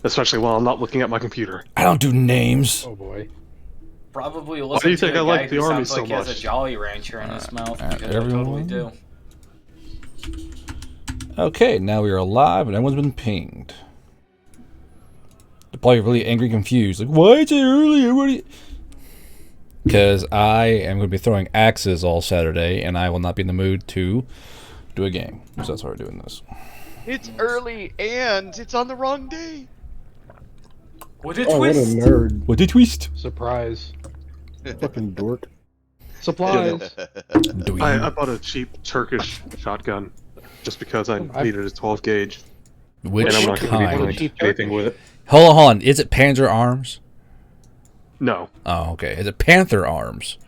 especially while I'm not looking at my computer. I don't do names. Oh boy. Probably Why do you think I like the army sounds so like he has a much? Jolly Rancher in his mouth. Because I everyone? totally do. Okay, now we are live and everyone's been pinged. They're probably really angry, confused. Like, why is it early? Everybody. Because I am going to be throwing axes all Saturday, and I will not be in the mood to do a game. So that's why we're doing this. It's early and it's on the wrong day. What a Oh, what a twist! nerd. What did twist? Surprise. Fucking dork. Supplies. Do I bought a cheap Turkish shotgun just because I needed a 12 gauge. Which And I'm not going to be kind? doing anything with it. Hold on. Is it Panzer Arms? No. Oh, okay. Is it Panther Arms?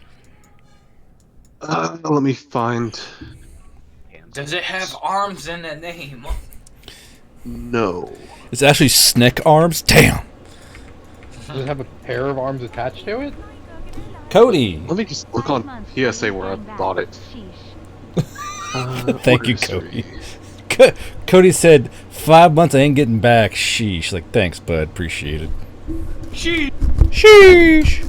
Let me find. Does it have arms in the name? No. It's actually Snick Arms? Damn. Does it have a pair of arms attached to it? Cody. Let me just look on PSA where I bought it. Thank you, order Cody. history. Cody said, 5 months I ain't getting back. Sheesh. Like, thanks, bud. Appreciate it. Sheesh.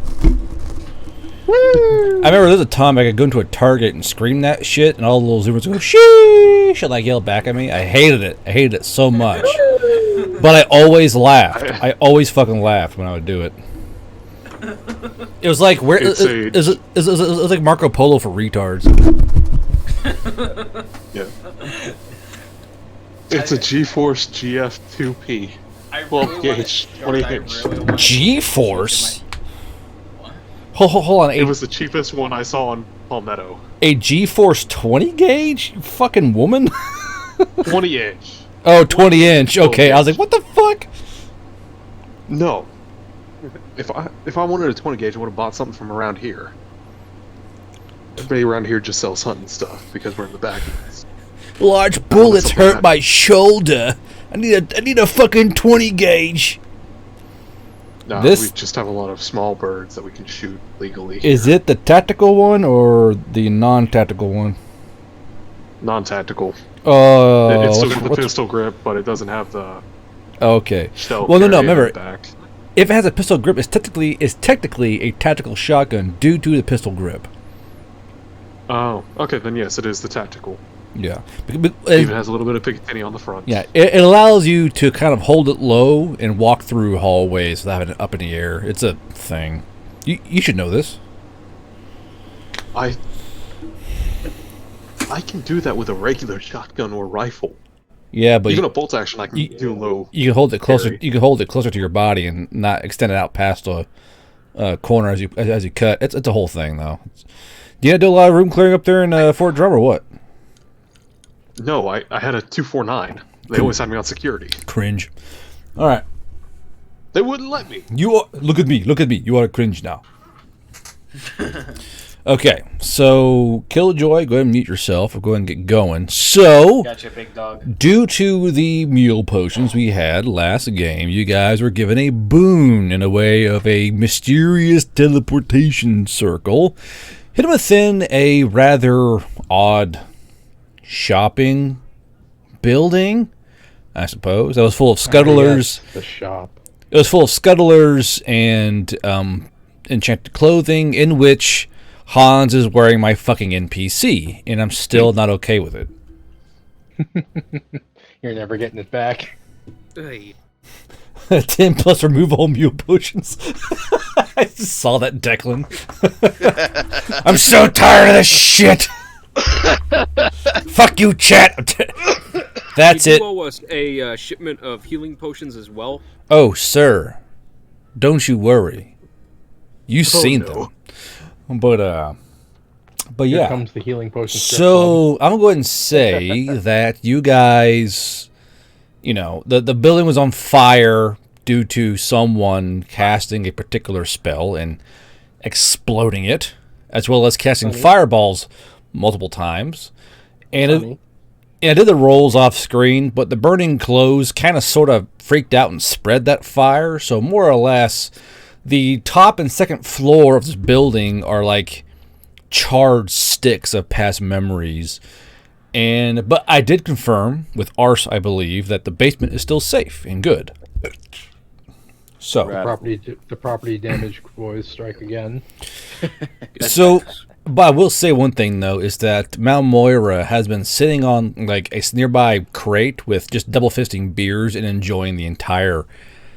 I remember there's a time I could go into a Target and scream that shit, and all the little Zoomers go, sheesh, and like yell back at me. I hated it. I hated it so much. But I always laughed. I always fucking laughed when I would do it. It was like where it was like Marco Polo for retards. Yeah. It's a GeForce GF2P. 12 gauge, 20 inch. G-Force? Hold on. It was the cheapest one I saw on Palmetto. A G-Force 20 gauge? You fucking woman? 20 inch. Oh, 20 inch. Okay, I was like, what the fuck? No. If I wanted a 20 gauge, I would have bought something from around here. Everybody around here just sells hunting stuff because we're in the back. Large bullets hurt my shoulder. I need a fucking 20 gauge. No, This- we just have a lot of small birds that we can shoot legally. Is it the tactical one or the non-tactical one? Non-tactical. Oh, It's still got the pistol grip, but it doesn't have the okay. shell Well, no, carry in remember, the back. if it has a pistol grip, it's technically a tactical shotgun due to the pistol grip. Oh, okay, then yes, it is the tactical. Yeah. It even has a little bit of Picatinny on the front. Yeah, it allows you to kind of hold it low and walk through hallways without having it up in the air. It's a thing. You should know this. I can do that with a regular shotgun or rifle. Yeah, but Even a bolt action I can do low. you can hold it closer. carry. You can hold it closer to your body and not extend it out past a corner as you cut. It's a whole thing though. Do you do a lot of room clearing up there in Fort Drum or what? No, I had a 249. They always had me on security. Cringe. All right, They wouldn't let me. look at me. Look at me. You are cringe now. Okay, so Killjoy, go ahead and mute yourself. We'll go ahead and get going. So, Gotcha, big dog. due to the mule potions we had last game, you guys were given a boon in a way of a mysterious teleportation circle hidden within a rather odd shopping building, I suppose. That was full of scuttlers. Yes, the shop. It was full of scuttlers and enchanted clothing, in which Hans is wearing my fucking NPC, and I'm still not okay with it. You're never getting it back. 10 plus remove all mule potions. I just saw that, Declan. I'm so tired of this shit. Fuck you, chat. That's You it. owe us a shipment of healing potions as well. Oh, sir. Don't you worry. You've seen no. them. But Here yeah. comes the healing potion. strip So I'm going to go ahead and say that you guys, you know, the building was on fire due to someone casting a particular spell and exploding it, as well as casting fireballs multiple times. And Funny. I did the rolls off screen, but the burning clothes kind of sort of freaked out and spread that fire. So more or less, the top and second floor of this building are like charred sticks of past memories. But I did confirm with Arse, I believe, that the basement is still safe and good. So, The property damage boys strike again. but I will say one thing though is that Mount Moira has been sitting on like a nearby crate with just double fisting beers and enjoying the entire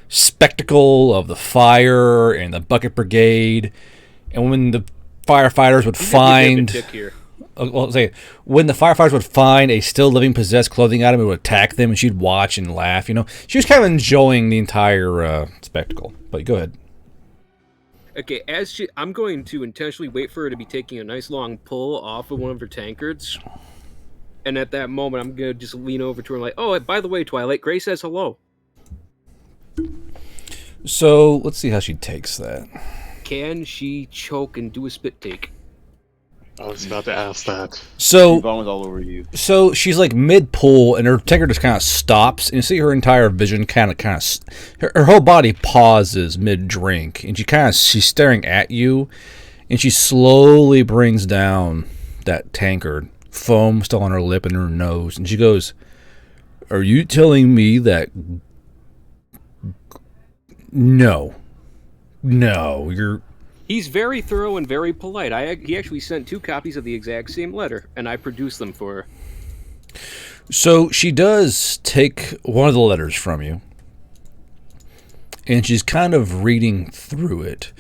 spectacle of the fire and the bucket brigade. And when the firefighters would find, when the firefighters would find a still living possessed clothing item, it would attack them, and she'd watch and laugh. You know, she was kind of enjoying the entire spectacle. But go ahead. Okay, I'm going to intentionally wait for her to be taking a nice long pull off of one of her tankards. And at that moment, I'm going to just lean over to her and like, oh, by the way, Twilight, Gray says hello. So, let's see how she takes that. Can she choke and do a spit take? I was about to ask that. So, Bones all over you. So she's like mid-pull, and her tanker just kind of stops, and you see her entire vision kind of, her whole body pauses mid-drink, and she's staring at you, and she slowly brings down that tankard, foam still on her lip and her nose, and she goes, "Are you telling me that? No, you're." He's very thorough and very polite. He actually sent 2 copies of the exact same letter, and I produced them for her. So she does take one of the letters from you, and she's kind of reading through it.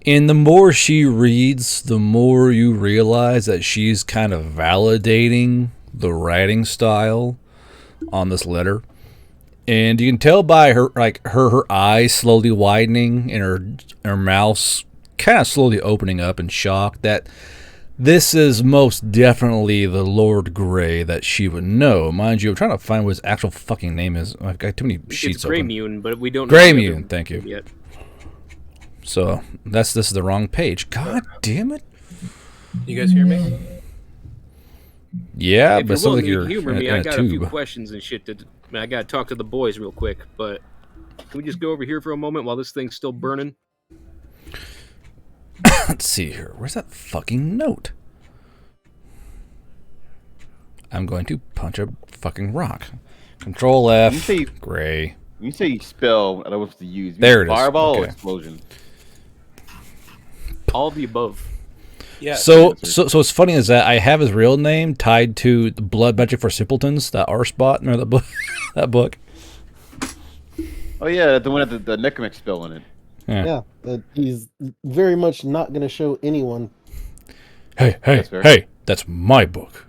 And the more she reads, the more you realize that she's kind of validating the writing style on this letter. And you can tell by her eyes slowly widening and her mouth kind of slowly opening up in shock that this is most definitely the Lord Grey that she would know. Mind you, I'm trying to find what his actual fucking name is. I've got too many sheets it's open. Greymune, but we don't Greymune, thank you. Yet. So, this is the wrong page. God damn it. You guys hear me? Yeah, if but you're something willing you're to humor in, me, in I a got a few tube. questions and shit I got to talk to the boys real quick, but can we just go over here for a moment while this thing's still burning? Let's see here. Where's that fucking note? I'm going to punch a fucking rock. Control F. Gray. When you say spell, I don't know what to use. There it is. Fireball or Okay. explosion? All of the above. Yeah. So what's funny is that I have his real name tied to the Blood Magic for Simpletons, that R spot, remember that book? That book. Oh yeah, the one with the necromancy spell in it. Yeah. That he's very much not going to show anyone. Hey, that's my book.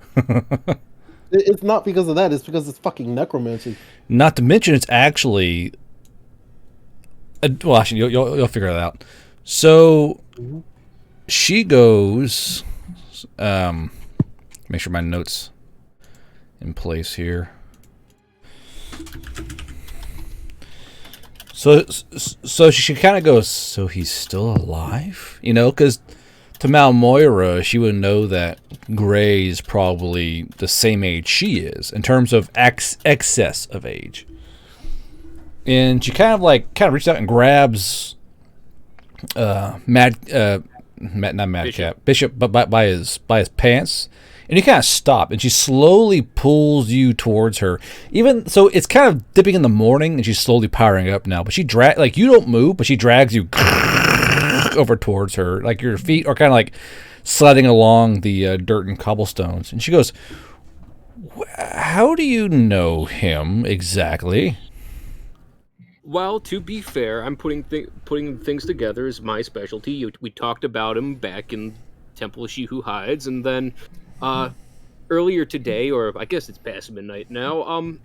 It's not because of that. It's because it's fucking necromancy. Not to mention, it's actually. Well, actually, you'll figure it out. So, she goes. Make sure my notes in place here. So she kind of goes. So he's still alive, you know? Because to Mal Moira, she would know that Gray's probably the same age she is in terms of excess of age. And she kind of reaches out and grabs not Madcap, Bishop, but by his pants, and you kind of stop, and she slowly pulls you towards her. Even so, it's kind of dipping in the morning, and she's slowly powering up now. But she you don't move, but she drags you over towards her, like your feet are kind of like sliding along the dirt and cobblestones. And she goes, "How do you know him exactly?" Well, to be fair, I'm putting things together is my specialty. We talked about him back in Temple of She Who Hides, and then earlier today, or I guess it's past midnight now,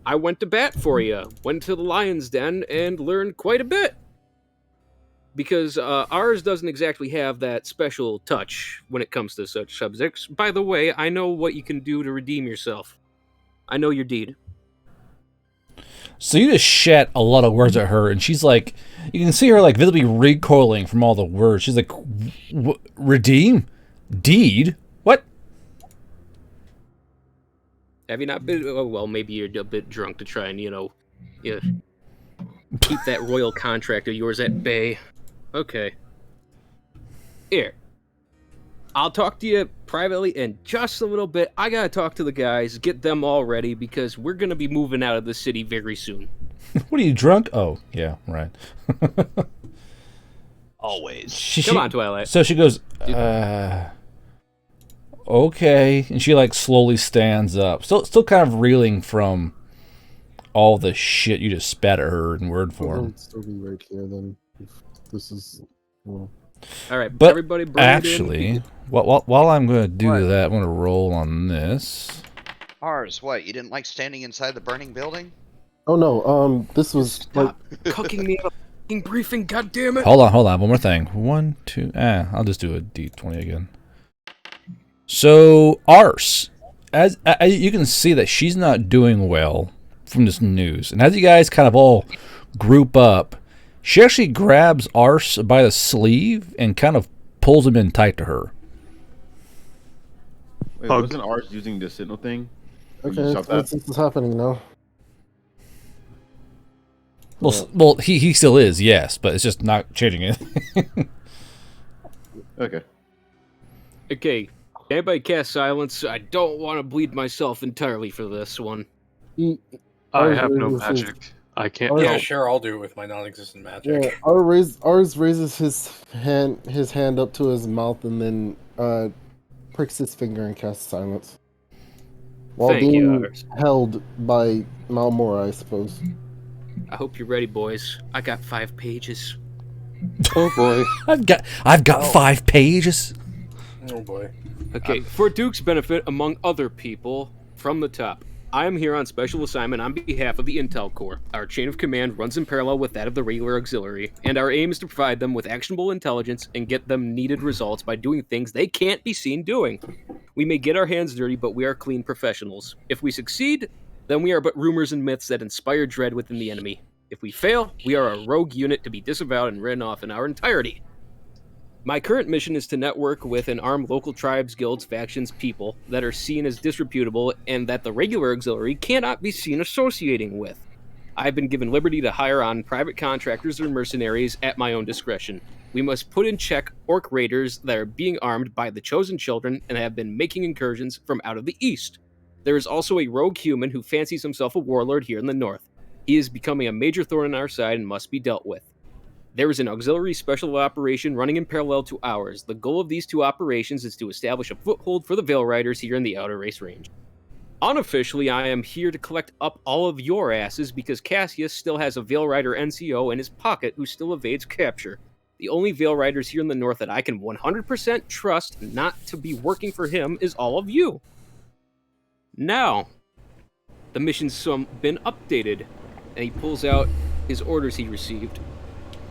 I went to bat for you. Went to the Lion's Den and learned quite a bit. Because ours doesn't exactly have that special touch when it comes to such subjects. By the way, I know what you can do to redeem yourself. I know your deed. So you just shat a lot of words at her, and she's like, you can see her like visibly recoiling from all the words. She's like, redeem? Deed? What? Have you not been? Oh, well, maybe you're a bit drunk to try and, keep that royal contract of yours at bay. Okay. Here. I'll talk to you privately in just a little bit. I gotta talk to the guys, get them all ready, because we're gonna be moving out of the city very soon. What are you, drunk? Oh, yeah, right. Always. Come on, Twilight. So she goes, okay. And she, like, slowly stands up. Still kind of reeling from all the shit you just spat at her in word form. I'll still be right here then. If this is. Well, All right, But everybody bring it in. actually, while I'm going to do that, I'm going to roll on this. Ours, what? You didn't like standing inside the burning building? oh no, this was like. Stop cucking me at a fucking briefing, goddammit! Hold on. One more thing. 1, 2. I'll just do a D20 again. So, Arse, as you can see that she's not doing well from this news, and as you guys kind of all group up, she actually grabs Arse by the sleeve and kind of pulls him in tight to her. Wait, Hug. wasn't ours using the signal thing? When you Okay, shot that? this is happening now. Well, he still is, yes, but it's just not changing it. Okay. Okay, anybody cast silence? I don't want to bleed myself entirely for this one. I Ours have no raises his- magic. I can't. Oh, Yeah, help. sure, I'll do it with my non-existent magic. Yeah, ours raises his hand up to his mouth and then pricks his finger and casts silence. While Thank you, being Ars. held by Malmora, I suppose. I hope you're ready, boys. I got 5 pages. Oh boy. I've got 5 pages. Oh boy. Okay, for Duke's benefit, among other people, from the top, I am here on special assignment on behalf of the Intel Corps. Our chain of command runs in parallel with that of the regular auxiliary, and our aim is to provide them with actionable intelligence and get them needed results by doing things they can't be seen doing. We may get our hands dirty, but we are clean professionals. If we succeed, then we are but rumors and myths that inspire dread within the enemy. If we fail, we are a rogue unit to be disavowed and written off in our entirety. My current mission is to network with and arm local tribes, guilds, factions, people that are seen as disreputable and that the regular auxiliary cannot be seen associating with. I've been given liberty to hire on private contractors or mercenaries at my own discretion. We must put in check orc raiders that are being armed by the chosen children and have been making incursions from out of the east. There is also a rogue human who fancies himself a warlord here in the north. He is becoming a major thorn in our side and must be dealt with. There is an auxiliary special operation running in parallel to ours. The goal of these two operations is to establish a foothold for the Veil Riders here in the Outer Race Range. Unofficially, I am here to collect up all of your asses because Cassius still has a Veil Rider NCO in his pocket who still evades capture. The only Veil Riders here in the north that I can 100% trust not to be working for him is all of you. Now, the mission's been updated, and he pulls out his orders he received.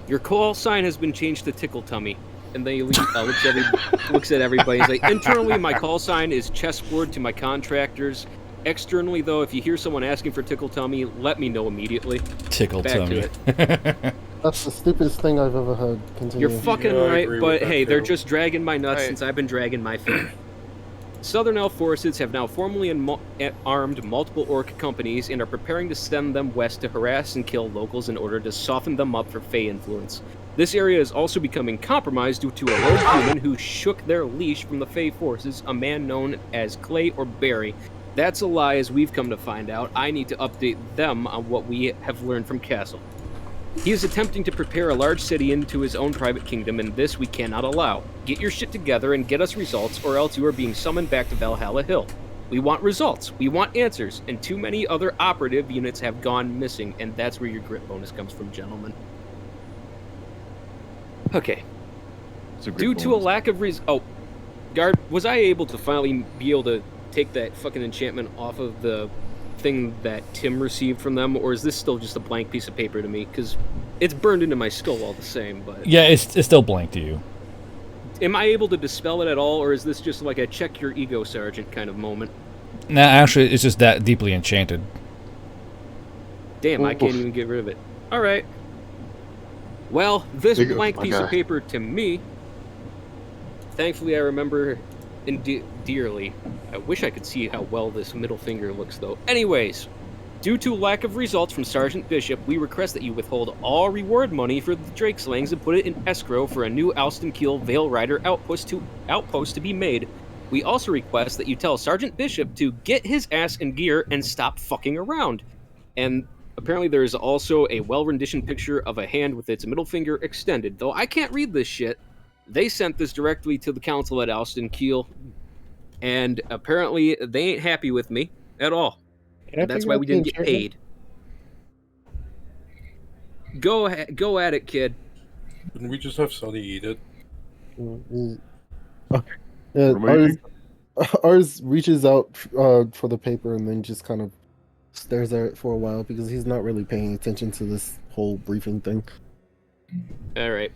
Your call sign has been changed to Tickle Tummy. And then he looks at everybody. He's like, internally, my call sign is chessboard to my contractors. Externally, though, if you hear someone asking for Tickle Tummy, let me know immediately. Tickle Back tummy. to it. That's the stupidest thing I've ever heard. Continue. You're fucking Yeah, I right, agree but with that, hey, they're too. just dragging my nuts Hey. since I've been dragging my feet. Southern Elf forces have now formally armed multiple orc companies and are preparing to send them west to harass and kill locals in order to soften them up for Fey influence. This area is also becoming compromised due to a rogue human who shook their leash from the Fey forces, a man known as Clay or Barry. That's a lie, as we've come to find out. I need to update them on what we have learned from Castle. He is attempting to prepare a large city into his own private kingdom, and this we cannot allow. Get your shit together and get us results, or else you are being summoned back to Valhalla Hill. We want results, we want answers, and too many other operative units have gone missing, and that's where your grit bonus comes from, gentlemen. Okay. It's a great Due to a bonus. lack of Oh, Guard, was I able to finally be able to take that fucking enchantment off of the thing that Tim received from them, or is this still just a blank piece of paper to me? Because it's burned into my skull all the same, but... Yeah, it's still blank to you. Am I able to dispel it at all, or is this just like a check your ego, Sergeant kind of moment? Nah, actually, it's just that deeply enchanted. Damn, I can't Oof. even get rid of it. Alright. Well, this Big- blank my piece of guy. paper to me, thankfully I remember dearly. I wish I could see how well this middle finger looks, though. Anyways, due to lack of results from Sergeant Bishop, we request that you withhold all reward money for the Drake slayings and put it in escrow for a new Alston Keel Veil Rider outpost to be made. We also request that you tell Sergeant Bishop to get his ass in gear and stop fucking around. And Apparently, there is also a well-renditioned picture of a hand with its middle finger extended. Though I can't read this shit, they sent this directly to the council at Alston Keel, and apparently they ain't happy with me at all. Can I And that's figure why out we the didn't get enchantment? paid. Go at it, kid. Didn't we just have Sonny eat it? Yeah, What am I eating? ours reaches out for the paper and then just kind of stares at it for a while because he's not really paying attention to this whole briefing thing. All right.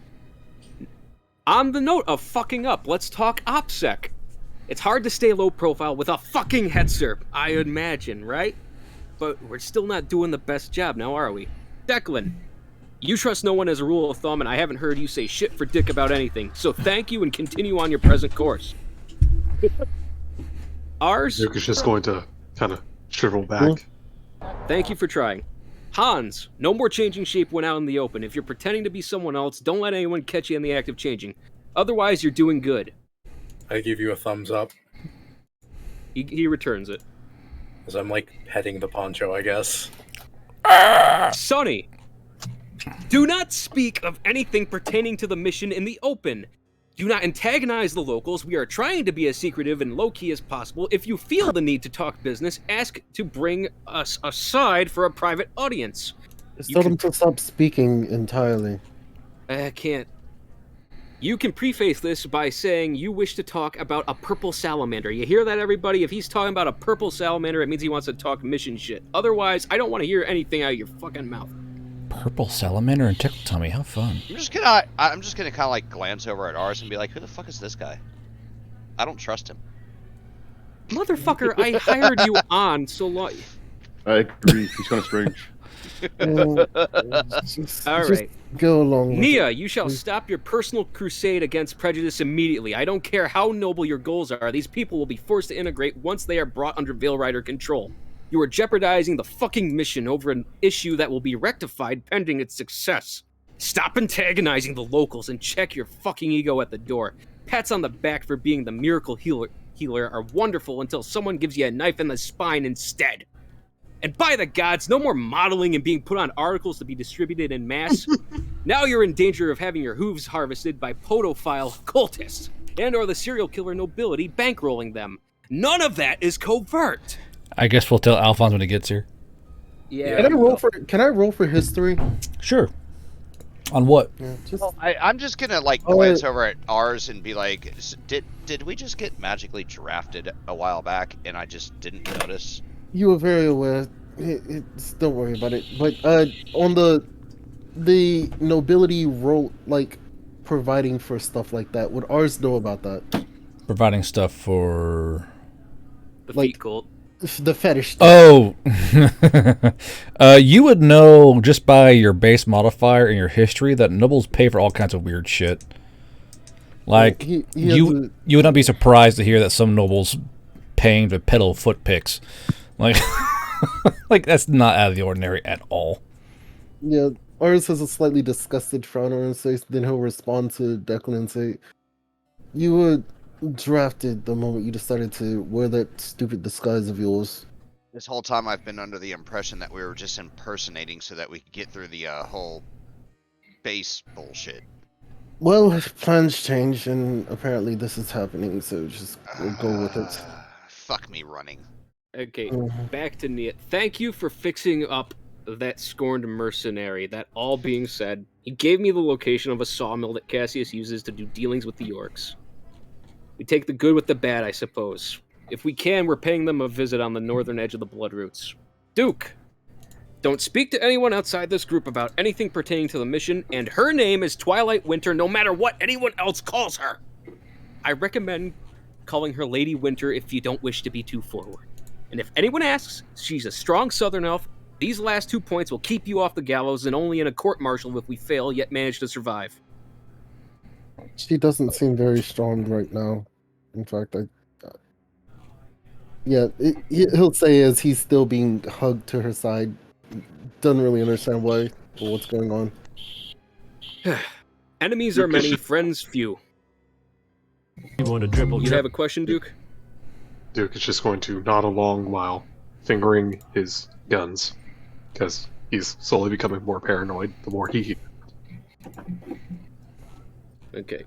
On the note of fucking up, let's talk OPSEC. It's hard to stay low profile with a fucking hetzer, I imagine, right? But we're still not doing the best job now, are we? Declan, you trust no one as a rule of thumb, and I haven't heard you say shit for dick about anything. So thank you and continue on your present course. Ours? Duke is just going to kind of shrivel back. Thank you for trying. Hans, no more changing shape when out in the open. If you're pretending to be someone else, don't let anyone catch you in the act of changing. Otherwise, you're doing good. I give you a thumbs up, He returns it. as I'm like petting the poncho, I guess. Sonny, do not speak of anything pertaining to the mission in the open. Do not antagonize the locals. We are trying to be as secretive and low-key as possible. If you feel the need to talk business, ask to bring us aside for a private audience. Just You tell can- them to stop speaking entirely. I can't. You can preface this by saying you wish to talk about a purple salamander. You hear that, everybody? If he's talking about a purple salamander, it means he wants to talk mission shit. Otherwise, I don't want to hear anything out of your fucking mouth. Purple salamander and tickle tummy. How fun. I'm just gonna kind of like glance over at ours and be like, who the fuck is this guy? I don't trust him. Motherfucker, I hired you on so long. I agree. He's kind of strange. Just All right. go along with Nia, it. you shall stop your personal crusade against prejudice immediately. I don't care how noble your goals are. These people will be forced to integrate once they are brought under Veil Rider control. You are jeopardizing the fucking mission over an issue that will be rectified pending its success. Stop antagonizing the locals and check your fucking ego at the door. Pats on the back for being the miracle healer are wonderful until someone gives you a knife in the spine instead. And by the gods, no more modeling and being put on articles to be distributed in mass. Now you're in danger of having your hooves harvested by podophile cultists and or the serial killer nobility bankrolling them. None of that is covert. I guess we'll tell Alphonse when he gets here. Yeah. Can I roll for history? Sure. On what? Yeah, just I'm just gonna like Oh, glance wait. over at ours and be like, did we just get magically drafted a while back and I just didn't notice? you were very aware. Don't worry about it. But on the nobility role, like providing for stuff like that, would ours know about that? Providing stuff for... The like- feet cult. The fetish stuff. Oh, you would know just by your base modifier and your history that nobles pay for all kinds of weird shit. Like He has you would not be surprised to hear that some nobles paying to peddle foot pics, like like that's not out of the ordinary at all. Yeah, ours has a slightly disgusted frown on his face. Then he'll respond to Declan and say, "You were drafted the moment you decided to wear that stupid disguise of yours." This whole time I've been under the impression that we were just impersonating so that we could get through the whole base bullshit. Well, plans change, and apparently this is happening. So just we'll go with it. Fuck me running. Okay, Mhm. back to Nia. Thank you for fixing up that scorned mercenary. That all being said, he gave me the location of a sawmill that Cassius uses to do dealings with the orcs. We take the good with the bad, I suppose. If we can, we're paying them a visit on the northern edge of the Bloodroots. Duke, don't speak to anyone outside this group about anything pertaining to the mission, and her name is Twilight Winter no matter what anyone else calls her. I recommend calling her Lady Winter if you don't wish to be too forward. And if anyone asks, she's a strong southern elf. These last 2 points will keep you off the gallows and only in a court-martial if we fail yet manage to survive. She doesn't seem very strong right now. In fact, he'll say as he's still being hugged to her side. Doesn't really understand why or what's going on. Enemies are many, friends few. You want to dribble? You have a question, Duke? Duke is just going to nod along while fingering his guns, because He's slowly becoming more paranoid the more he. Okay.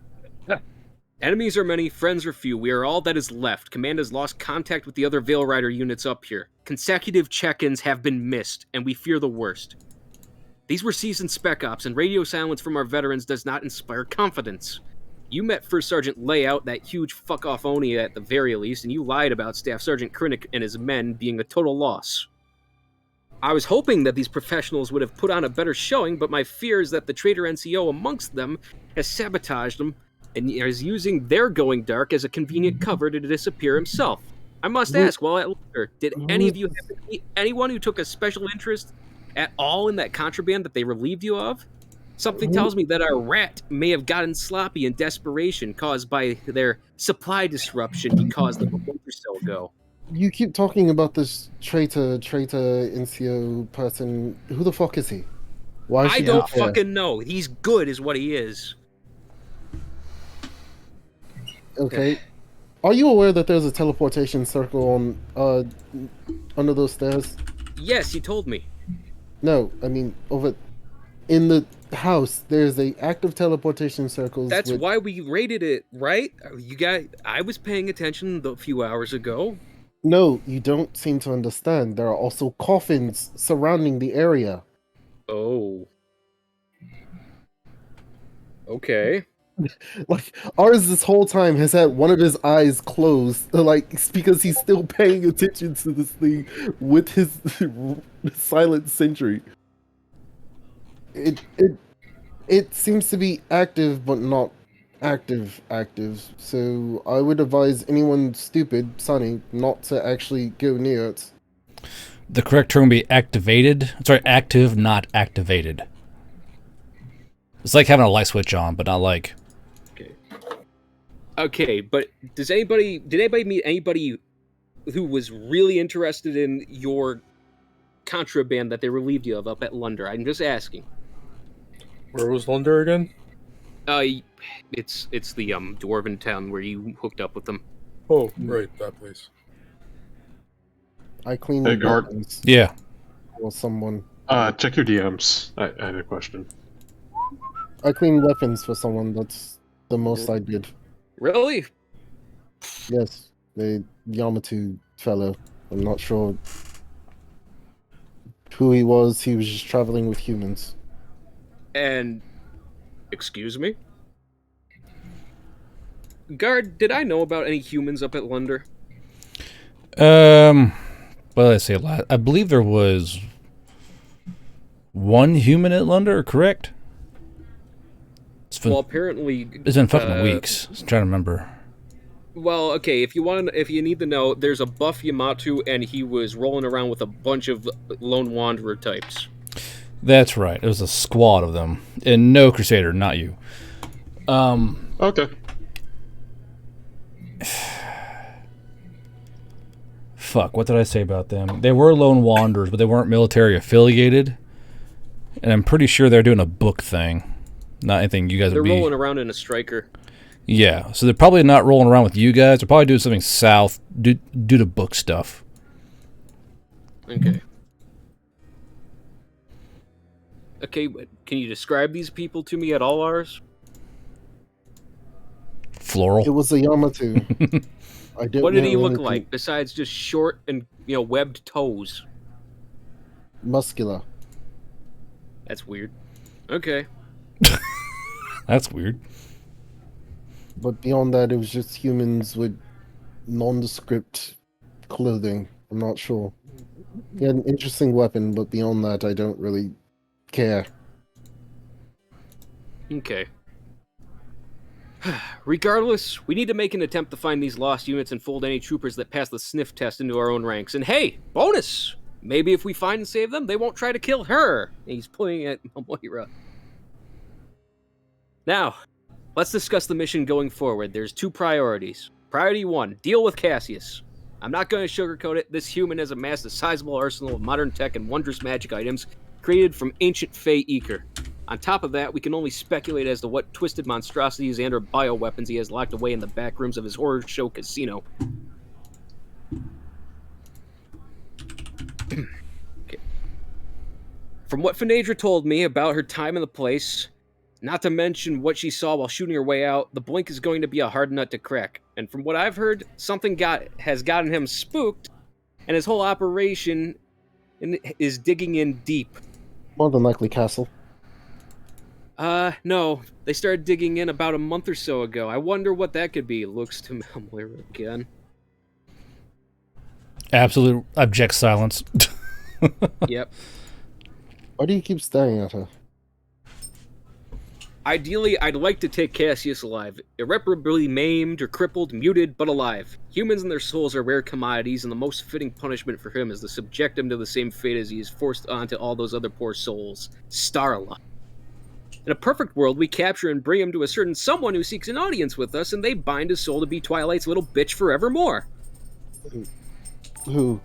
Enemies are many, friends are few. We are all that is left. Command has lost contact with the other Veil Rider units up here. Consecutive check-ins have been missed, and we fear the worst. These were seasoned spec ops, and radio silence from our veterans does not inspire confidence. You met First Sergeant Layout, that huge fuck-off Oni at the very least, and you lied about Staff Sergeant Krennic and his men being a total loss. I was hoping that these professionals would have put on a better showing, but my fear is that the traitor NCO amongst them has sabotaged them and is using their going dark as a convenient cover to disappear himself. I must ask, while at Lunder, did any of you happen to meet anyone who took a special interest at all in that contraband that they relieved you of? Something tells me that our rat may have gotten sloppy in desperation caused by their supply disruption he caused them a month or so ago. You keep talking about this traitor NCO person. Who the fuck is he? Why is I she don't out there? fucking know. He's good is what he is. Okay. Are you aware that there's a teleportation circle on under those stairs? Yes, he told me. No, I mean over in the house. There's a active teleportation circles. That's with... why we raided it, right? You guys, I was paying attention a few hours ago. No, you don't seem to understand. There are also coffins surrounding the area. Oh. Okay. Like ours this whole time has had one of his eyes closed, like because he's still paying attention to this thing with his silent sentry. It seems to be active but not active. So I would advise anyone stupid, Sonny, not to actually go near it. The correct term would be activated. Sorry, active, not activated. It's like having a light switch on, but not like. Okay, but did anybody meet anybody who was really interested in your contraband that they relieved you of up at Lunder? I'm just asking. Where was Lunder again? It's the dwarven town where you hooked up with them. Oh, right, that place. I clean Hey, the guard. weapons Yeah. or someone. Check your DMs. I had a question. I clean weapons for someone. That's the most I did. Really? Yes, the Yamato fellow. I'm not sure who he was. He was just traveling with humans. And excuse me? Guard, did I know about any humans up at Lunder? Well, let's say a lot. I believe there was one human at Lunder, correct? Well, apparently It's been fucking weeks. I'm trying to remember. Well, okay, if you need to know, there's a buff Yamato, and he was rolling around with a bunch of lone wanderer types. That's right. It was a squad of them, and no Crusader, not you. Okay. Fuck. What did I say about them? They were lone wanderers, but they weren't military affiliated, and I'm pretty sure they're doing a book thing. Not anything you guys They're would be. rolling around in a striker. Yeah, so they're probably not rolling around with you guys. They're probably doing something south due to book stuff. Okay. Okay, can you describe these people to me at all, ours? Floral. It was a Yamato. I didn't What did he know look anything. like besides just short and webbed toes? Muscular. That's weird. Okay. That's weird. But beyond that, it was just humans with nondescript clothing. I'm not sure. He had an interesting weapon, but beyond that, I don't really care. Okay. Regardless, we need to make an attempt to find these lost units and fold any troopers that pass the sniff test into our own ranks. And hey, bonus! Maybe if we find and save them, they won't try to kill her. And he's pointing at Moira. Now, let's discuss the mission going forward. There's two priorities. Priority 1, deal with Cassius. I'm not going to sugarcoat it. This human has amassed a sizable arsenal of modern tech and wondrous magic items created from ancient Fey Ether. On top of that, we can only speculate as to what twisted monstrosities and or bioweapons he has locked away in the back rooms of his horror show casino. Okay. From what Phaedra told me about her time in the place, not to mention what she saw while shooting her way out, the blink is going to be a hard nut to crack. And from what I've heard, something has gotten him spooked, and his whole operation is digging in deep. More than likely, Castle. No. They started digging in about a month or so ago. I wonder what that could be. Looks to Melmler again. Absolute abject silence. Yep. Why do you keep staring at her? Ideally, I'd like to take Cassius alive. Irreparably maimed or crippled, muted, but alive. Humans and their souls are rare commodities, and the most fitting punishment for him is to subject him to the same fate as he is forced onto all those other poor souls. Starlight. In a perfect world, we capture and bring him to a certain someone who seeks an audience with us, and they bind his soul to be Twilight's little bitch forevermore. Who?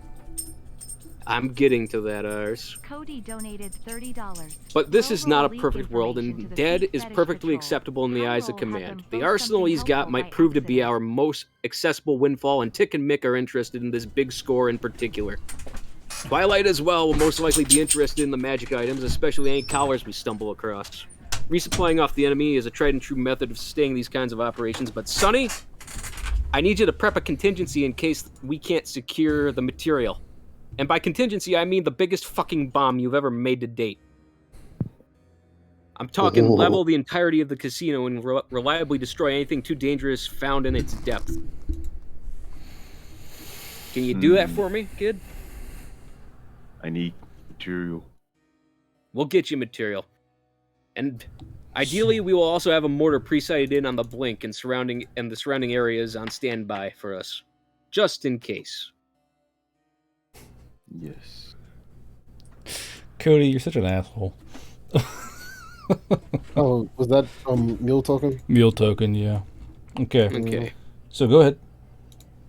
I'm getting to that, Ars. Cody donated $30. But this is not a perfect world, and dead is perfectly acceptable in the eyes of Command. The arsenal he's got might prove to be our most accessible windfall, and Tick and Mick are interested in this big score in particular. Twilight as well will most likely be interested in the magic items, especially any collars we stumble across. Resupplying off the enemy is a tried and true method of sustaining these kinds of operations, but Sonny, I need you to prep a contingency in case we can't secure the material. And by contingency, I mean the biggest fucking bomb you've ever made to date. I'm talking level the entirety of the casino and reliably destroy anything too dangerous found in its depth. Can you do that for me, kid? I need material. We'll get you material. And ideally, we will also have a mortar pre-sighted in on the blink and the surrounding areas on standby for us. Just in case. Yes. Cody, you're such an asshole. Oh, was that mule token? Mule token, yeah. Okay. Okay. So go ahead.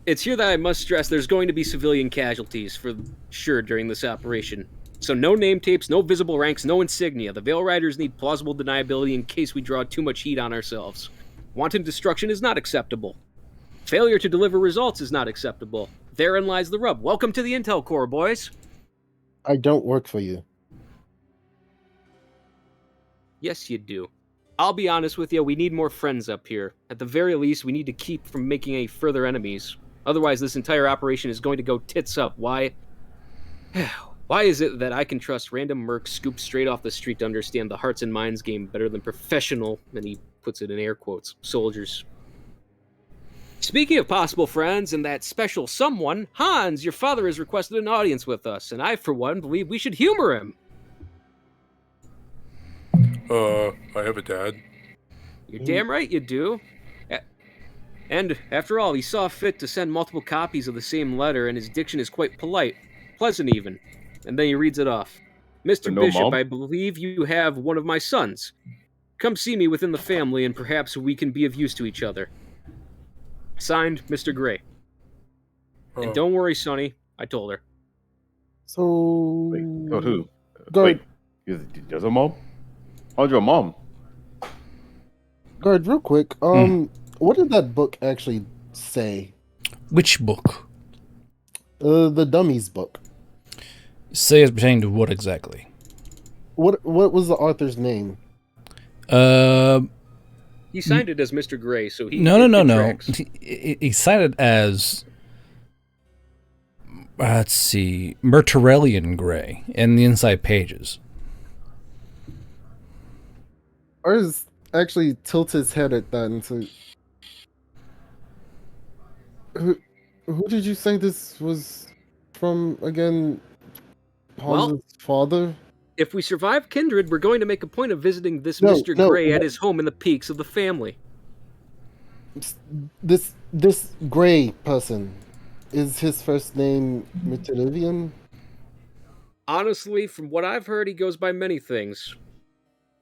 It's here that I must stress there's going to be civilian casualties for sure during this operation. So no name tapes, no visible ranks, no insignia. The Veil Riders need plausible deniability in case we draw too much heat on ourselves. Wanton destruction is not acceptable. Failure to deliver results is not acceptable. Therein lies the rub. Welcome to the Intel Corps, boys. I don't work for you. Yes, you do. I'll be honest with you, we need more friends up here. At the very least, we need to keep from making any further enemies. Otherwise, this entire operation is going to go tits up. Why? Why is it that I can trust random mercs scooped straight off the street to understand the hearts and minds game better than professional, and he puts it in air quotes, soldiers? Speaking of possible friends and that special someone, Hans, your father has requested an audience with us, and I, for one, believe we should humor him. I have a dad. You're damn right you do. And, after all, he saw fit to send multiple copies of the same letter, and his diction is quite polite. Pleasant, even. And then he reads it off. Mr. No, Bishop, Mom? I believe you have one of my sons. Come see me within the family, and perhaps we can be of use to each other. Signed, Mr. Gray. And don't worry, Sonny. I told her. So... Wait, oh, who? Guard, Wait, there's a mom? How's your mom? guard, real quick. What did that book actually say? Which book? The Dummies book. Say as pertaining to what exactly? What was the author's name? He signed it as Mr. Gray, so he... No. tracks. He signed it as... let's see... Mertorellian Gray in the inside pages. Ours actually tilts his head at that and say... Who did you say this was from again? Hans's father? If we survive Kindred, we're going to make a point of visiting this No, Mr. no, Gray at no. his home in the peaks of the family. This Gray person, is his first name Mitilivian? Honestly, from what I've heard, he goes by many things.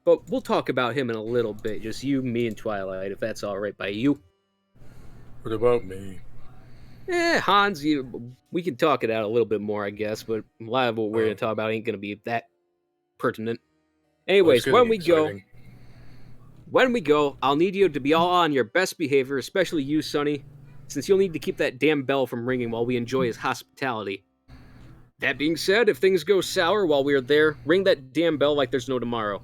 But we'll talk about him in a little bit. Just you, me, and Twilight, if that's all right by you. What about me? Hans, we can talk it out a little bit more, I guess, but a lot of what we're going to talk about ain't going to be that pertinent. Anyways, Well, it's getting when we go, I'll need you to be all on your best behavior, especially you, Sonny, since you'll need to keep that damn bell from ringing while we enjoy his hospitality. That being said, if things go sour while we're there, ring that damn bell like there's no tomorrow.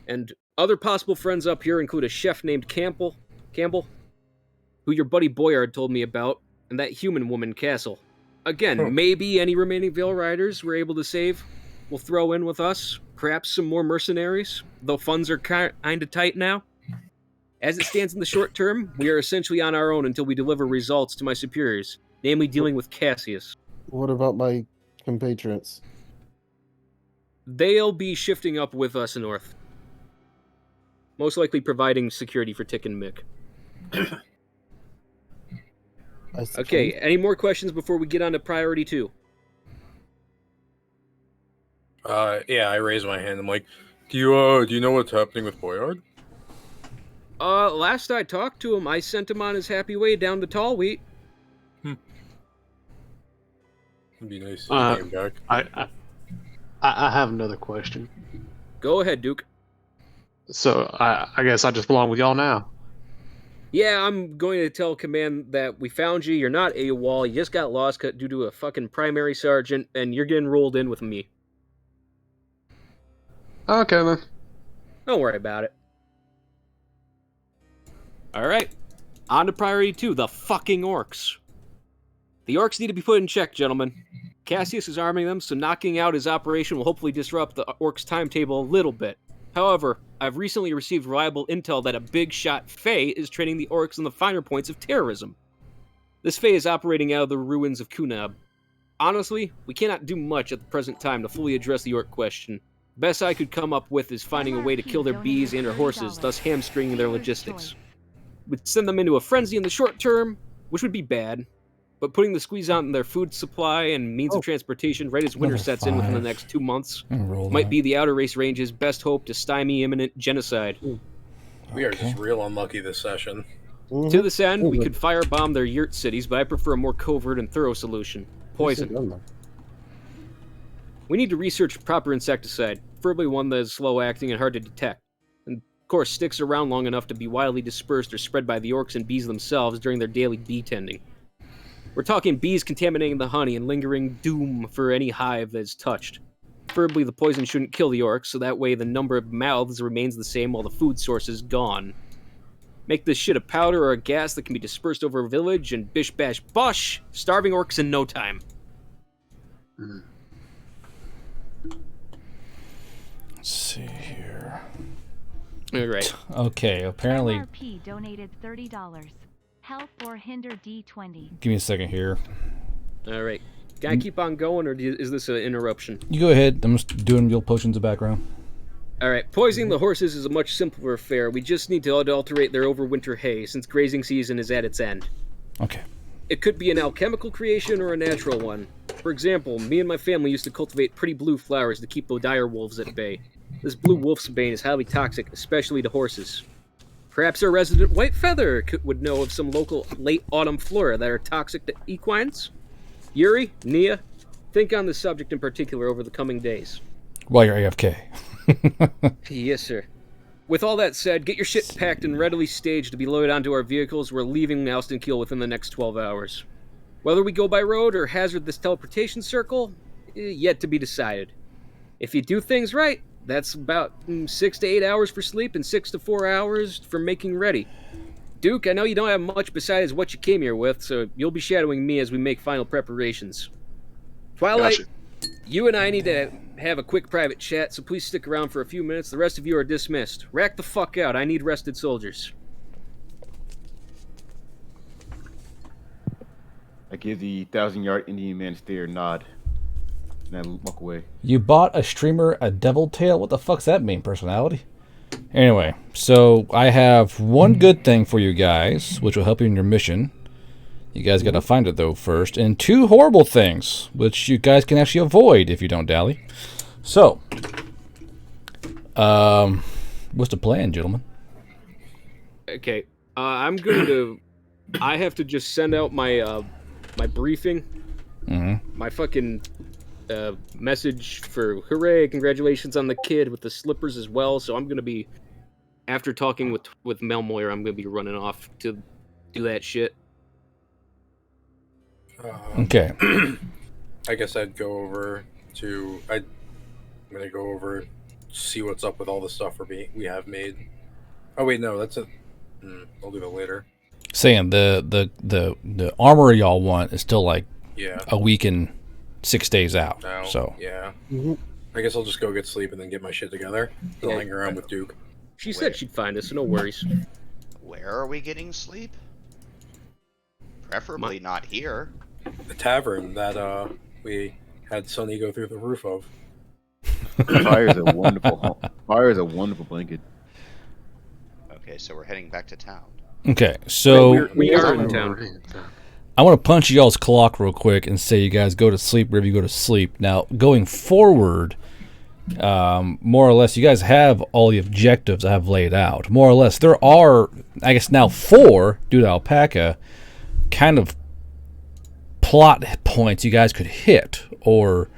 And other possible friends up here include a chef named Campbell, who your buddy Boyard told me about, and that human woman, Castle. Again, maybe any remaining Veil Riders we're able to save will throw in with us. Perhaps some more mercenaries, though funds are kinda tight now. As it stands in the short term, we are essentially on our own until we deliver results to my superiors, namely dealing with Cassius. What about my compatriots? They'll be shifting up with us north. Most likely providing security for Tick and Mick. Okay, any more questions before we get on to priority 2? Yeah, I raise my hand. I'm like, do you know what's happening with Boyard? Last I talked to him, I sent him on his happy way down to Tall Wheat. It'd be nice if he came back. I have another question. Go ahead, Duke. So I guess I just belong with y'all now. Yeah, I'm going to tell Command that we found you, you're not AWOL, you just got lost due to a fucking primary sergeant, and you're getting rolled in with me. Okay, then. Don't worry about it. Alright, on to priority 2, the fucking orcs. The orcs need to be put in check, gentlemen. Cassius is arming them, so knocking out his operation will hopefully disrupt the orcs' timetable a little bit. However, I've recently received reliable intel that a big shot Fae is training the orcs on the finer points of terrorism. This Fae is operating out of the ruins of Kunab. Honestly, we cannot do much at the present time to fully address the orc question. Best I could come up with is finding a way to kill their bees and their horses, thus hamstringing their logistics. We'd send them into a frenzy in the short term, which would be bad, but putting the squeeze on their food supply and means of transportation right as winter sets in within the next 2 months might be the Outer Race Range's best hope to stymie imminent genocide. We are just real unlucky this session. To this end, we could firebomb their yurt cities, but I prefer a more covert and thorough solution. Poison. We need to research proper insecticide, preferably one that is slow-acting and hard to detect. And, of course, sticks around long enough to be widely dispersed or spread by the orcs and bees themselves during their daily bee tending. We're talking bees contaminating the honey and lingering doom for any hive that is touched. Preferably the poison shouldn't kill the orcs, so that way the number of mouths remains the same while the food source is gone. Make this shit a powder or a gas that can be dispersed over a village, and bish bash bosh, starving orcs in no time. Let's see here. Alright. Okay, apparently... MRP donated $30. Help or hinder D20. Give me a second here. Alright. Can I keep on going, or is this an interruption? You go ahead. I'm just doing your potions in the background. Alright, poisoning the horses is a much simpler affair. We just need to adulterate their overwinter hay, since grazing season is at its end. Okay. It could be an alchemical creation or a natural one. For example, me and my family used to cultivate pretty blue flowers to keep the dire wolves at bay. This blue wolf's bane is highly toxic, especially to horses. Perhaps our resident White Feather would know of some local late autumn flora that are toxic to equines? Yuri, Nia, think on this subject in particular over the coming days. While you're AFK. Yes, sir. With all that said, get your shit packed and readily staged to be loaded onto our vehicles. We're leaving Alston Keel within the next 12 hours. Whether we go by road or hazard this teleportation circle, yet to be decided. If you do things right, that's about 6 to 8 hours for sleep and 6 to 4 hours for making ready. Duke, I know you don't have much besides what you came here with, so you'll be shadowing me as we make final preparations. Twilight, you and I need to have a quick private chat, so please stick around for a few minutes. The rest of you are dismissed. Rack the fuck out. I need rested soldiers. I give the 1,000-yard Indian man stare nod, and I walk away. You bought a streamer a devil tail? What the fuck's that mean, personality? Anyway, so I have one good thing for you guys, which will help you in your mission. You guys gotta find it, though, first. And 2 horrible things, which you guys can actually avoid if you don't dally. So, what's the plan, gentlemen? Okay, I'm going to... I have to just send out my, my briefing. My fucking... message for hooray, congratulations on the kid with the slippers as well. So I'm gonna be, after talking with Mel Moyer, I'm gonna be running off to do that shit. Okay. I guess I'd go over to. I'm gonna go over, see what's up with all the stuff we have made. Oh wait, no, that's it. I'll do that later. Saying the armor y'all want is still like Yeah. a week and 6 days out. No. So Yeah. Mm-hmm. I guess I'll just go get sleep and then get my shit together. I'll Yeah. hang around with Duke. She said she'd find us, so no worries. Where are we getting sleep? Preferably not here. The tavern that we had Sonny go through the roof of. Fire is a wonderful Fire is a wonderful blanket. Okay, so we're heading back to town. okay, so We are in town. I want to punch y'all's clock real quick and say you guys go to sleep wherever you go to sleep. Now, going forward, more or less, you guys have all the objectives I have laid out. More or less, there are, I guess now 4, due to Alpaca, kind of plot points you guys could hit or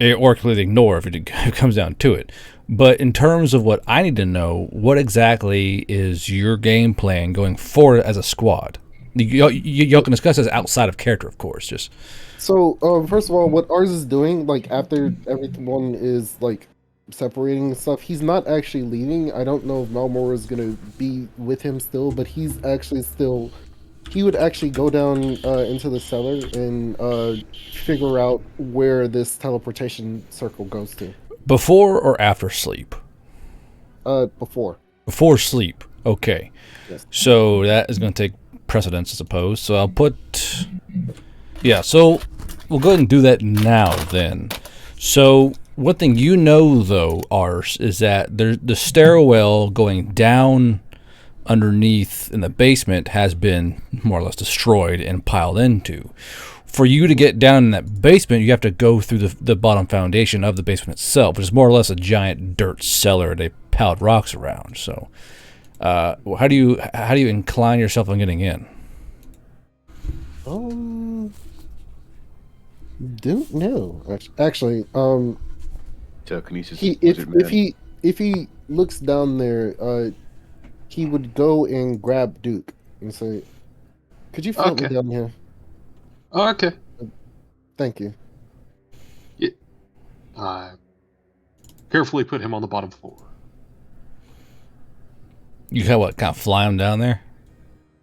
completely ignore if it comes down to it. But in terms of what I need to know, what exactly is your game plan going forward as a squad? Y'all can discuss this outside of character, of course. Just So, first of all, what ours is doing, like after everyone is like separating and stuff, he's not actually leaving. I don't know if Malmore is gonna be with him still, but he's actually still. He would actually go down into the cellar and figure out where this teleportation circle goes to. before or after sleep? Before. Before sleep. Okay. Yes. So that is going to take precedence, I suppose. So I'll put. Yeah. So we'll go ahead and do that now then. So one thing you know though, Ars, is that the stairwell going down underneath in the basement has been more or less destroyed and piled into. For you to get down in that basement, you have to go through the bottom foundation of the basement itself, which is more or less a giant dirt cellar they piled rocks around. So, how do you incline yourself on getting in? Don't know. Actually, Telekinesis. if he looks down there, he would go and grab Duke and say, "Could you float me down here?" Okay. Thank you. Carefully put him on the bottom floor. You kind of fly him down there?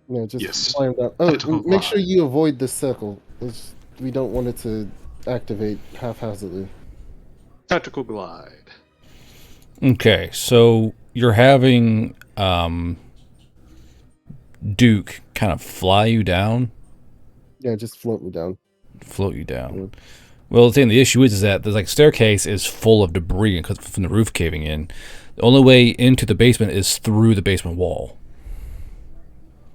Yeah, just Yes. fly him down. Oh, make sure you avoid this circle. We don't want it to activate haphazardly. Tactical glide. Okay, so you're having Duke kind of fly you down? Yeah, just float me down. Float you down. Well, the issue is that the staircase is full of debris because from the roof caving in. The only way into the basement is through the basement wall.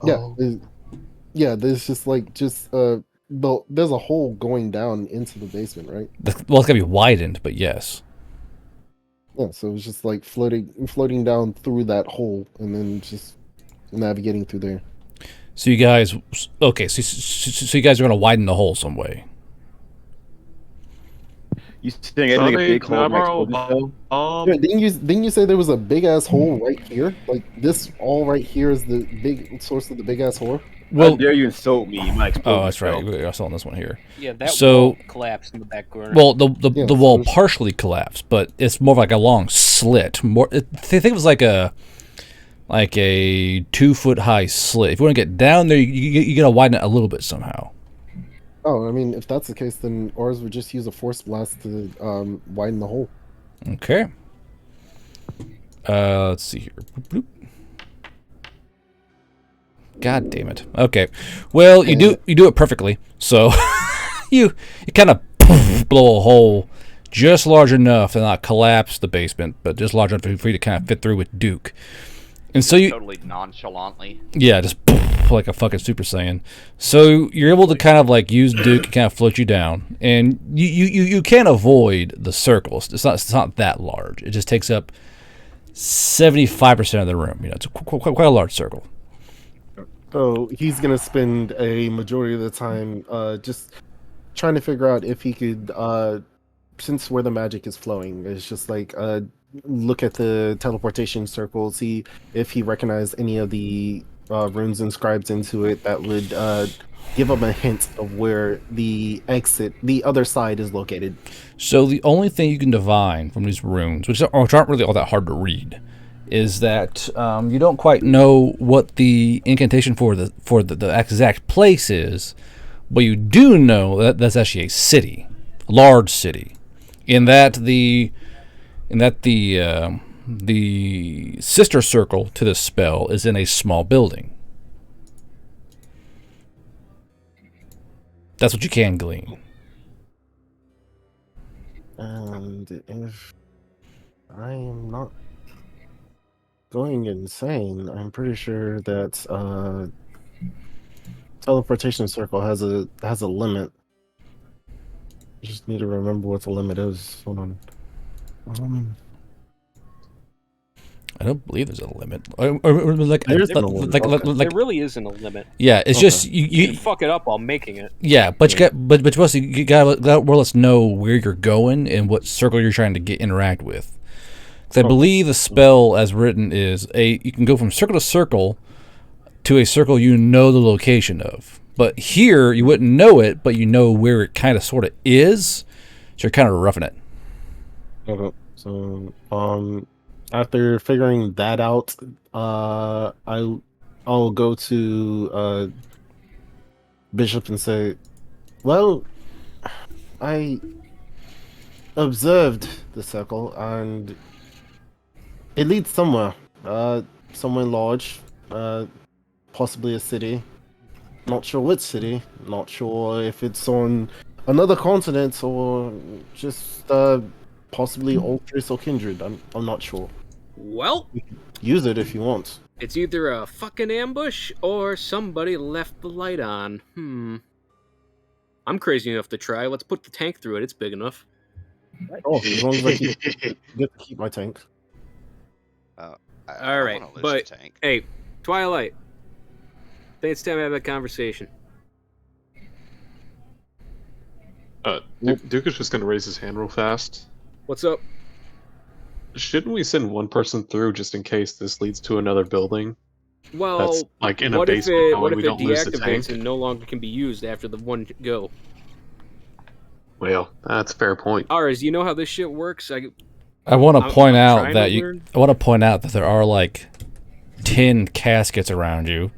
Yeah, there's just there's a hole going down into the basement, right? Well, it's gotta be widened, but yes. Yeah, so it's just like floating down through that hole and then just navigating through there. So you guys, okay, so you guys are gonna widen the hole some way. You saying anything a big hole next to Didn't you say there was a big ass hole right here? Like this all right here is the big source of the big ass hole? Well, how dare you insult me? You might explode oh, that's right. yourself. We are still on this one here. Yeah, that So- wall collapsed in the back corner. Well, the wall partially collapsed, but it's more of like a long slit. I think it was like a 2-foot high slit. If you want to get down there, you gotta widen it a little bit somehow. Oh, I mean, if that's the case, then ours would just use a force blast to widen the hole. Okay. Let's see here. Boop, boop. God damn it. Okay. Well, you do it perfectly. So you kind of blow a hole just large enough to not collapse the basement, but just large enough for you to kind of fit through with Duke. And so you Totally nonchalantly. yeah, just like a fucking Super Saiyan. So you're able to kind of like use Duke to kind of float you down, and you can't avoid the circles. It's not that large. It just takes up 75% of the room. You know, it's quite a large circle. So he's gonna spend a majority of the time just trying to figure out if he could, since where the magic is flowing, it's just like look at the teleportation circle, see if he recognized any of the runes inscribed into it that would give them a hint of where the other side is located. So the only thing you can divine from these runes, which aren't really all that hard to read, is that you don't quite know what the incantation for the exact place is, but you do know that that's actually a city, a large city, in that the sister circle to this spell is in a small building. That's what you can glean. And if I am not going insane, I'm pretty sure that teleportation circle has a limit. I just need to remember what the limit is. Hold on. I don't believe there's a limit. There's no limit. Okay. There really isn't a limit. Yeah, it's Okay. just You can fuck it up while making it. Yeah, but you got but you gotta more or less know where you're going and what circle you're trying to interact with. Because I believe the spell as written is you can go from circle to circle to a circle you know the location of. But here you wouldn't know it, but you know where it kind of sort of is. So you're kind of roughing it. Okay. So after figuring that out, I'll go to Bishop and say, well, I observed the circle and it leads somewhere. Somewhere large, possibly a city. Not sure which city. Not sure if it's on another continent or just possibly Ultras or Kindred. I'm not sure. Well, Use it if you want. it's either a fucking ambush or somebody left the light on. I'm crazy enough to try. Let's put the tank through it. It's big enough. Oh, as long as I get to keep my tank. All right, wanna lose but the tank. hey, Twilight. I think it's time to have that conversation. Duke is just gonna raise his hand real fast. What's up? Shouldn't we send one person through just in case this leads to another building? Well, That's like in a what if basement, it, that way what if we it don't lose the deactivates tank. and no longer can be used after the one go? Well, that's a fair point. Ours, you know how this shit works? I want to point out trying that to learn. I want to point out that there are like 10 caskets around you.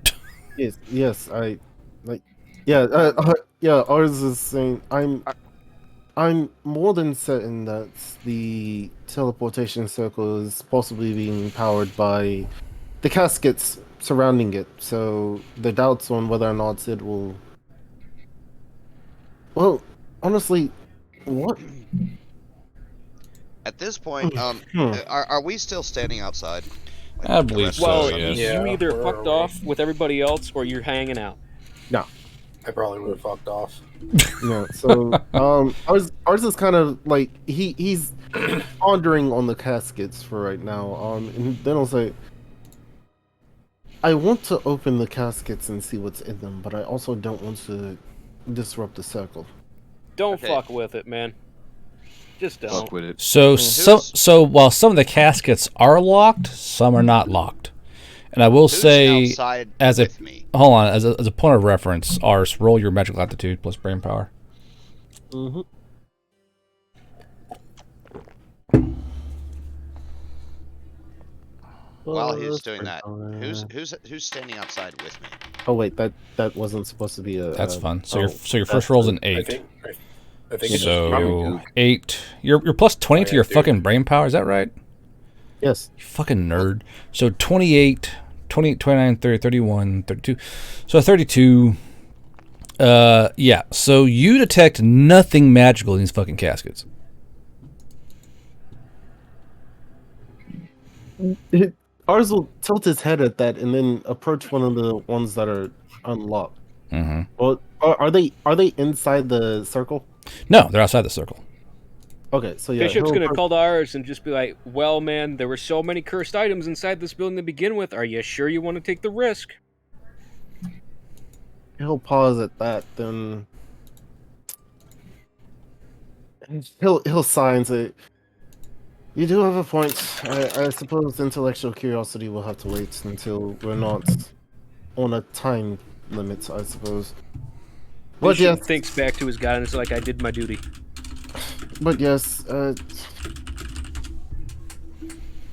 Yes, I like. Yeah, yeah. Ours is saying I'm more than certain that the teleportation circle is possibly being powered by the caskets surrounding it. So the doubts on whether or not it will. Well, honestly, what? At this point, are we still standing outside? Like I the believe rest so, of us? yes. You Yeah, either where fucked are we? off with everybody else or you're hanging out. I probably would have fucked off. Yeah. So ours is kind of like he's pondering on the caskets for right now. And then I'll say, I want to open the caskets and see what's in them, but I also don't want to disrupt the circle. Don't Okay. fuck with it, man. Just don't. Fuck with it. So while some of the caskets are locked, some are not locked. And I will Who's say, outside as a with me? hold on, as a point of reference, Ars, roll your magical aptitude plus brain power. Mm-hmm. While he's doing that, who's standing outside with me? Oh wait, that wasn't supposed to be a. That's fun. So oh, your first that's roll's the- an I 8. think it's So probably 8. You're plus 20 to yeah, your dude. fucking brain power. Is that right? Yes. You fucking nerd. So 28, 28, 29, 30, 31, 32. So 32. Yeah. So you detect nothing magical in these fucking caskets. Ours will tilt his head at that and then approach one of the ones that are unlocked. Mm-hmm. Well, are they inside the circle? No, they're outside the circle. Okay, so yeah, Bishop's he'll gonna approach- call to ours and just be like, well, man, there were so many cursed items inside this building to begin with. Are you sure you want to take the risk? He'll pause at that, then he'll sigh and say, "You do have a point. I suppose intellectual curiosity will have to wait until we're not on a time limit, I suppose. But Bishop yes, thinks back to his god and is like, I did my duty. but yes,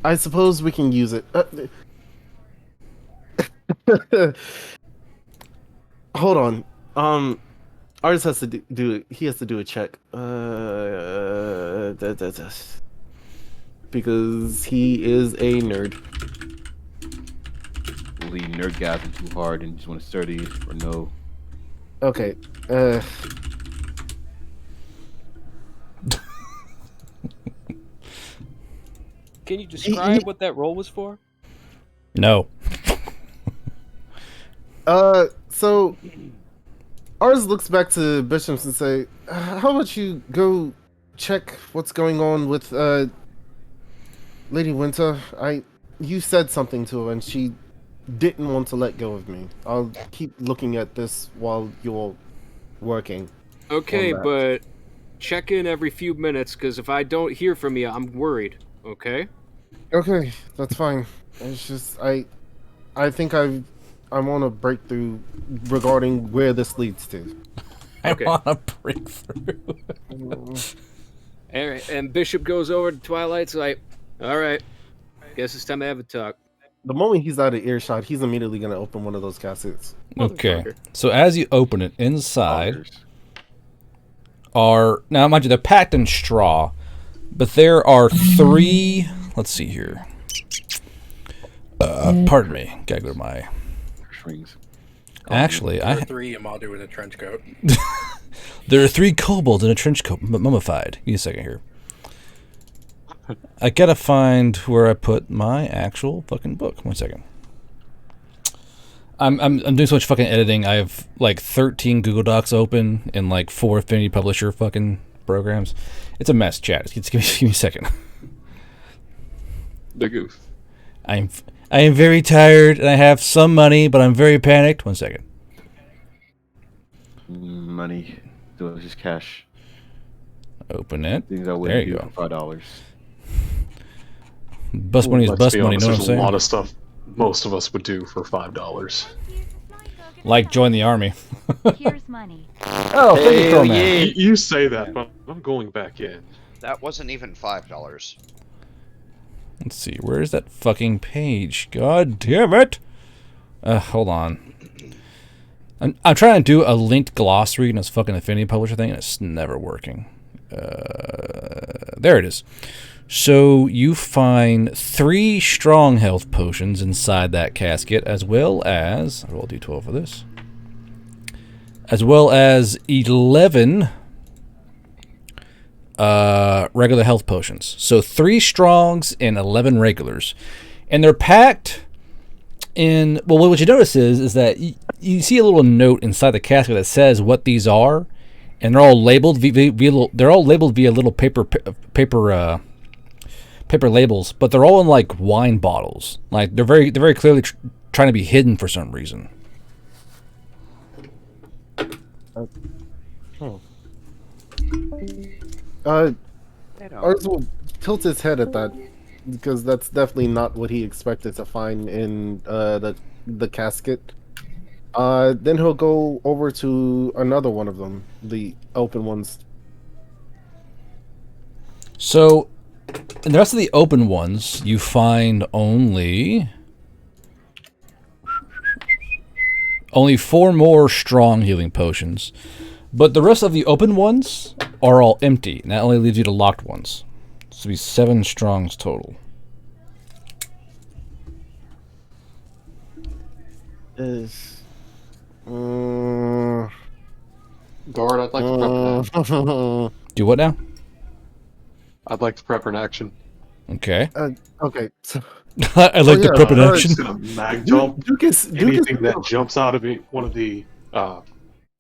I suppose we can use it. Hold on. Ours has to do it. He has to do a check. Because he is a nerd. Will he nerdgasm too hard and just want to study or no? Okay. Can you describe what that roll was for? No. So ours looks back to Bishops and say, "How about you go check what's going on with Lady Winter? You said something to her and she didn't want to let go of me. I'll keep looking at this while you're working." Okay, but check in every few minutes, because if I don't hear from you, I'm worried. Okay? Okay, that's fine. It's just I think I'm on a breakthrough regarding where this leads to. Okay. I want a breakthrough. And Bishop goes over to Twilight's like, all right, guess it's time to have a talk. The moment he's out of earshot, he's immediately gonna open one of those caskets. Okay. So as you open it, inside are, now mind you, they're packed in straw, but there are 3. Let's see here. Pardon me. Gotta go to my. Actually, There are 3 Amadu in a trench coat. There are 3 kobolds in a trench coat, mummified. Give me a second here. I gotta find where I put my actual fucking book. 1 second. I'm doing so much fucking editing. I have like 13 Google Docs open and like 4 Affinity Publisher fucking programs. It's a mess, chat. Just give me a second. The goof. I am very tired and I have some money, but I'm very panicked. 1 second. Money. So it's just cash. Open it. Things I There wouldn't you do go. for $5. Bus money is Let's bus be money. honest, Know what I'm there's a saying? lot of stuff most of us would do for $5. Like join the army. Here's money. Oh, thank you, Croman. You say that, but I'm going back in. That wasn't even $5. Let's see, where's that fucking page? God damn it! Hold on. I'm trying to do a linked glossary in this fucking Affinity Publisher thing, and it's never working. There it is. So you find 3 strong health potions inside that casket, as well as, I roll d12 for this, as well as 11 regular health potions. So 3 strongs and 11 regulars, and they're packed in. Well, what you notice is that you see a little note inside the casket that says what these are, and they're all labeled via little paper labels, but they're all in like wine bottles. Like they're very clearly trying to be hidden for some reason. Ours will tilt his head at that because that's definitely not what he expected to find in the casket. Then he'll go over to another one of them, the open ones. So, in the rest of the open ones, you find only 4 more strong healing potions. But the rest of the open ones are all empty. And that only leaves you to locked ones. So it'll be 7 strongs total. Guard, I'd like to prep an action. Do what now? I'd like to prep an action. Okay. Okay, so I'd like to prep an action. Just gonna mag jump Duke is anything that jumps out of one of the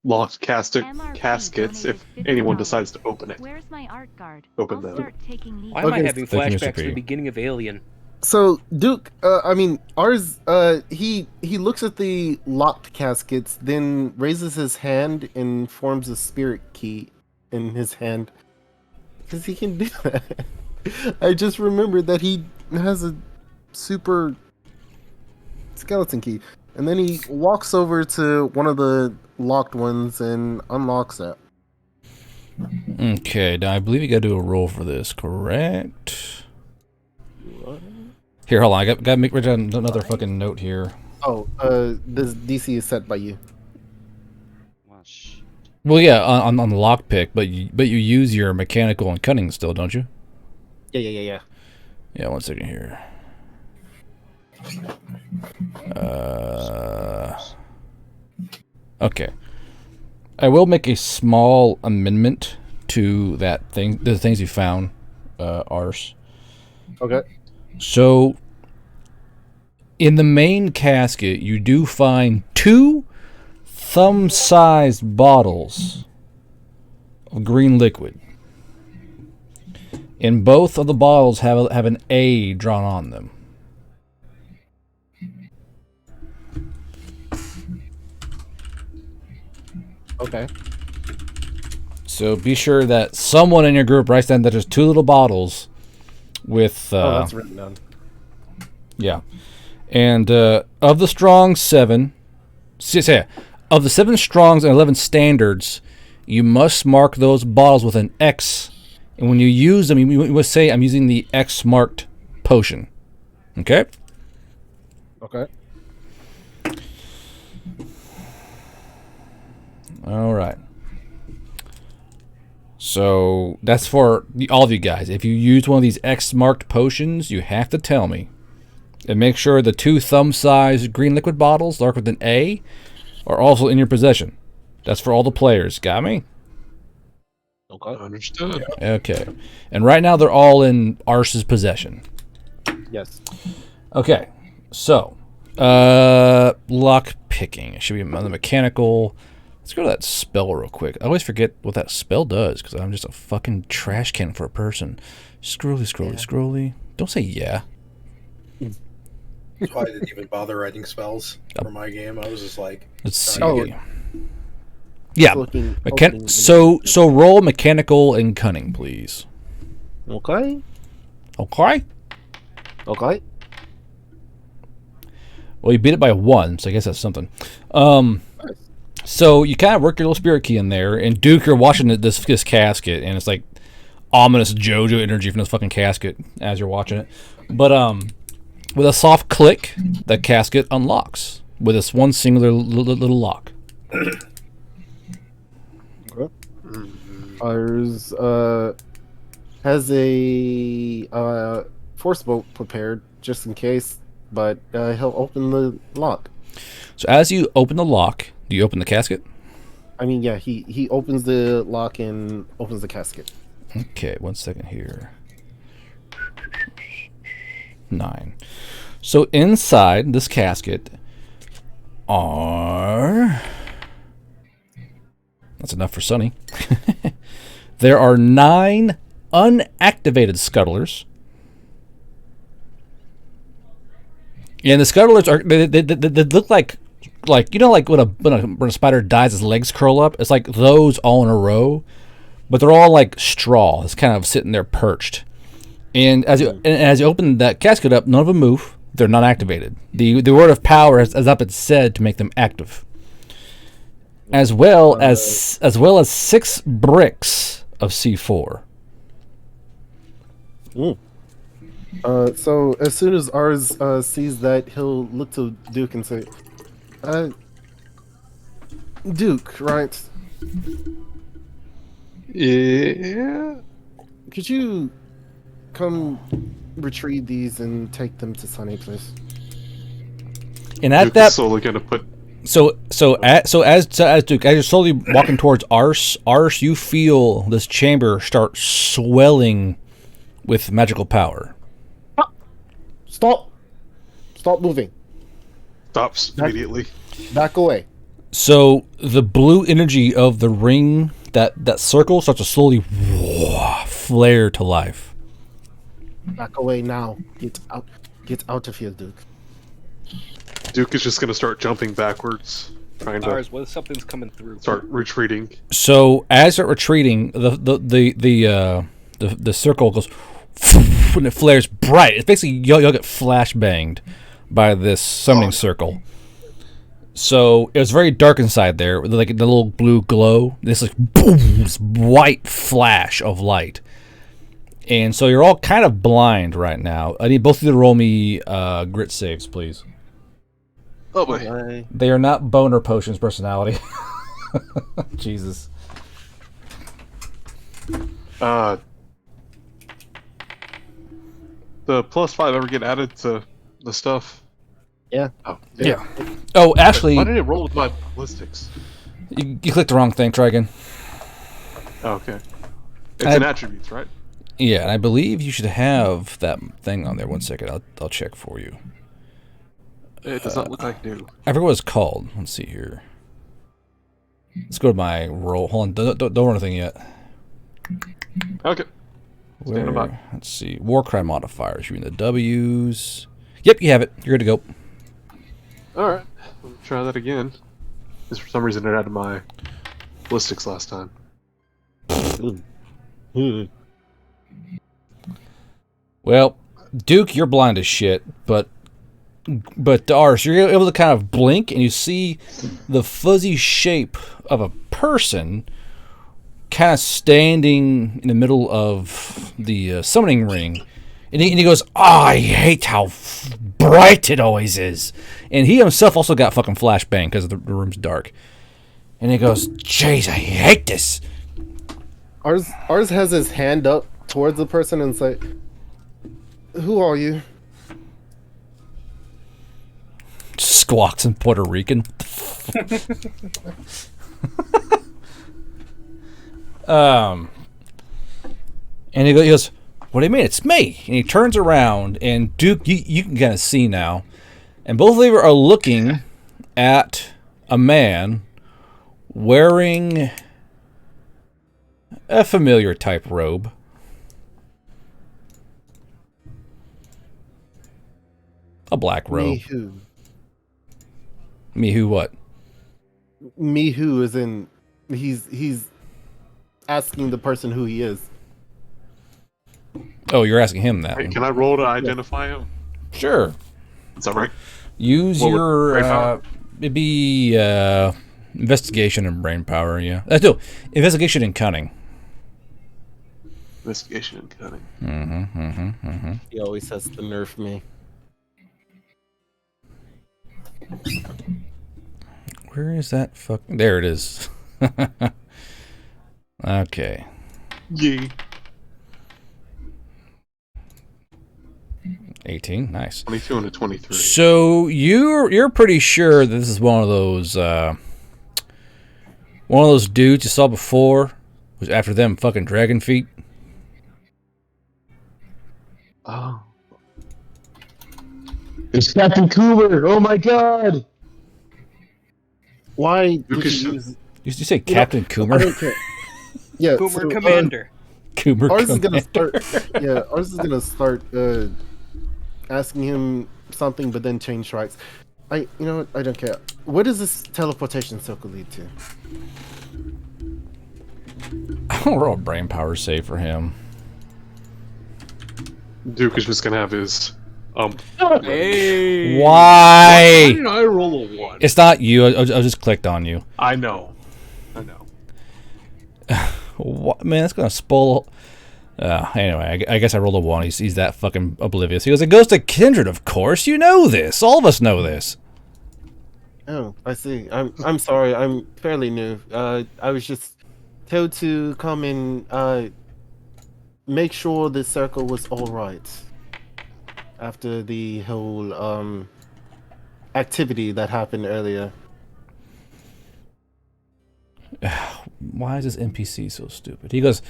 locked caskets if anyone decides to open it. Where's my art guard? Open I'll them. start taking these. Why am I Okay, having thank you, Mr. flashbacks to P. the beginning of Alien? So Duke, I mean ours. He looks at the locked caskets, then raises his hand and forms a spirit key in his hand, because he can do that. I just remembered that he has a super skeleton key. And then he walks over to one of the locked ones and unlocks it. Okay, now I believe you got to do a roll for this, correct? Here, hold on. I got to make another fucking note here. Oh, this DC is set by you. Well, yeah, on the lockpick, but you use your mechanical and cunning still, don't you? Yeah. Yeah, 1 second here. Okay. I will make a small amendment to that thing, the things you found, Ars. Okay. So, in the main casket, you do find 2 thumb-sized bottles of green liquid. And both of the bottles have an A drawn on them. Okay. So be sure that someone in your group writes down that there's 2 little bottles with... that's written down. Yeah. And of the strong 7... Of the 7 strongs and 11 standards, you must mark those bottles with an X. And when you use them, you must say, I'm using the X-marked potion. Okay? Okay. All right. So that's for all of you guys. If you use one of these X-marked potions, you have to tell me. And make sure the 2 thumb-sized green liquid bottles, marked with an A, are also in your possession. That's for all the players. Got me? Okay. Understood. Okay. And right now they're all in Ars's possession. Yes. Okay. So, lock picking. It should be on the mechanical. Let's go to that spell real quick. I always forget what that spell does because I'm just a fucking trash can for a person. Scrolly. Don't say yeah. That's why I didn't even bother writing spells for my game. I was just like, Let's see. trying Yeah. Looking- So roll mechanical and cunning, please. Okay. Okay. Okay. Well, you beat it by 1, so I guess that's something. So you kind of work your little spirit key in there, and Duke, you're watching this casket, and it's like ominous JoJo energy from this fucking casket as you're watching it. But with a soft click, the casket unlocks with this one singular little lock. Ours has a force bolt prepared just in case, but he'll open the lock. So as you open the lock, do you open the casket? I mean, yeah, he opens the lock and opens the casket. Okay, 1 second here. 9. So inside this casket are... That's enough for Sunny. There are 9 unactivated scuttlers. And the scuttlers are they look like you know, like when a spider dies, its legs curl up. It's like those all in a row, but they're all like straw. It's kind of sitting there perched. And as you open that casket up, none of them move. They're not activated. The word of power has not been said to make them active. As well as 6 bricks of C4. So as soon as ours sees that, he'll look to Duke and say, Duke, right? Yeah. Could you come retrieve these and take them to Sunny, please? And at Duke that, is slowly gonna put. so as Duke, as you're slowly walking towards Ars, you feel this chamber start swelling with magical power. Stop moving. Stops immediately. Back away. So the blue energy of the ring, that circle, starts to slowly flare to life. Back away now. Get out of here, Duke. Duke is just gonna start jumping backwards, trying to Ours, what if something's coming through? start retreating. So as you're retreating, the circle goes when it flares bright. It's basically you'll get flash banged by this summoning circle. So it was very dark inside there, with like the little blue glow. This like boom, this white flash of light, and so you're all kind of blind right now. I need both of you to roll me grit saves, please. Oh boy. They are not boner potions personality. Jesus. The +5 ever get added to the stuff? Yeah. Oh, Yeah. Oh, actually, why did it roll with my ballistics? you clicked the wrong thing. Try again. Oh, okay. It's in attributes, right? Yeah, and I believe you should have that thing on there. 1 second, I'll check for you. It does not look like new. I forget what it's called. Let's see here. Let's go to my roll. Hold on, don't roll anything yet. Okay. Stand by. Let's see. War crime modifiers. You're in the W's. Yep, you have it. You're good to go. Alright. Let me try that again. Because for some reason it added my ballistics last time. Well, Duke, you're blind as shit, but Ars, you're able to kind of blink and you see the fuzzy shape of a person kind of standing in the middle of the summoning ring. And he goes, "Oh, I hate how bright it always is." And he himself also got fucking flashbang because the room's dark. And he goes, "Jeez, I hate this." Ours has his hand up towards the person and say, "Who are you?" Squawks in Puerto Rican. And he goes, "What do you mean? It's me." And he turns around, and Duke, you can kind of see now, and both of you are looking at a man wearing a familiar type robe. A black robe. Me who? Me who what? Me who is in... He's asking the person who he is. Oh, you're asking him that. Hey, can I roll to identify him? Sure. Is that right? Use What would your brain power? it'd be investigation and brain power. Yeah, no, investigation and cunning. Investigation and cunning. He always has to nerf me. Where is that fuck? There it is. Okay. Yeah. 18, nice. 22 and a 23. So you're pretty sure that this is one of those dudes you saw before was after them fucking dragon feet. Oh. It's Captain Coomer! Oh my god! Why did Lucas- you use... You say Captain I Coomer? don't care. Yeah, Boomer so, Commander. Coomer Ours is Commander. gonna start. Yeah, ours is gonna start asking him something, but then change tracks. You know what? I don't care. Where does this teleportation circle lead to? I'll roll a brain power save for him. Duke is just gonna have his Hey. Why? Why did I roll a 1? It's not you. I just clicked on you. I know. What, man, that's gonna spoil. Anyway, I guess I rolled a 1. He's that fucking oblivious. He goes, "It goes to Kindred, of course. You know this. All of us know this." Oh, I see. I'm sorry. I'm fairly new. I was just told to come and make sure the circle was all right after the whole activity that happened earlier. Why is this NPC so stupid? He goes,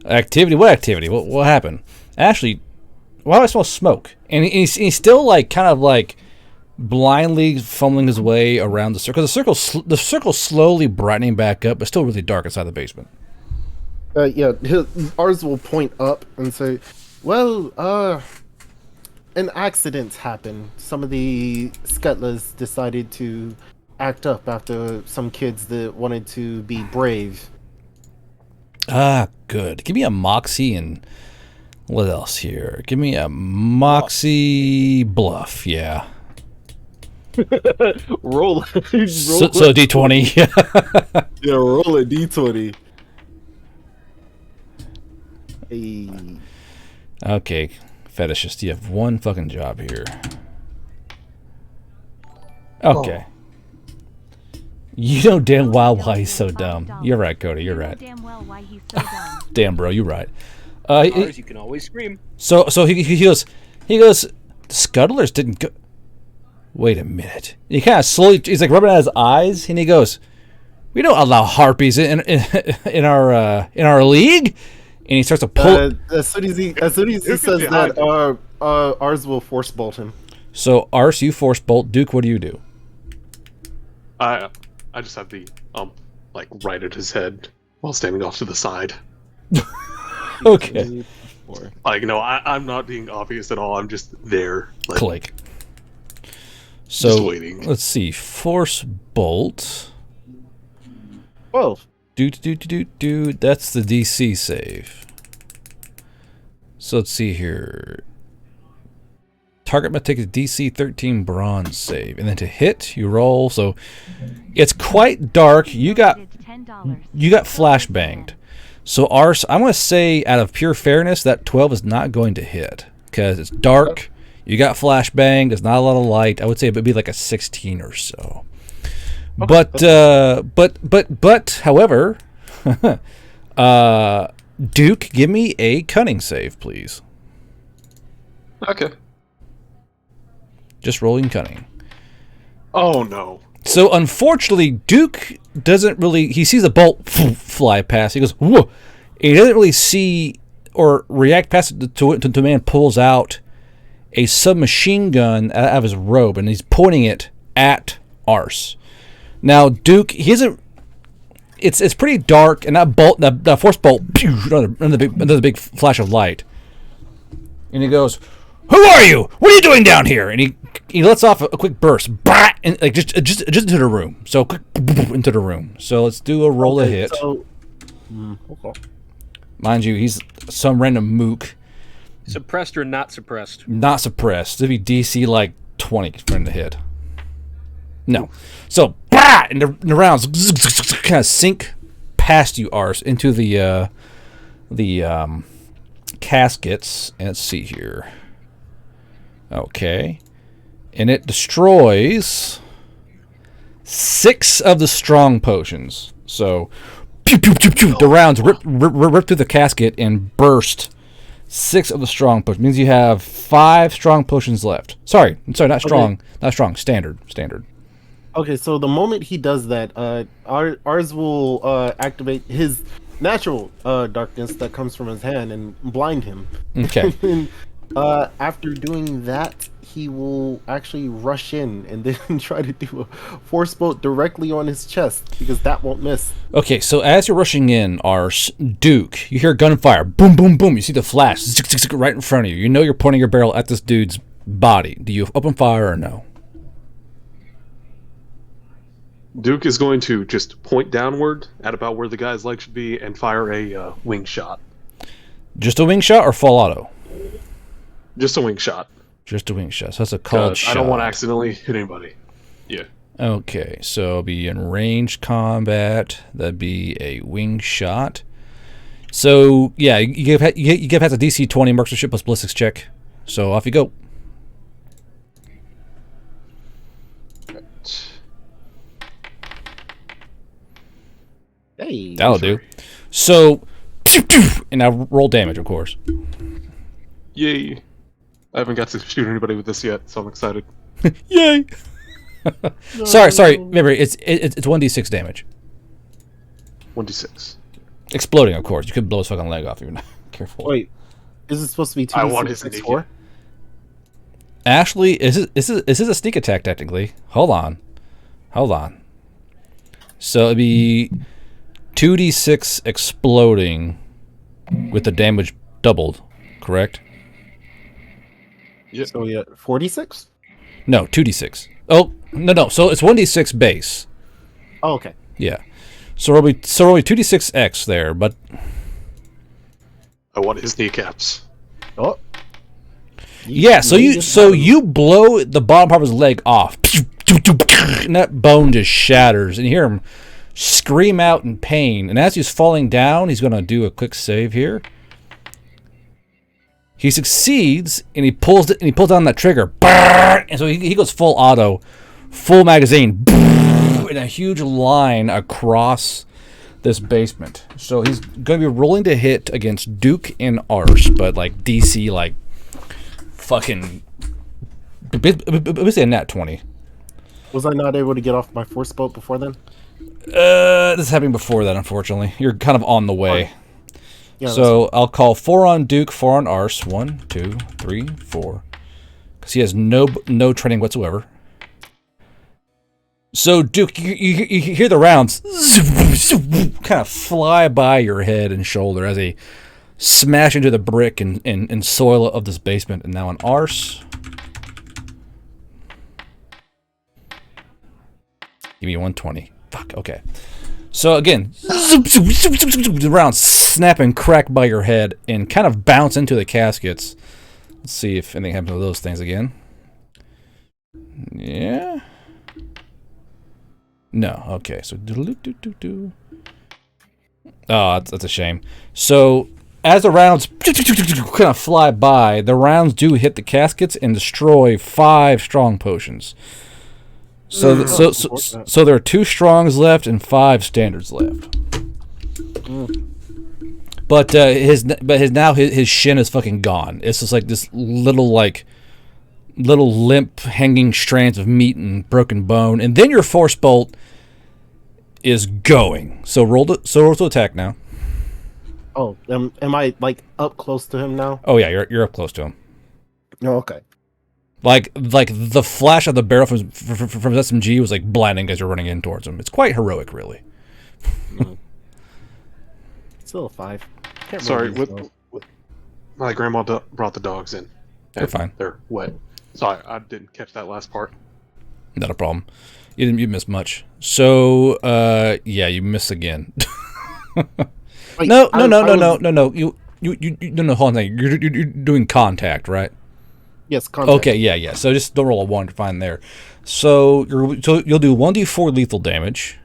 "Activity? What activity? What happened?" Actually, why do I smell smoke? And he's still like kind of like blindly fumbling his way around the circle. The circle's slowly brightening back up, but still really dark inside the basement. Yeah, ours will point up and say, "Well, an accident happened. Some of the scuttlers decided to act up after some kids that wanted to be brave." Ah, good. Give me a moxie and what else here? Give me a moxie bluff. Yeah. Roll. So D20. Yeah, roll a D20. Hey. Okay, fetishist, you have one fucking job here. Okay. You know damn well why he's so dumb. You're right, Cody. You're right. Damn well why he's so dumb. Damn, bro, you're right. Ours, you can always scream. So he goes. The scuttlers didn't go. Wait a minute. He kind of slowly. He's like rubbing out his eyes, and he goes, "We don't allow harpies in our league." And he starts to pull. As soon as he says that, ours will force bolt him. So Ars, you force bolt. Duke, what do you do? I just have the like right at his head while standing off to the side. Okay. Like no, I'm not being obvious at all. I'm just there. Like, Click. So just waiting. let's see. Force bolt. 12. Do. That's the DC save. So let's see here. Target must take a DC 13 bronze save, and then to hit, you roll. So it's quite dark. You got flashbanged. So Ars, I'm going to say, out of pure fairness, that 12 is not going to hit because it's dark. You got flashbanged. There's not a lot of light. I would say it would be like a 16 or so. Okay. But however, Duke, give me a cunning save, please. Okay. Just rolling cunning. Oh no. So unfortunately, Duke doesn't really. He sees a bolt fly past. He goes, "Whoa!" He doesn't really see or react past it to a man pulls out a submachine gun out of his robe, and he's pointing it at Ars. Now, Duke, he isn't. It's pretty dark, and that force bolt, another big flash of light, and he goes, "Who are you? What are you doing down here?" And he lets off a quick burst, and like just into the room. So quick into the room. So let's do a roll to hit. So, Mind you, he's some random mook. Suppressed or not suppressed? Not suppressed. It'd be DC like 20 for him to hit. No. So, and the rounds kind of sink past you, Ars, into the caskets. And let's see here. Okay. And it destroys 6 of the strong potions. So, pew, pew, pew, pew, the rounds rip through the casket and burst 6 of the strong potions. Means you have 5 strong potions left. Sorry, not strong. Okay. Not strong. Standard. Okay, so the moment he does that, ours will activate his natural darkness that comes from his hand and blind him. Okay. And, after doing that, he will actually rush in and then try to do a force bolt directly on his chest because that won't miss. Okay, so as you're rushing in, Ars, Duke, you hear gunfire. Boom, boom, boom. You see the flash right in front of you. You know you're pointing your barrel at this dude's body. Do you open fire or no? Duke is going to just point downward at about where the guy's leg should be and fire a wing shot. Just a wing shot or full auto? Just a wing shot. Just a wing shot. So that's a called shot. I don't want to accidentally hit anybody. Yeah. Okay, so it'll be in ranged combat. That'd be a wing shot. So yeah, you give has a DC 20 marksmanship plus ballistics check. So off you go. Hey, that'll do. So, and now roll damage, of course. Yay! I haven't got to shoot anybody with this yet, so I'm excited. Yay! No. Sorry. Remember, it's 1d6 damage. 1d6. Exploding, of course. You could blow his fucking leg off if you're not careful. Wait, is it supposed to be 2d6? I want his naked. Ashley, is this a sneak attack technically? Hold on. So it'd be 2d6 exploding with the damage doubled, correct? Yeah. So yeah, 46? No, 2d6. Oh, no. So it's 1d6 base. Oh, okay. Yeah. So it'll be 2d6x there, but I want his kneecaps. Oh. Yeah, so you blow the bottom part of his leg off, and that bone just shatters, and you hear him scream out in pain. And as he's falling down, he's going to do a quick save here. He succeeds, and he pulls down that trigger, and so he goes full auto, full magazine, in a huge line across this basement. So he's going to be rolling to hit against Duke and Arse, but like DC, like fucking basically a nat 20. Was I not able to get off my force boat before then? This is happening before that, unfortunately. You're kind of on the way. Yeah, so I'll call 4 on Duke, 4 on Arse. 1, 2, 3, 4. Because he has no training whatsoever. So Duke, you hear the rounds kind of fly by your head and shoulder as they smash into the brick and soil of this basement. And now on Arse. Give me 120. Fuck, okay. So again, the rounds snap and crack by your head and kind of bounce into the caskets. Let's see if anything happens to those things again. Yeah. No, okay. So oh, that's a shame. So as the rounds kind of fly by, the rounds do hit the caskets and destroy 5 strong potions. So there are 2 strongs left and 5 standards left. But his shin is fucking gone. It's just like this little limp hanging strands of meat and broken bone, and then your force bolt is going. So roll to attack now. Oh, am I like up close to him now? Oh yeah, you're up close to him. Oh, okay. Like the flash of the barrel from SMG was like blinding as you're running in towards him. It's quite heroic, really. Still a 5. Can't Sorry, remember with my grandma brought the dogs in. They're fine. They're wet. Sorry, I didn't catch that last part. Not a problem. You missed much. So yeah, you miss again. Wait, No. You no. Hold on. You're doing contact, right? Yes, contact. Okay, yeah. So just don't roll a 1 to find there. So you'll do 1d4 lethal damage,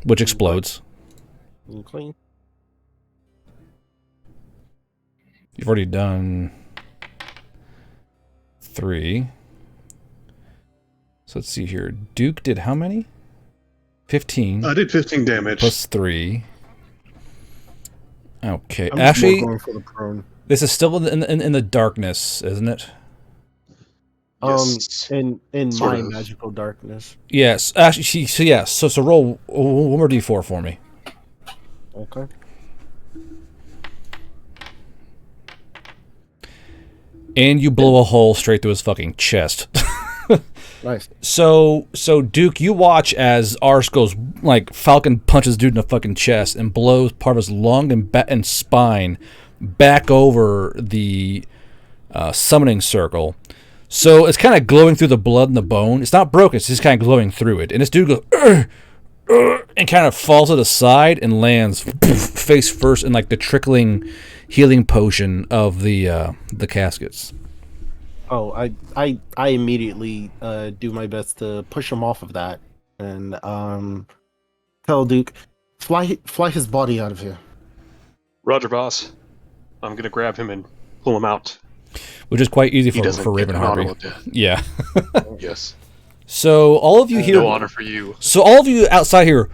which explodes. Clean. You've already done 3. So let's see here. Duke did how many? 15. I did 15 damage. Plus 3. Okay. I'm Actually, going for the prone. this is still in the darkness, isn't it? Yes. In Sort my of. magical darkness. Yes. Actually, so roll 1 more d4 for me. Okay. And you blow a hole straight through his fucking chest. Nice. So Duke, you watch as Arse goes like Falcon punches dude in the fucking chest and blows part of his lung and spine back over the summoning circle. So it's kind of glowing through the blood and the bone. It's not broken. It's just kind of glowing through it. And this dude goes and kind of falls to the side and lands face first in like the trickling healing potion of the caskets. Oh, I immediately do my best to push him off of that and tell Duke, fly his body out of here. Roger, boss. I'm gonna grab him and pull him out. Which is quite easy He doesn't for get Raven an Harvey. honorable death. Yeah. Yes. So all of you here. No honor for you. So all of you outside here.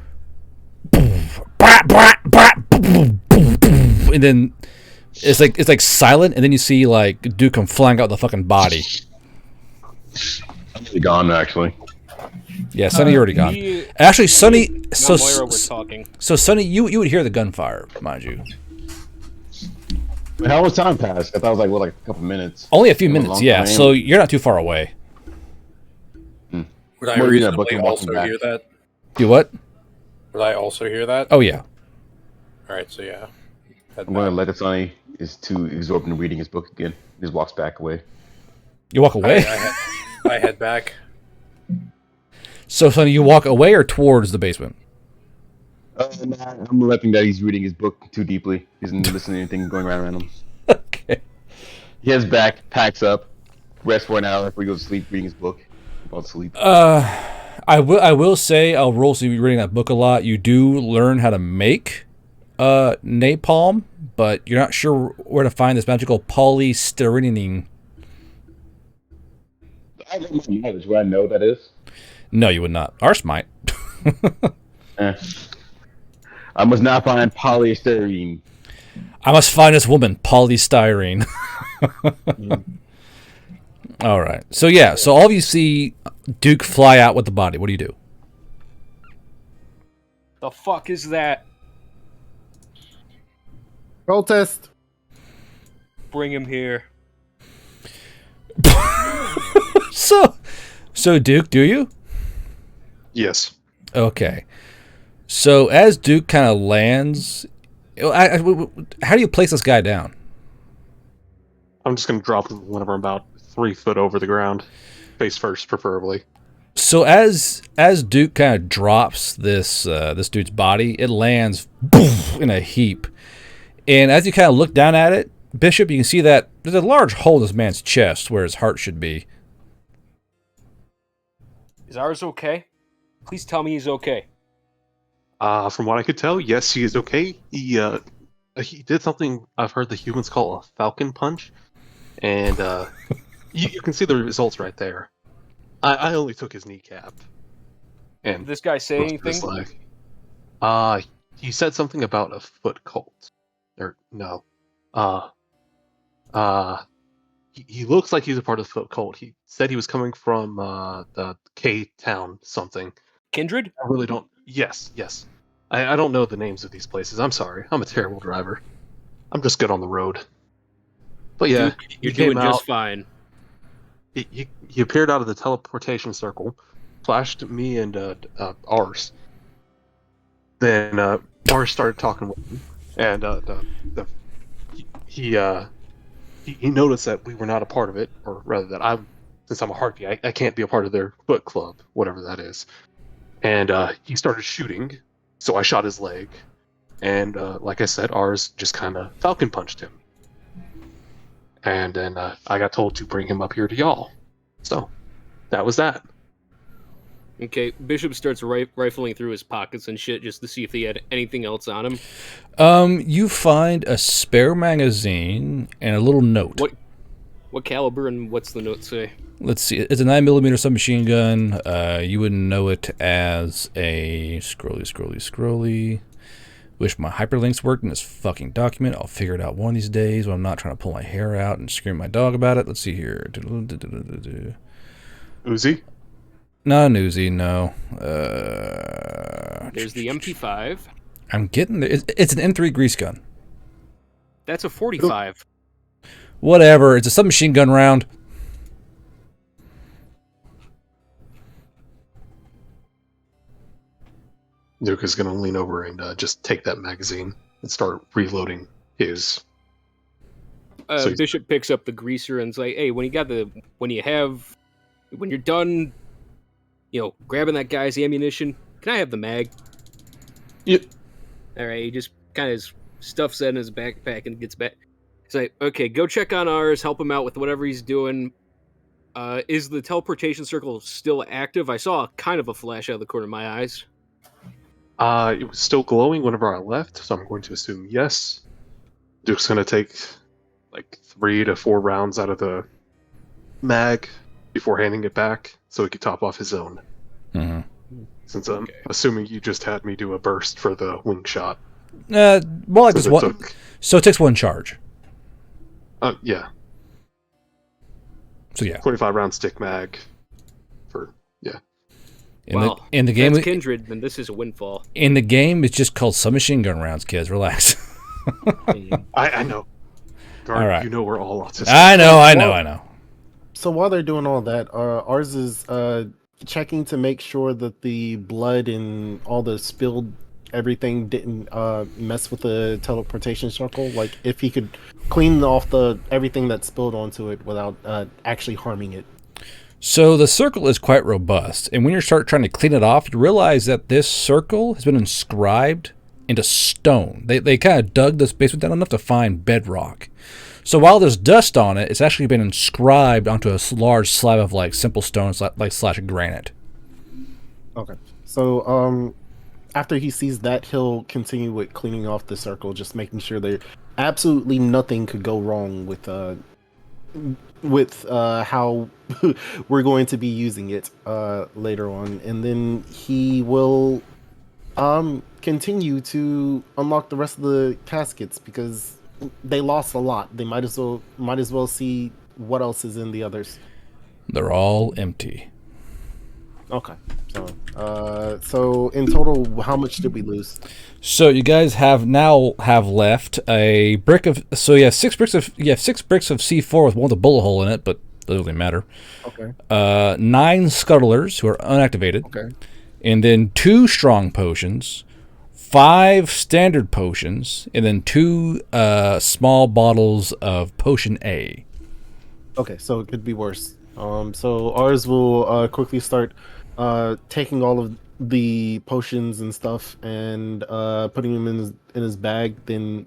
And then it's like silent, and then you see like Duke come flying out the fucking body. I'm already gone, actually. Yeah, Sonny, you're already gone. Me- Actually, Sonny. me So and Moira were talking. so Sonny, you would hear the gunfire, mind you. How much time passed? I thought it was like a couple minutes. Only a few It was minutes, long yeah. time. So you're not too far away. Would I I'm reading that book reasonably and walking also back. hear that? Do what? Would I also hear that? Oh yeah. Alright, so yeah. Head I'm going to back. let it Sonny is too absorbed in reading his book again. He just walks back away. You walk away. I head back. So Sonny, you walk away or towards the basement? Nah, I'm letting that he's reading his book too deeply. He doesn't listen to anything going around him. Okay. He heads back, packs up, rests for an hour before he goes to sleep, reading his book about sleep. I will say, I'll roll so you're reading that book a lot. You do learn how to make napalm, but you're not sure where to find this magical polystyrene. I don't know knowledge. Would I know what that is? No, you would not. Ours might. I must not find polystyrene. I must find this woman, polystyrene. All right. So yeah. So all of you see Duke fly out with the body. What do you do? The fuck is that? Protest. Bring him here. So Duke, do you? Yes. Okay. So as Duke kind of lands, how do you place this guy down? I'm just going to drop him whenever I'm about 3 foot over the ground. Face first, preferably. So as Duke kind of drops this dude's body, it lands boom, in a heap. And as you kind of look down at it, Bishop, you can see that there's a large hole in this man's chest where his heart should be. Is ours okay? Please tell me he's okay. From what I could tell, yes, he is okay. He did something I've heard the humans call a falcon punch, and you can see the results right there. I only took his kneecap. And Did this guy say anything? He said something about a foot cult. Or no. He looks like he's a part of the foot cult. He said he was coming from the K town something. Kindred? I really don't. Yes. I don't know the names of these places. I'm sorry. I'm a terrible driver. I'm just good on the road. But yeah, Duke, you're he came doing out, just fine. He appeared out of the teleportation circle, flashed me and ours. Then ours started talking with him, and he noticed that we were not a part of it, or rather that since I'm a harpy, I can't be a part of their foot club, whatever that is. And he started shooting, so I shot his leg, and like I said, ours just kind of falcon punched him. And then I got told to bring him up here to y'all. So, that was that. Okay, Bishop starts rifling through his pockets and shit just to see if he had anything else on him. You find a spare magazine and a little note. What caliber and what's the note say? Let's see. It's a 9mm submachine gun. You would know it as a scrolly. Wish my hyperlinks worked in this fucking document. I'll figure it out one of these days when I'm not trying to pull my hair out and scream at my dog about it. Let's see here. Uzi? Not an Uzi, no. There's the MP5. I'm getting there. It's an M3 grease gun. That's a 45. Whatever. It's a submachine gun round. Nuke is going to lean over and just take that magazine and start reloading his. Bishop picks up the greaser and's like, "Hey, when you're done, grabbing that guy's ammunition, can I have the mag?" Yep. All right. He just kind of stuffs that in his backpack and gets back. He's like, "Okay, go check on ours. Help him out with whatever he's doing. Is the teleportation circle still active? I saw kind of a flash out of the corner of my eyes." It was still glowing whenever I left, so I'm going to assume yes. Duke's going to take like 3 to 4 rounds out of the mag before handing it back so he could top off his own. Mm-hmm. Since I'm assuming you just had me do a burst for the wing shot. More like this one. So it takes 1 charge. Yeah. So yeah. 25 round stick mag for, yeah. In the game, that's Kindred, then this is a windfall. In the game, it's just called submachine gun rounds, kids. Relax. I know. Guard, all right. You know we're all autistic. I know. So while they're doing all that, ours is checking to make sure that the blood and all the spilled everything didn't mess with the teleportation circle. Like if he could clean off everything that spilled onto it without actually harming it. So the circle is quite robust, and when you start trying to clean it off, you realize that this circle has been inscribed into stone. They kind of dug this basement down enough to find bedrock. So while there's dust on it, it's actually been inscribed onto a large slab of like simple stone, like slash granite. Okay. So after he sees that, he'll continue with cleaning off the circle, just making sure that absolutely nothing could go wrong with how we're going to be using it later on, and then he will continue to unlock the rest of the caskets because they lost a lot. They might as well see what else is in the others. They're all empty. Okay. So in total, how much did we lose? So you guys have left a brick of. So you have 6 bricks of C4 with one with a bullet hole in it, but that doesn't really matter. Okay. 9 scuttlers who are unactivated. Okay. And then 2 strong potions, 5 standard potions, and then 2 small bottles of potion A. Okay, so it could be worse. So ours will quickly start taking all of the potions and stuff and putting them in his bag. Then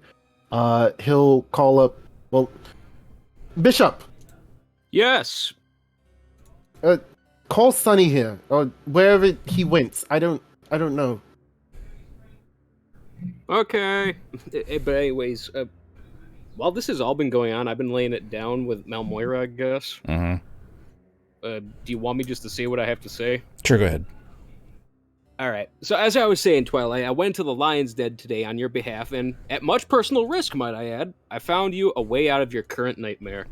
he'll call up. Well, Bishop. Yes. Call Sonny here or wherever he went. I don't know. Okay. But anyways, while this has all been going on, I've been laying it down with Malmoira, I guess. Mm-hmm. Do you want me just to say what I have to say? Sure, go ahead. All right. So as I was saying, Twilight, I went to the Lion's Den today on your behalf, and at much personal risk, might I add, I found you a way out of your current nightmare.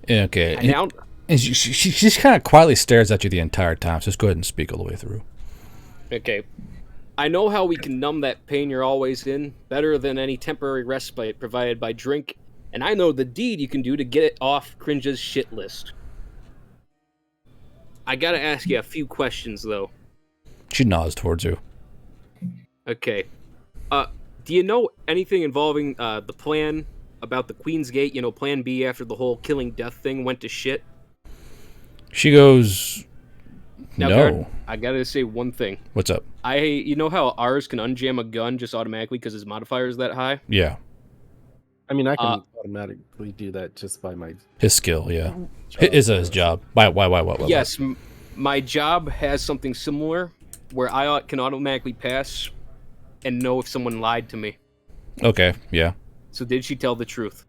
Okay. Now, and she just kind of quietly stares at you the entire time, so just go ahead and speak all the way through. okay. I know how we can numb that pain you're always in better than any temporary respite provided by drink, and I know the deed you can do to get it off Cringe's shit list. I gotta ask you a few questions, though. She nods towards you. Okay. Do you know anything involving the plan about the Queen's Gate, Plan B after the whole killing death thing went to shit? She goes, Now, no. Guard, I gotta say one thing. What's up? You know how ours can unjam a gun just automatically because his modifier is that high? Yeah. I mean, I can automatically do that just by my His skill, yeah. Is his job. Why? What? Yes, my job has something similar where I can automatically pass and know if someone lied to me. Okay, yeah. So did she tell the truth?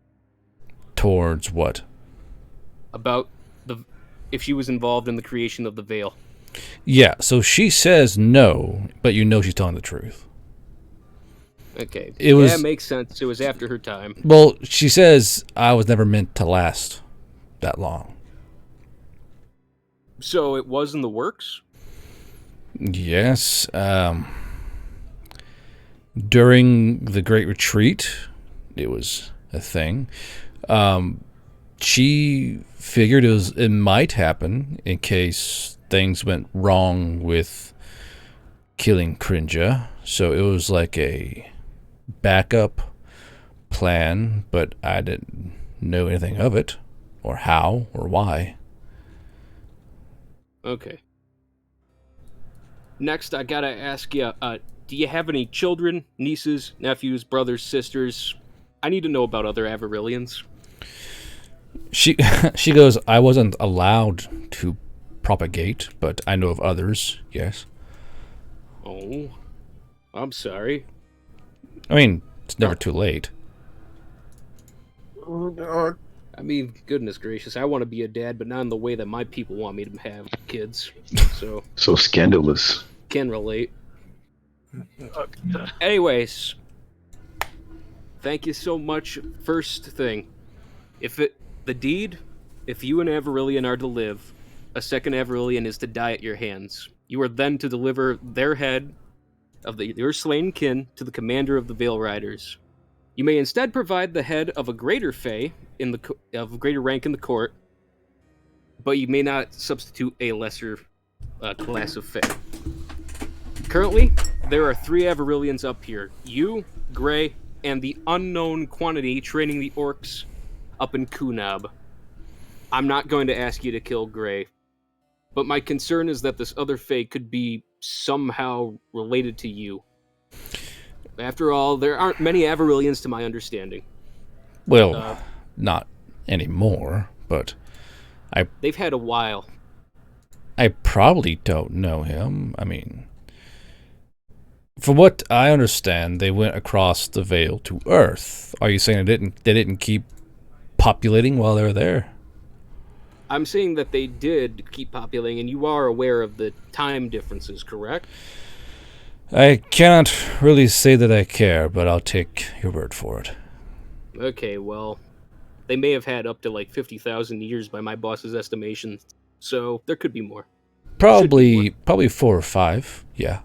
Towards what? About if she was involved in the creation of the veil. Yeah, so she says no, but you know she's telling the truth. Okay. That makes sense. It was after her time. Well, she says I was never meant to last that long. So it was in the works? Yes. During the Great Retreat, it was a thing. She figured it might happen in case things went wrong with killing Crinja. So it was like a backup plan, but I didn't know anything of it, or how, or why. Okay. Next, I gotta ask you, do you have any children, nieces, nephews, brothers, sisters? I need to know about other Averillians. She goes, I wasn't allowed to propagate, but I know of others, yes. Oh, I'm sorry. I mean, it's never too late. Oh God. I mean, goodness gracious, I want to be a dad, but not in the way that my people want me to have kids. So So scandalous. Can relate. Anyways, thank you so much. First thing, if you and Averillian are to live, a second Averillian is to die at your hands. You are then to deliver their head of your slain kin to the commander of the Veil Riders. You may instead provide the head of a greater Fae of greater rank in the court, but you may not substitute a lesser class of Fae. Currently, there are 3 Averillians up here. You, Gray, and the unknown quantity training the orcs up in Kunab. I'm not going to ask you to kill Gray, but my concern is that this other Fae could be somehow related to you. After all, there aren't many Averillians to my understanding. Well, not anymore, but They've had a while. I probably don't know him. I mean, from what I understand, they went across the Veil to Earth. Are you saying they didn't keep populating while they were there? I'm saying that they did keep populating, and you are aware of the time differences, correct? I cannot really say that I care, but I'll take your word for it. Okay, well, they may have had up to like 50,000 years by my boss's estimation, so there could be more. Probably 4 or 5, yeah.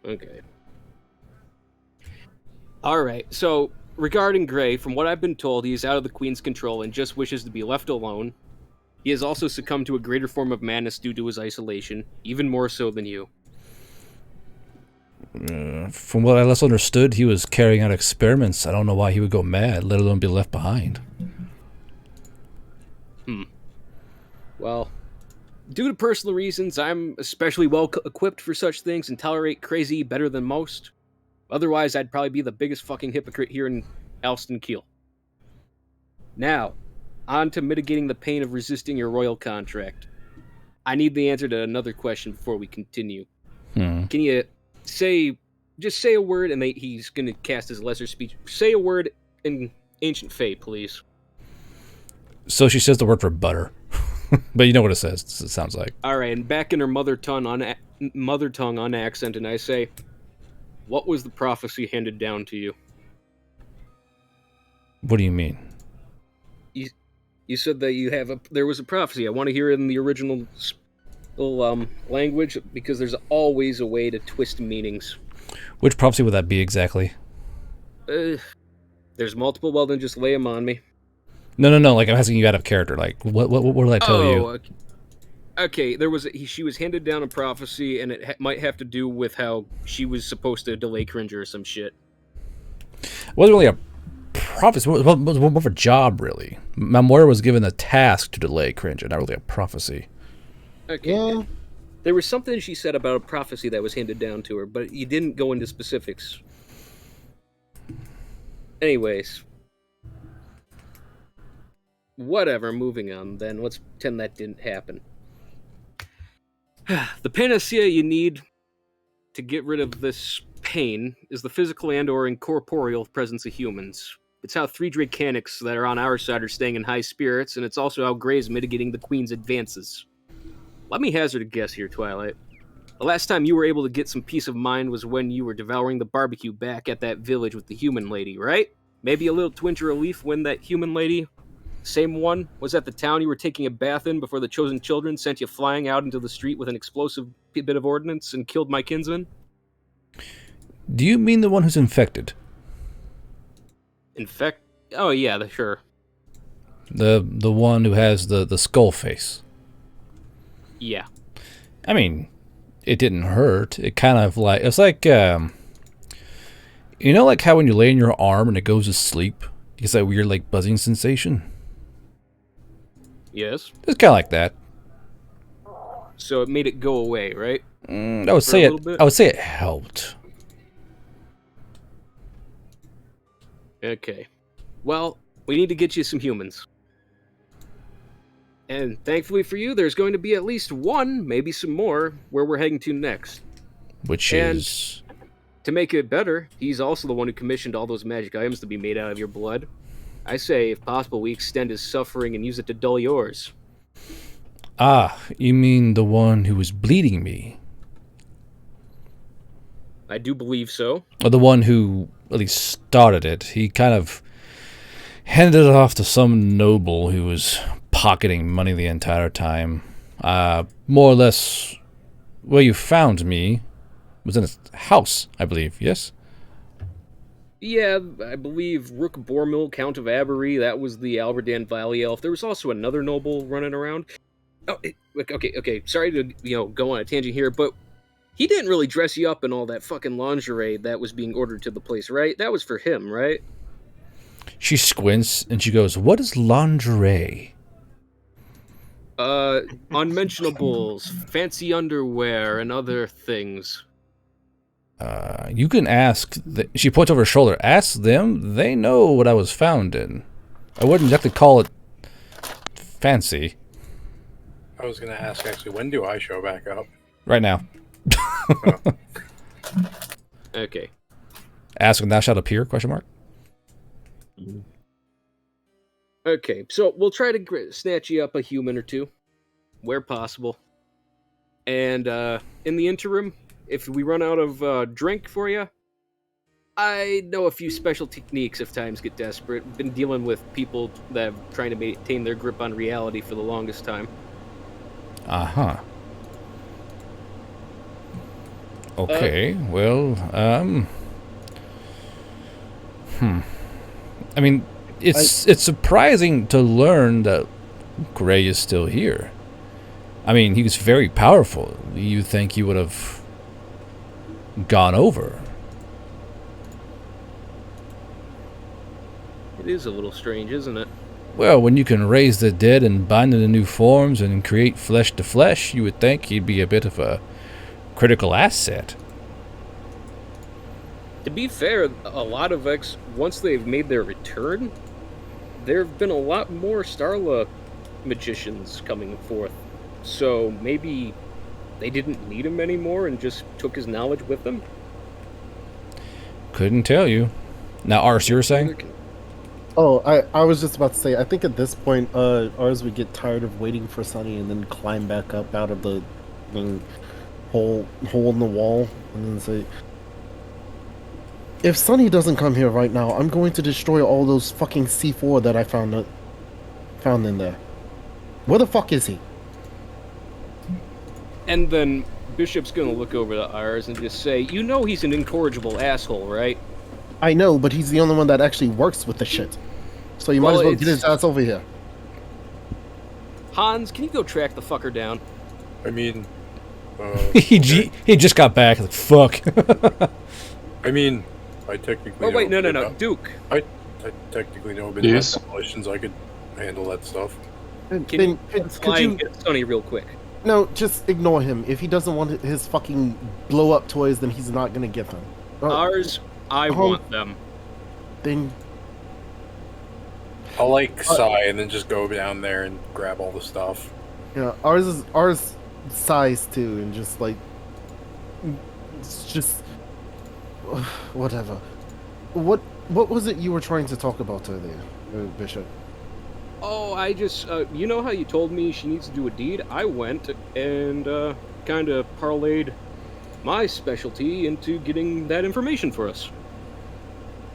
Okay. Alright, so regarding Gray, from what I've been told, he is out of the Queen's control and just wishes to be left alone. He has also succumbed to a greater form of madness due to his isolation, even more so than you. From what I last understood, he was carrying out experiments. I don't know why he would go mad, let alone be left behind. Well, due to personal reasons, I'm especially well equipped for such things and tolerate crazy better than most. Otherwise, I'd probably be the biggest fucking hypocrite here in Alston Keel. Now, on to mitigating the pain of resisting your royal contract. I need the answer to another question before we continue. Can you just say a word, and he's going to cast his lesser speech. Say a word in Ancient Fae, please. So she says the word for butter. But you know what it says, it sounds like. Alright, and back in her mother tongue on accent, and I say, what was the prophecy handed down to you? What do you mean? You said that there was a prophecy. I want to hear it in the original language, because there's always a way to twist meanings. Which prophecy would that be exactly? There's multiple. Well, then just lay them on me. No. Like, I'm asking you out of character. Like, what did I tell you? Okay. She was handed down a prophecy, and it might have to do with how she was supposed to delay Cringer or some shit. It wasn't really a prophecy. It was more of a job, really. Mamora was given the task to delay Cringer, not really a prophecy. Okay. Yeah. There was something she said about a prophecy that was handed down to her, but you didn't go into specifics. Anyways. Whatever, moving on then. Let's pretend that didn't happen. The panacea you need to get rid of this pain is the physical and or incorporeal presence of humans. It's how 3 Dracanics that are on our side are staying in high spirits, and it's also how Grey is mitigating the Queen's advances. Let me hazard a guess here, Twilight. The last time you were able to get some peace of mind was when you were devouring the barbecue back at that village with the human lady, right? Maybe a little twinge of relief when that human lady, same one, was at the town you were taking a bath in before the chosen children sent you flying out into the street with an explosive bit of ordnance and killed my kinsman? Do you mean the one who's infected? Oh, yeah, sure. The one who has the skull face? Yeah. I mean, it didn't hurt. It kind of like... It's like, you know, like how when you lay in your arm and it goes to sleep, you get that weird, like, buzzing sensation? Yes. It's kind of like that. So it made it go away, right? I would say it helped. Okay. Well, we need to get you some humans. And thankfully for you, there's going to be at least one, maybe some more, where we're heading to next. Which is... To make it better, he's also the one who commissioned all those magic items to be made out of your blood. I say, if possible, we extend his suffering and use it to dull yours. Ah, you mean the one who was bleeding me? I do believe so. Or the one who at least started it. He kind of handed it off to some noble who was pocketing money the entire time. More or less, where you found me was in his house, I believe, yes? Yeah, I believe Rook Bormil, Count of Abery, that was the Alberdan Valley Elf. There was also another noble running around. Oh, okay, sorry to, go on a tangent here, but he didn't really dress you up in all that fucking lingerie that was being ordered to the place, right? That was for him, right? She squints and she goes, "What is lingerie?" Unmentionables, fancy underwear, and other things. You can ask. She points over her shoulder. Ask them. They know what I was found in. I wouldn't exactly call it fancy. I was gonna ask actually, when do I show back up? Right now. Okay. Ask and thou shalt appear? Question mark. Okay, so we'll try to snatch you up a human or two, where possible. And in the interim, if we run out of drink for you, I know a few special techniques if times get desperate. I've been dealing with people that have trying to maintain their grip on reality for the longest time. Uh-huh. Okay, well, I mean, it's surprising to learn that Gray is still here. I mean, he was very powerful. You think he would have gone over? It is a little strange, isn't it? Well, when you can raise the dead and bind them to new forms and create flesh to flesh, you would think he'd be a bit of a critical asset. To be fair, a lot of once they've made their return, there have been a lot more Starla magicians coming forth. So maybe they didn't need him anymore and just took his knowledge with them? Couldn't tell you. Now, Ars, you were saying? Oh, I was just about to say, I think at this point, ours would get tired of waiting for Sunny and then climb back up out of the hole in the wall and then say, if Sunny doesn't come here right now, I'm going to destroy all those fucking C4 that I found in there. Where the fuck is he? And then Bishop's gonna look over to Ars and just say, you know he's an incorrigible asshole, right? I know, but he's the only one that actually works with the shit. So you might as well get his ass over here. Hans, can you go track the fucker down? I mean, he just got back. Like, fuck. I mean, I technically. Oh wait, no, Duke. I technically know a bit Yes. about demolitions. I could handle that stuff. Can you fly and get Sonny real quick? No, just ignore him. If he doesn't want his fucking blow up toys, then he's not gonna get them. Ars, I want them. Then I'll like sigh and then just go down there and grab all the stuff. yeah, ours size too, and just like it's just whatever. What was it you were trying to talk about earlier, Bishop? Oh, I just, you know how you told me she needs to do a deed? I went and, kind of parlayed my specialty into getting that information for us.